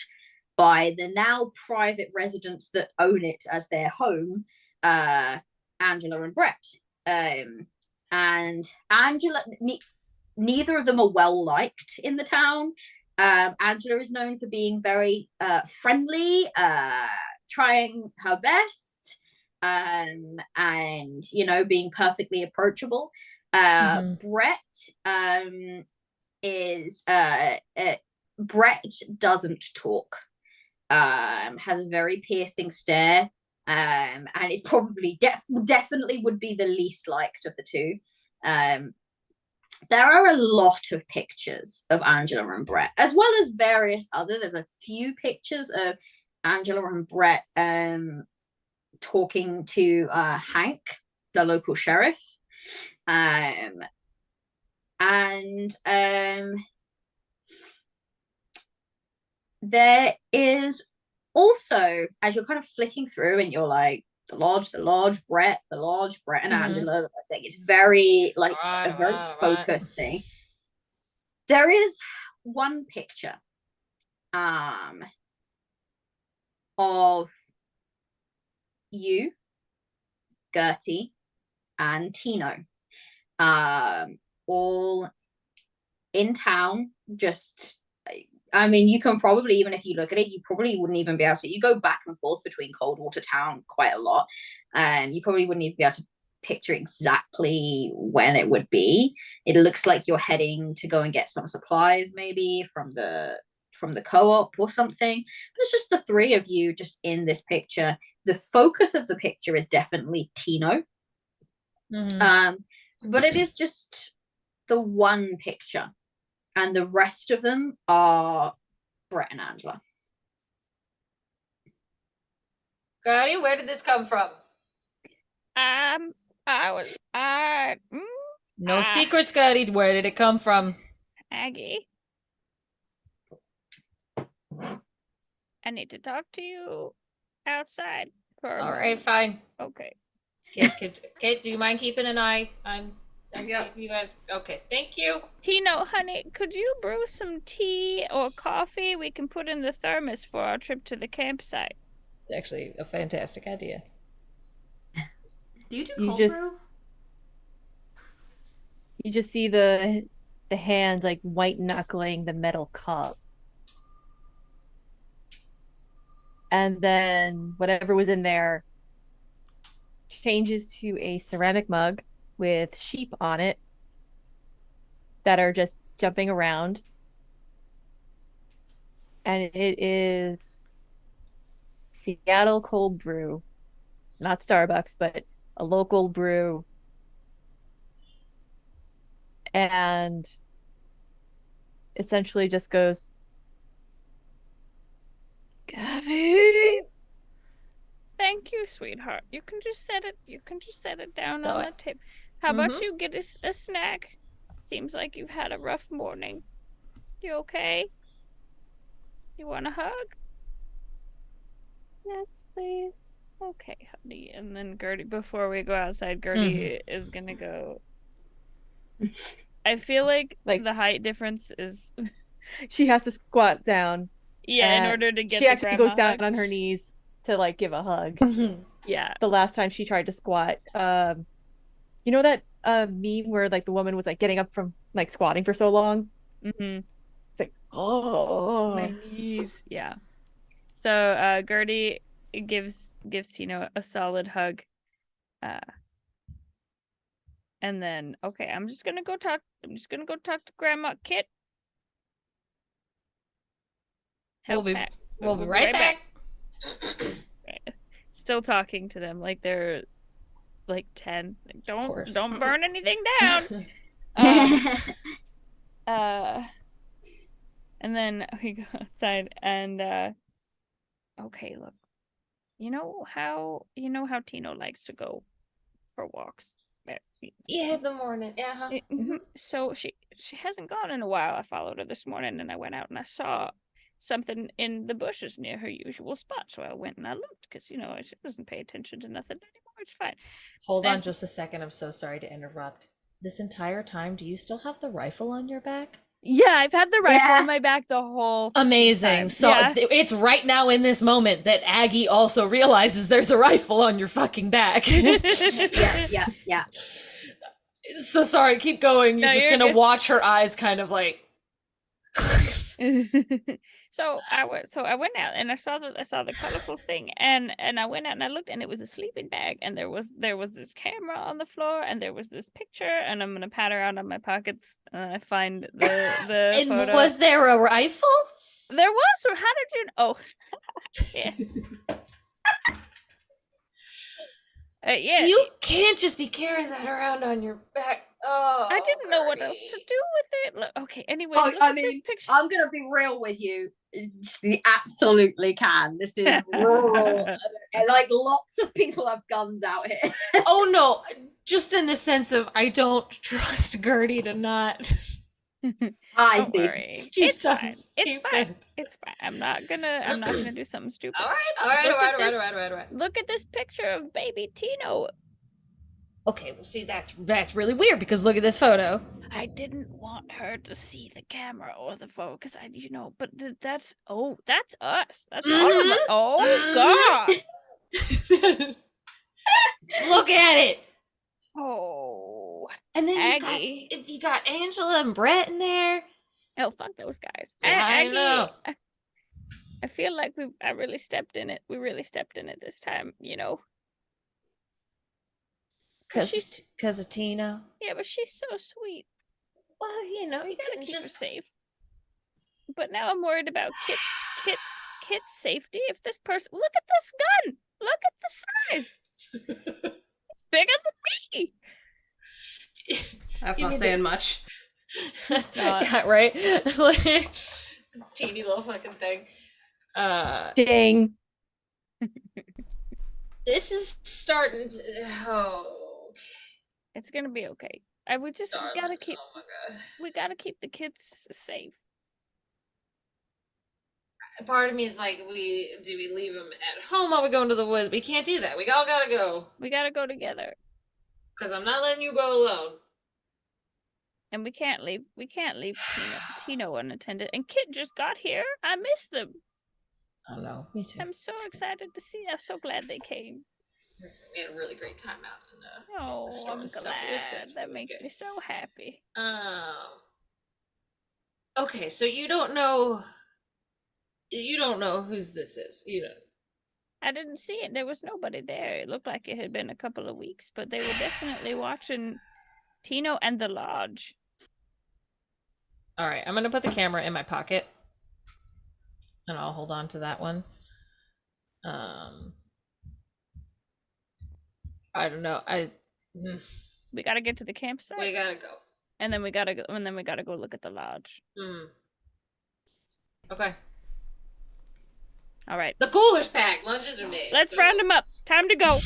by the now private residents that own it as their home, Angela and Brett. And Angela, neither of them are well liked in the town. Angela is known for being very friendly, trying her best, and being perfectly approachable. Brett Brett doesn't talk, has a very piercing stare, and is probably definitely would be the least liked of the two. There are a lot of pictures of Angela and Brett, as well as various other. There's a few pictures of Angela and Brett talking to Hank, the local sheriff. There is also, as you're kind of flicking through and you're like, the lodge, Brett, and Angela, like, it's very like a very focused thing. There is one picture of you, Gertie, and Tino, all in town. Just, I mean, you can probably, even if you look at it, you probably wouldn't even be able to. You go back and forth between Coldwater Town quite a lot, and you probably wouldn't even be able to picture exactly when it would be. It looks like you're heading to go and get some supplies, maybe from the co-op or something. But it's just the three of you just in this picture. The focus of the picture is definitely Tino. But it is just the one picture, and the rest of them are Brett and Angela. Gertie, where did this come from? No secrets, Gertie. Where did it come from? Aggie, I need to talk to you outside. All right, fine. Okay. Kit, do you mind keeping an eye on Yeah. you guys? Okay, thank you. Tino, honey, could you brew some tea or coffee we can put in the thermos for our trip to the campsite? It's actually a fantastic idea. Do you do You cold just brew? you just see the hands like white knuckling the metal cup. And then whatever was in there changes to a ceramic mug with sheep on it that are just jumping around. And it is Seattle cold brew, not Starbucks, but a local brew. And essentially just goes, Gabby. Thank you, sweetheart. You can just set it down So on I- the table. How about you get a snack? Seems like you've had a rough morning. You okay? You want a hug? Yes, please. Okay, honey. And then Gertie, before we go outside, Gertie is gonna go. I feel like the height difference is She has to squat down. in order to get she the actually goes grandma down hug. on her knees to like give a hug. Yeah. The last time she tried to squat, you know that meme where like the woman was like getting up from like squatting for so long? Mm-hmm. It's like, oh, My knees. Yeah. So Gertie gives Tino a solid hug. And then okay, I'm just gonna go talk to Grandma Kit. We'll be right back. Still talking to them like they're like 10. Like, course. don't burn anything down. And then we go outside and okay, look. You know how Tino likes to go for walks. Yeah, the morning. Yeah. So she hasn't gone in a while. I followed her this morning and I went out and I saw something in the bushes near her usual spot. So I went and I looked because she doesn't pay attention to nothing anymore. It's fine. Hold on just a second. I'm so sorry to interrupt. This entire time, do you still have the rifle on your back? Yeah, I've had the rifle on my back the whole Amazing. time. So it's right now in this moment that Aggie also realizes there's a rifle on your fucking back. Yeah. So sorry, keep going. You're just gonna watch her eyes kind of like. So I went out and I saw the colorful thing and I went out and I looked and it was a sleeping bag and there was this camera on the floor and there was this picture and I'm gonna pat around on my pockets and I find the And photo. was there a rifle? There was, or how did you? Oh, yeah. Yeah. You can't just be carrying that around on your back. Oh, I didn't know what else to do with it. Look, okay, anyways, Oh, look I at this mean, picture. I'm gonna be real with you. She absolutely can. This is rural. Like lots of people have guns out here. Oh no, just in the sense of I don't trust Gertie to not. I Don't see. worry. Do It's fine. something It's fine. stupid. It's fine. I'm not gonna do something stupid. All right. Look at this picture of baby Tino. Okay, well, see, that's really weird because look at this photo. I didn't want her to see the camera or the phone because but that's us. That's all of us. Oh God. Look at it. Oh. And then Aggie. you got Angela and Brett in there. Oh, fuck those guys. Yeah, I Aggie, know. I feel like I really stepped in it. We really stepped in it this time, Because of Tino. Yeah, but she's so sweet. Well, You gotta keep her safe. But now I'm worried about Kit's safety. If this person, look at this gun. Look at the size. It's bigger than me. That's not saying much. It's not. Yeah, right? Like, teeny little fucking thing. Ding. This is starting to. Oh. It's gonna be okay. We just gotta keep. Oh my God. We gotta keep the kids safe. part of me is like, do we leave him at home while we go into the woods? We can't do that. We all gotta go. We gotta go together. Because I'm not letting you go alone. And we can't leave Tino unattended. And Kit just got here. I miss them. I don't know. Me too. I'm so excited to see. I'm so glad they came. Listen, we had a really great time out in Oh, the storm I'm and stuff. glad. It was good. That makes me so happy. Okay, so you don't know whose this is. You don't. I didn't see it. There was nobody there. It looked like it had been a couple of weeks, but they were definitely watching Tino and the lodge. All right, I'm gonna put the camera in my pocket, and I'll hold on to that one. I don't know. We gotta get to the campsite. We gotta go. And then we gotta go look at the lodge. Okay. All right. The cooler's packed. Lunches are made. Let's round them up. Time to go.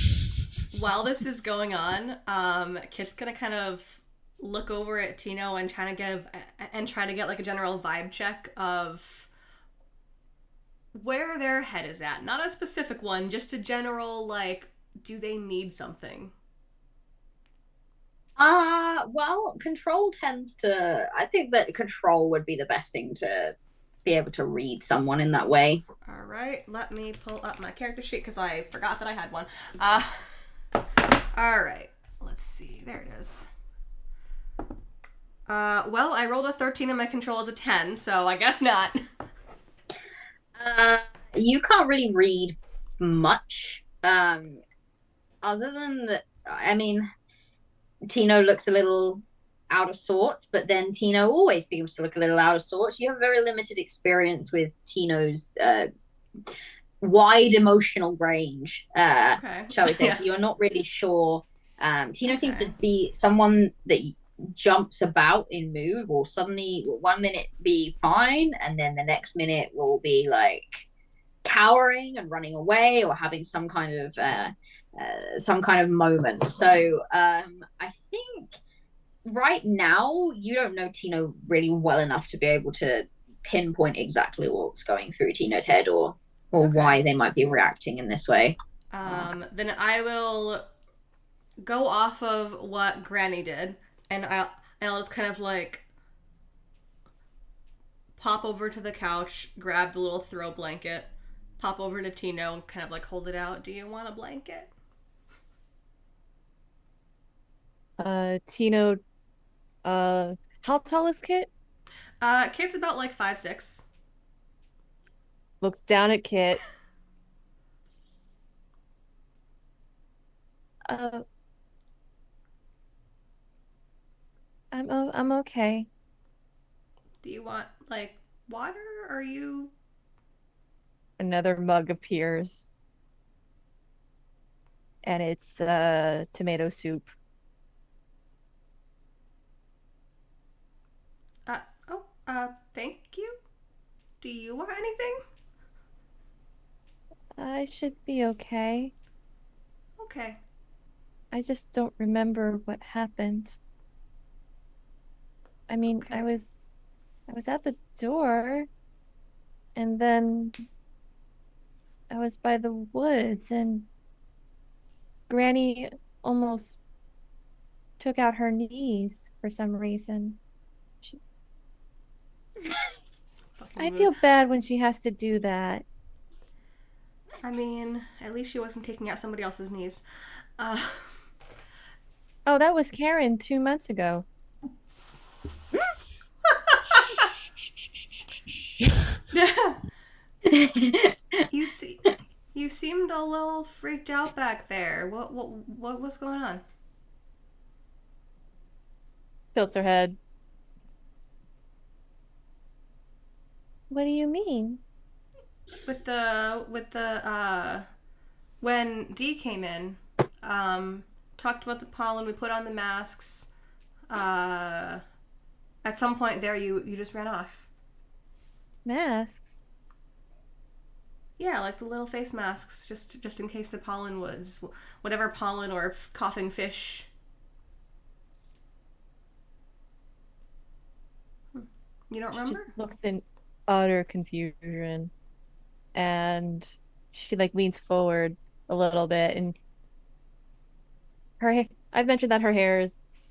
While this is going on, Kit's gonna kind of look over at Tino and try to get like a general vibe check of where their head is at. Not a specific one, just a general, like, do they need something? Well, control tends to. I think that control would be the best thing to be able to read someone in that way. All right, let me pull up my character sheet because I forgot that I had one. All right, let's see. There it is. Well, I rolled a 13 and my control is a 10, so I guess not. You can't really read much. Other than that, I mean, Tino looks a little out of sorts, but then Tino always seems to look a little out of sorts. You have very limited experience with Tino's wide emotional range, shall we say. So you're not really sure. Tino seems to be someone that jumps about in mood, will suddenly 1 minute be fine, and then the next minute will be like cowering and running away or having some kind of moment. So I think right now you don't know Tino really well enough to be able to pinpoint exactly what's going through Tino's head or why they might be reacting in this way. Then I will go off of what Granny did, and I'll just kind of like pop over to the couch, grab the little throw blanket, pop over to Tino and kind of like hold it out. Do you want a blanket? Tino, how tall is Kit? Kit's about like 5'6". Looks down at Kit. I'm okay. Do you want like water? Or are you? Another mug appears. And it's tomato soup. Thank you. Do you want anything? I should be okay. Okay. I just don't remember what happened. I mean, Okay. I was at the door, and then I was by the woods, and Granny almost took out her knees for some reason. I feel bad when she has to do that. I mean, at least she wasn't taking out somebody else's knees. Oh, that was Karen 2 months ago. You seemed a little freaked out back there. What was going on? Tilts her head. What do you mean? With the when Dee came in, talked about the pollen, we put on the masks. At some point there you just ran off. Masks? Yeah, like the little face masks, just in case the pollen was whatever pollen or coughing fish. You don't remember? She just looks in utter confusion. and she like leans forward a little bit, and I've mentioned that her hair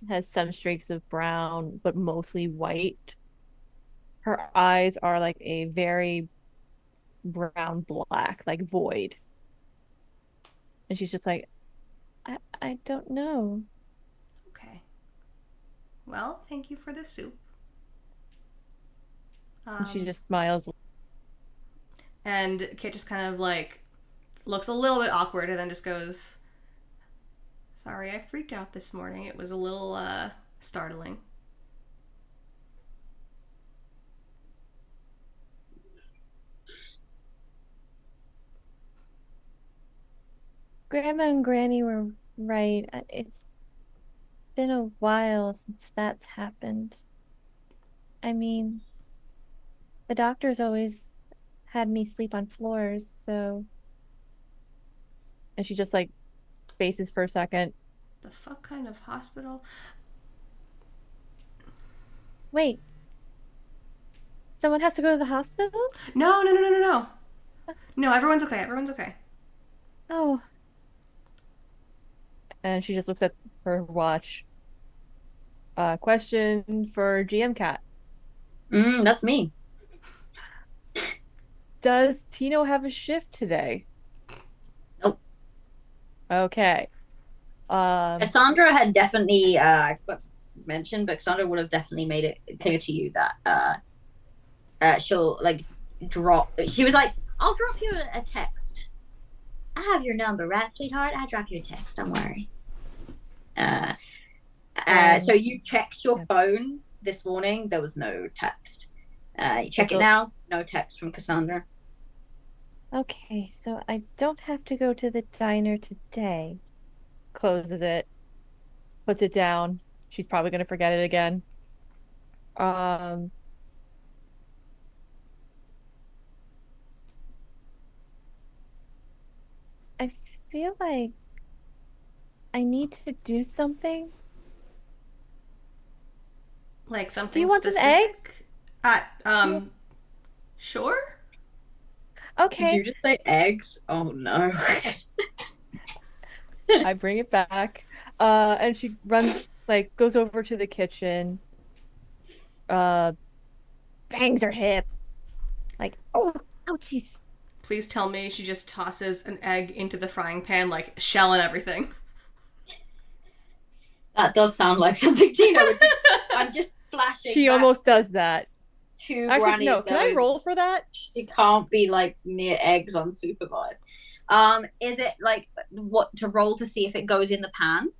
has some streaks of brown, but mostly white. Her eyes are like a very brown black, like void. And she's just like, I don't know. Okay. Well, thank you for the soup. And she just smiles. And Kit just kind of like looks a little bit awkward and then just goes, "Sorry, I freaked out this morning. It was a little startling." Grandma and Granny were right. It's been a while since that's happened. I mean, the doctor's always had me sleep on floors, so. And she just like spaces for a second. The fuck kind of hospital? Wait. Someone has to go to the hospital? No. No, everyone's okay. Everyone's okay. Oh. And she just looks at her watch. Question for GM Cat. That's me. Does Tino have a shift today? Nope. Okay. Cassandra had definitely I forgot to mention, but Cassandra would have definitely made it clear to you that she'll like drop. She was like, "I'll drop you a text. I have your number, right, sweetheart? I'll drop you a text. Don't worry." So you checked your phone this morning. There was no text. You check it now. No text from Cassandra. Okay, so I don't have to go to the diner today. Closes it, puts it down. She's probably gonna forget it again. I feel like I need to do something. Like something Do you want specific? some eggs? Sure. Okay. Did you just say eggs? Oh no. I bring it back. And she runs, like, goes over to the kitchen. Bangs her hip. Like, oh, ouchies. Please tell me she just tosses an egg into the frying pan, like shell and everything. That does sound like something Tina would do. I'm just flashing. She almost does that. Two Actually, grannies. no. Can I roll for that? She can't be like near eggs unsupervised. Is it like what to roll to see if it goes in the pan?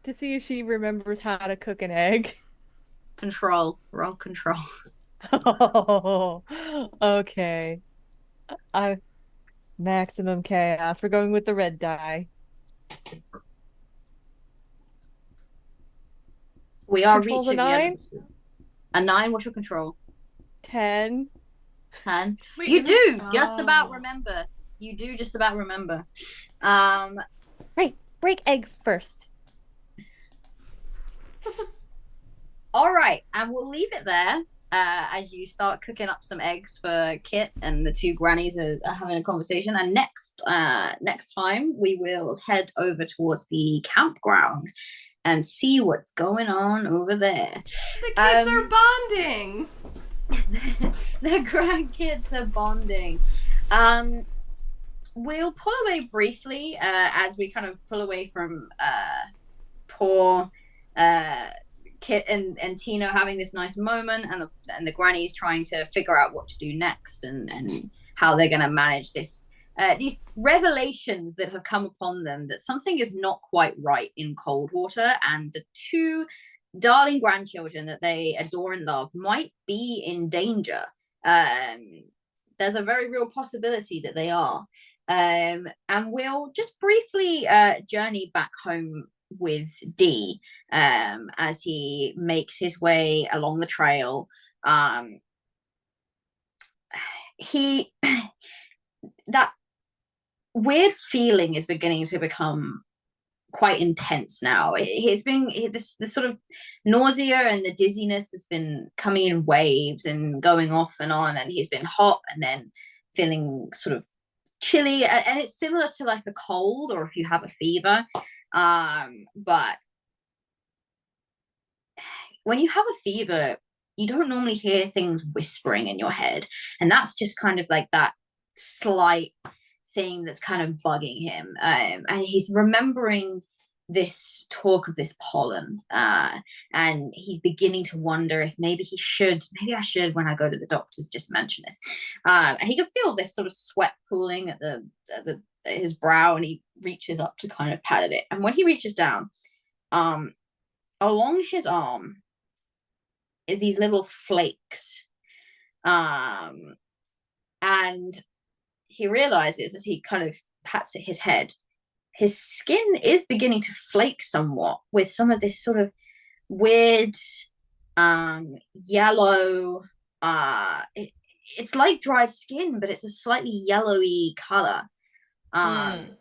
To see if she remembers how to cook an egg. Roll control. Oh, okay. Maximum chaos. We're going with the red die. We are Control's reaching a 9? A 9. What's your control? 10. 10. Wait, You do just about remember. You do just about remember. Right. Break egg first. All right, and we'll leave it there as you start cooking up some eggs for Kit, and the two grannies are having a conversation. And next time we will head over towards the campground and see what's going on over there. The kids are bonding. The grandkids are bonding. We'll pull away briefly as we kind of pull away from poor Kit and Tino having this nice moment, and the grannies trying to figure out what to do next and how they're going to manage this. These revelations that have come upon them that something is not quite right in Coldwater, and the two darling grandchildren that they adore and love might be in danger. There's a very real possibility that they are. And we'll just briefly journey back home with D as he makes his way along the trail. That weird feeling is beginning to become quite intense now. This sort of nausea and the dizziness has been coming in waves and going off and on, and he's been hot and then feeling sort of chilly, and it's similar to like a cold or if you have a fever. But when you have a fever, you don't normally hear things whispering in your head, and that's just kind of like that slight thing that's kind of bugging him. And he's remembering this talk of this pollen, and he's beginning to wonder if maybe I should, when I go to the doctors, just mention this. And he can feel this sort of sweat pooling at his brow, and he reaches up to kind of pat at it. And when he reaches down, along his arm is these little flakes, and he realizes as he kind of pats at his head, his skin is beginning to flake somewhat with some of this sort of weird yellow, it's like dried skin, but it's a slightly yellowy color. And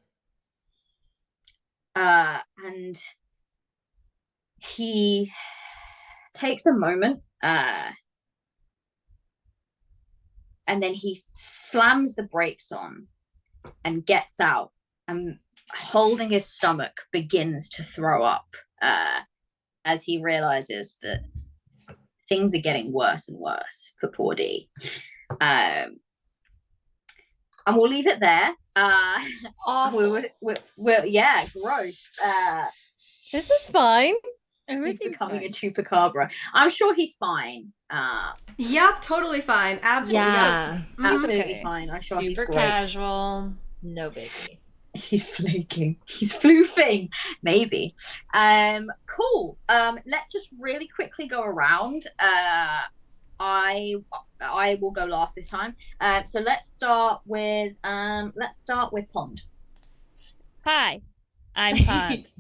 he takes a moment, and then he slams the brakes on and gets out, and holding his stomach begins to throw up, as he realizes that things are getting worse and worse for poor D. And we'll leave it there. Awful. Yeah, gross. This is fine. He's becoming a chupacabra. I'm sure he's fine. Yep, totally fine. Absolutely. Yeah. Absolutely Okay. fine. I'm sure he's Super great. casual. No biggie. He's flaking. He's floofing. Maybe. Cool. Let's just really quickly go around. I will go last this time. So let's start with Pond. Hi, I'm Pond.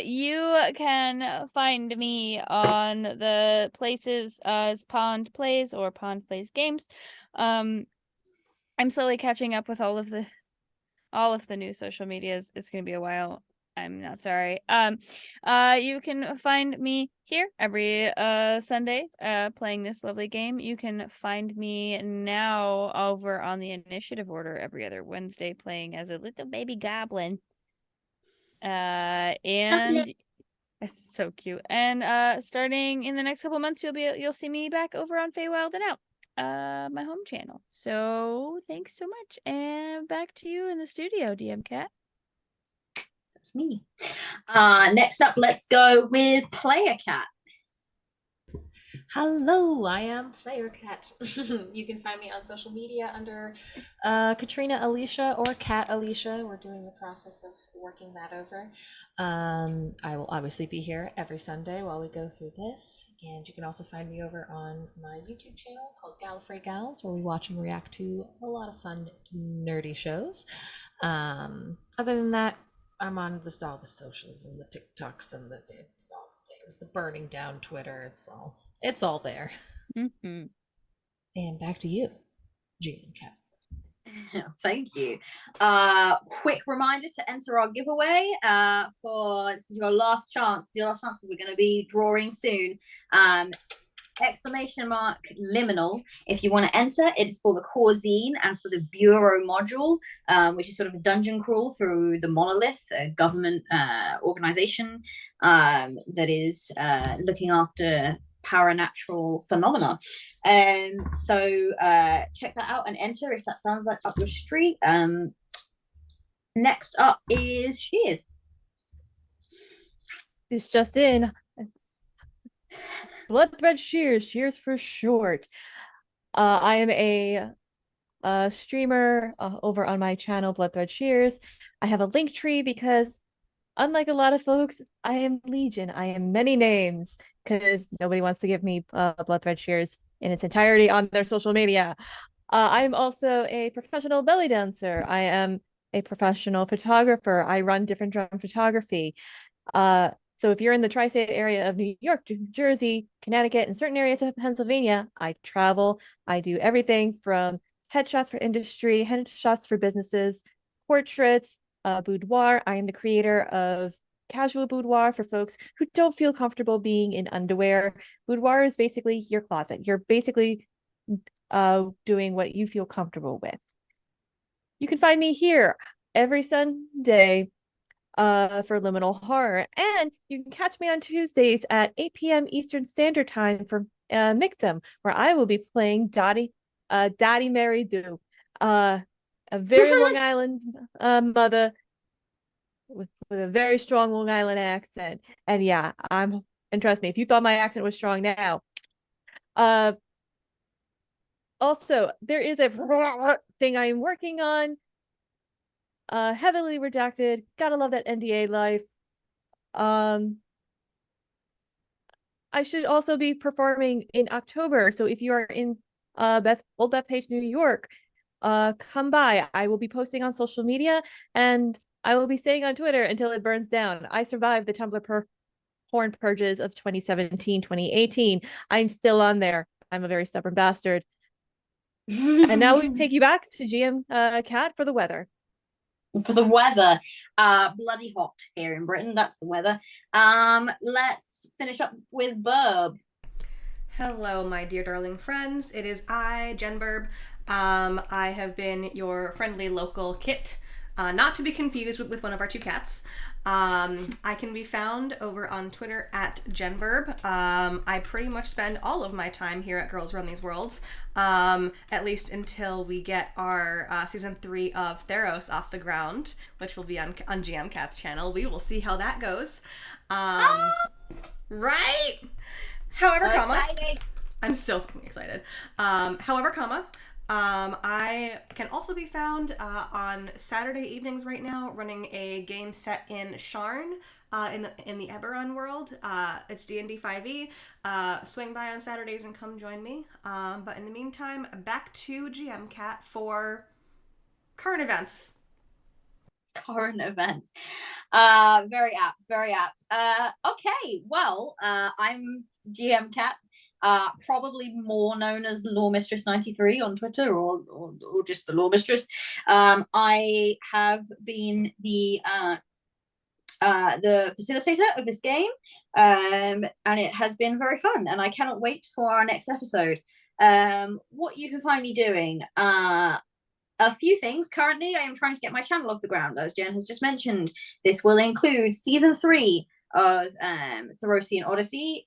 You can find me on the places as Pond Plays or Pond Plays Games. I'm slowly catching up with all of the new social medias. It's gonna be a while. I'm not sorry. You can find me here every Sunday playing this lovely game. You can find me now over on the initiative order every other Wednesday playing as a little baby goblin. And it's so cute. And starting in the next couple months, you'll see me back over on Feywild and Out, my home channel. So thanks so much, and back to you in the studio, DM Cat. That's me. Next up, let's go with Player Cat. Hello, I am Player Cat. You can find me on social media under Katrina Alicia or Cat Alicia. We're doing the process of working that over. I will obviously be here every Sunday while we go through this. And you can also find me over on my YouTube channel called Gallifrey Gals, where we watch and react to a lot of fun, nerdy shows. Other than that, I'm on all the socials and the TikToks and it's all things, the burning down Twitter. It's all there. Mm-hmm. And back to you, G and Cat. Thank you. Quick reminder to enter our giveaway. This is your last chance. Your last chance, because we're going to be drawing soon. Exclamation mark liminal if you want to enter. It's for the core zine and for the bureau module, which is sort of a dungeon crawl through the Monolith, a government organization that is looking after paranatural phenomena. So check that out and enter if that sounds like up your street. Next up is Shears. It's just in. Bloodthread Shears for short. I am a streamer over on my channel, Bloodthread Shears. I have a link tree because, unlike a lot of folks, I am Legion. I am many names because nobody wants to give me Bloodthread Shears in its entirety on their social media. I am also a professional belly dancer. I am a professional photographer. I run different drum photography. So if you're in the tri-state area of New York, New Jersey, Connecticut, and certain areas of Pennsylvania, I travel. I do everything from headshots for industry, headshots for businesses, portraits, boudoir. I am the creator of casual boudoir for folks who don't feel comfortable being in underwear. Boudoir is basically your closet. You're basically doing what you feel comfortable with. You can find me here every Sunday for Liminal Horror, and you can catch me on Tuesdays at 8 p.m. Eastern Standard Time for Mictum, where I will be playing Daddy Mary Do, a very Long Island mother with a very strong Long Island accent. And yeah, and trust me, if you thought my accent was strong now, also there is a thing I am working on, heavily redacted. Gotta love that NDA life. I should also be performing in October, so if you are in Old Bethpage, New York, come by. I will be posting on social media, and I will be staying on Twitter until it burns down. I survived the Tumblr porn purges of 2017, 2018. I'm still on there. I'm a very stubborn bastard. And now we take you back to GM Cat for the weather. For the weather, bloody hot here in Britain. That's the weather. Let's finish up with Burb. Hello, my dear darling friends. It is I, Jen Burb. I have been your friendly local kit, not to be confused with one of our two cats. I can be found over on Twitter at JenBurb. I pretty much spend all of my time here at Girls Run These Worlds, at least until we get our season 3 of Theros off the ground, which will be on GM Cat's channel. We will see how that goes. Right? However, I'm so fucking excited. I can also be found on Saturday evenings right now, running a game set in Sharn, in the Eberron world. It's D&D 5e. Swing by on Saturdays and come join me. But in the meantime, back to GM Cat for current events. Current events. Very apt, very apt. Okay, well, I'm GM Cat. Probably more known as Law Mistress 93 on Twitter, or just the Law Mistress. I have been the facilitator of this game, and it has been very fun, and I cannot wait for our next episode. What you can find me doing, a few things. Currently, I am trying to get my channel off the ground, as Jen has just mentioned. This will include season 3 of Therosian Odyssey,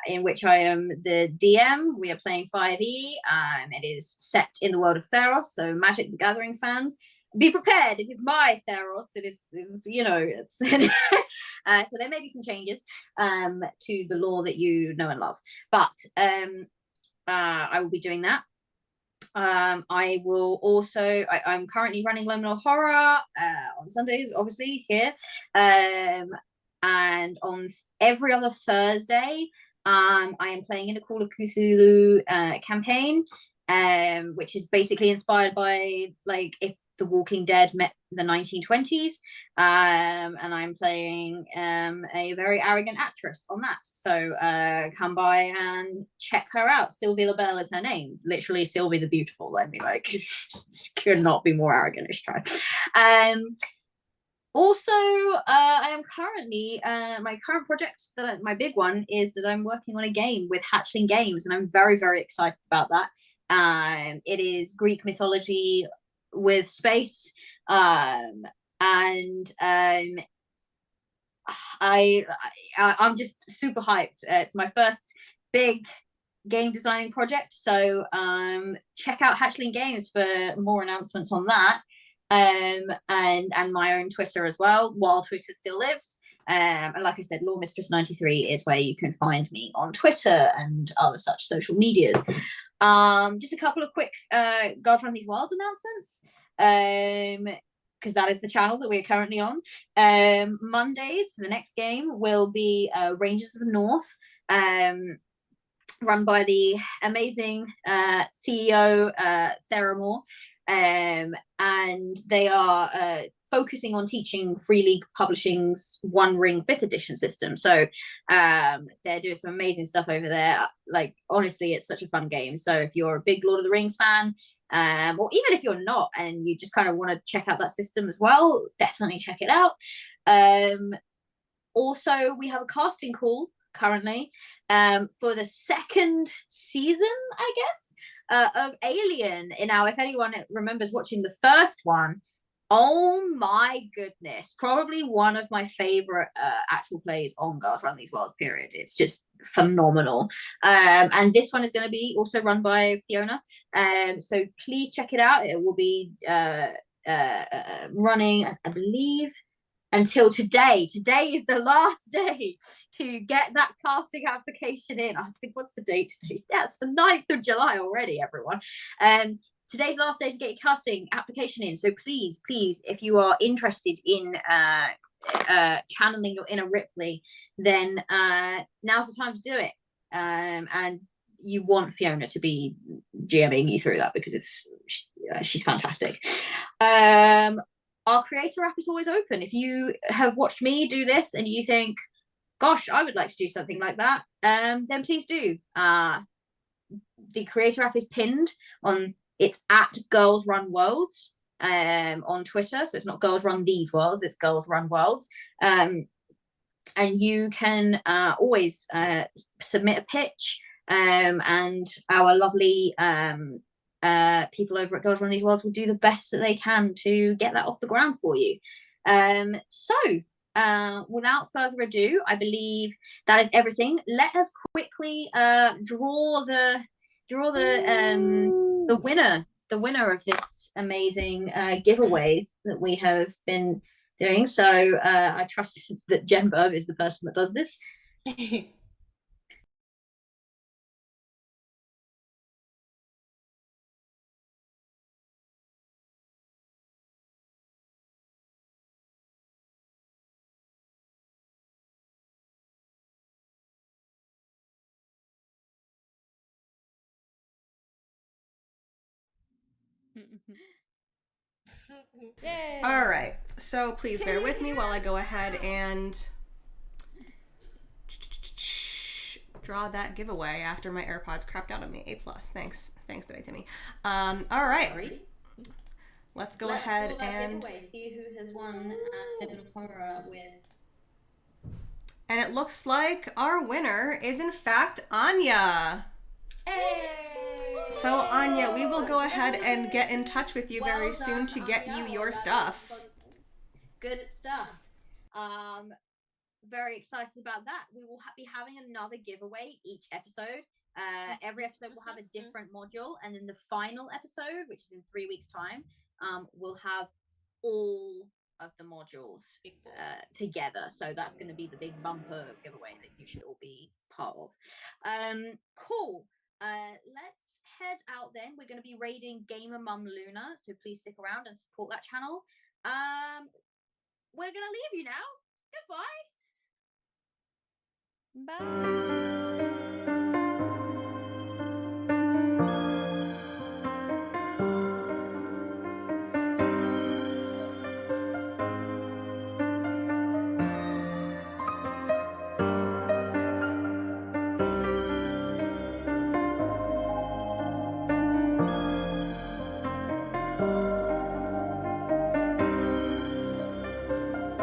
in which I am the DM. We are playing 5e. It is set in the world of Theros, so Magic the Gathering fans, be prepared. It is my Theros. It's you know, it's so there may be some changes to the lore that you know and love, but I will be doing that. I will also, I'm currently running Liminal Horror on Sundays, obviously, here. And on every other Thursday, I am playing in a Call of Cthulhu campaign, which is basically inspired by, like, if The Walking Dead met the 1920s, and I'm playing a very arrogant actress on that. So come by and check her out. Sylvie LaBelle is her name. Literally, Sylvie the Beautiful. I mean, like, could not be more arrogant. Try. Also, I am currently, my current project, my big one, is that I'm working on a game with Hatchling Games, and I'm very, very excited about that. It is Greek mythology with space, and I'm just super hyped. It's my first big game designing project, so check out Hatchling Games for more announcements on that. And my own Twitter as well, while Twitter still lives. And like I said, Law Mistress 93 is where you can find me on Twitter and other such social medias. Just a couple of quick Girls Run These Worlds announcements, because that is the channel that we're currently on. Mondays, the next game will be Rangers of the North, run by the amazing CEO Sarah Moore, and they are focusing on teaching Free League Publishing's One Ring 5th edition system. So they're doing some amazing stuff over there. Like, honestly, it's such a fun game. So if you're a big Lord of the Rings fan, or even if you're not and you just kind of want to check out that system as well, definitely check it out. Also, we have a casting call currently for the second season, I guess, of Alien. Now, if anyone remembers watching the first one, oh my goodness, probably one of my favorite actual plays on Girls Run These Worlds, period. It's just phenomenal. And this one is going to be also run by Fiona. So please check it out. It will be running, I believe, until today. Today is the last day to get that casting application in. I think, what's the date today? Yeah, it's the 9th of July already, everyone. Today's the last day to get your casting application in. So please, if you are interested in channeling your inner Ripley, then now's the time to do it. And you want Fiona to be GMing you through that, because she's fantastic. Our creator app is always open. If you have watched me do this and you think, gosh, I would like to do something like that, then please do. The creator app is pinned on, it's at Girls Run Worlds on Twitter. So it's not Girls Run These Worlds, it's Girls Run Worlds. And you can always submit a pitch, and our lovely people over at Girls Run These Worlds will do the best that they can to get that off the ground for you. So without further ado, I believe that is everything. Let us quickly draw the winner of this amazing giveaway that we have been doing. So I trust that Jen Berg is the person that does this. Yay. All right, so please bear with me while I go ahead and draw that giveaway after my AirPods crapped out on me. A+. Thanks today, Timmy. All right. Let's go ahead and see who has won Liminal Horror with. And it looks like our winner is in fact Anya. Hey! So Anya, we will go ahead and get in touch with you very soon to get you your stuff. Good stuff. Very excited about that. We will be having another giveaway each episode. Every episode will have a different module, and then the final episode, which is in 3 weeks' time, we'll have all of the modules together. So that's going to be the big bumper giveaway that you should all be part of. Cool. Let's head out then. We're going to be raiding Gamer Mum Luna, so please stick around and support that channel. We're going to leave you now. Goodbye. Bye.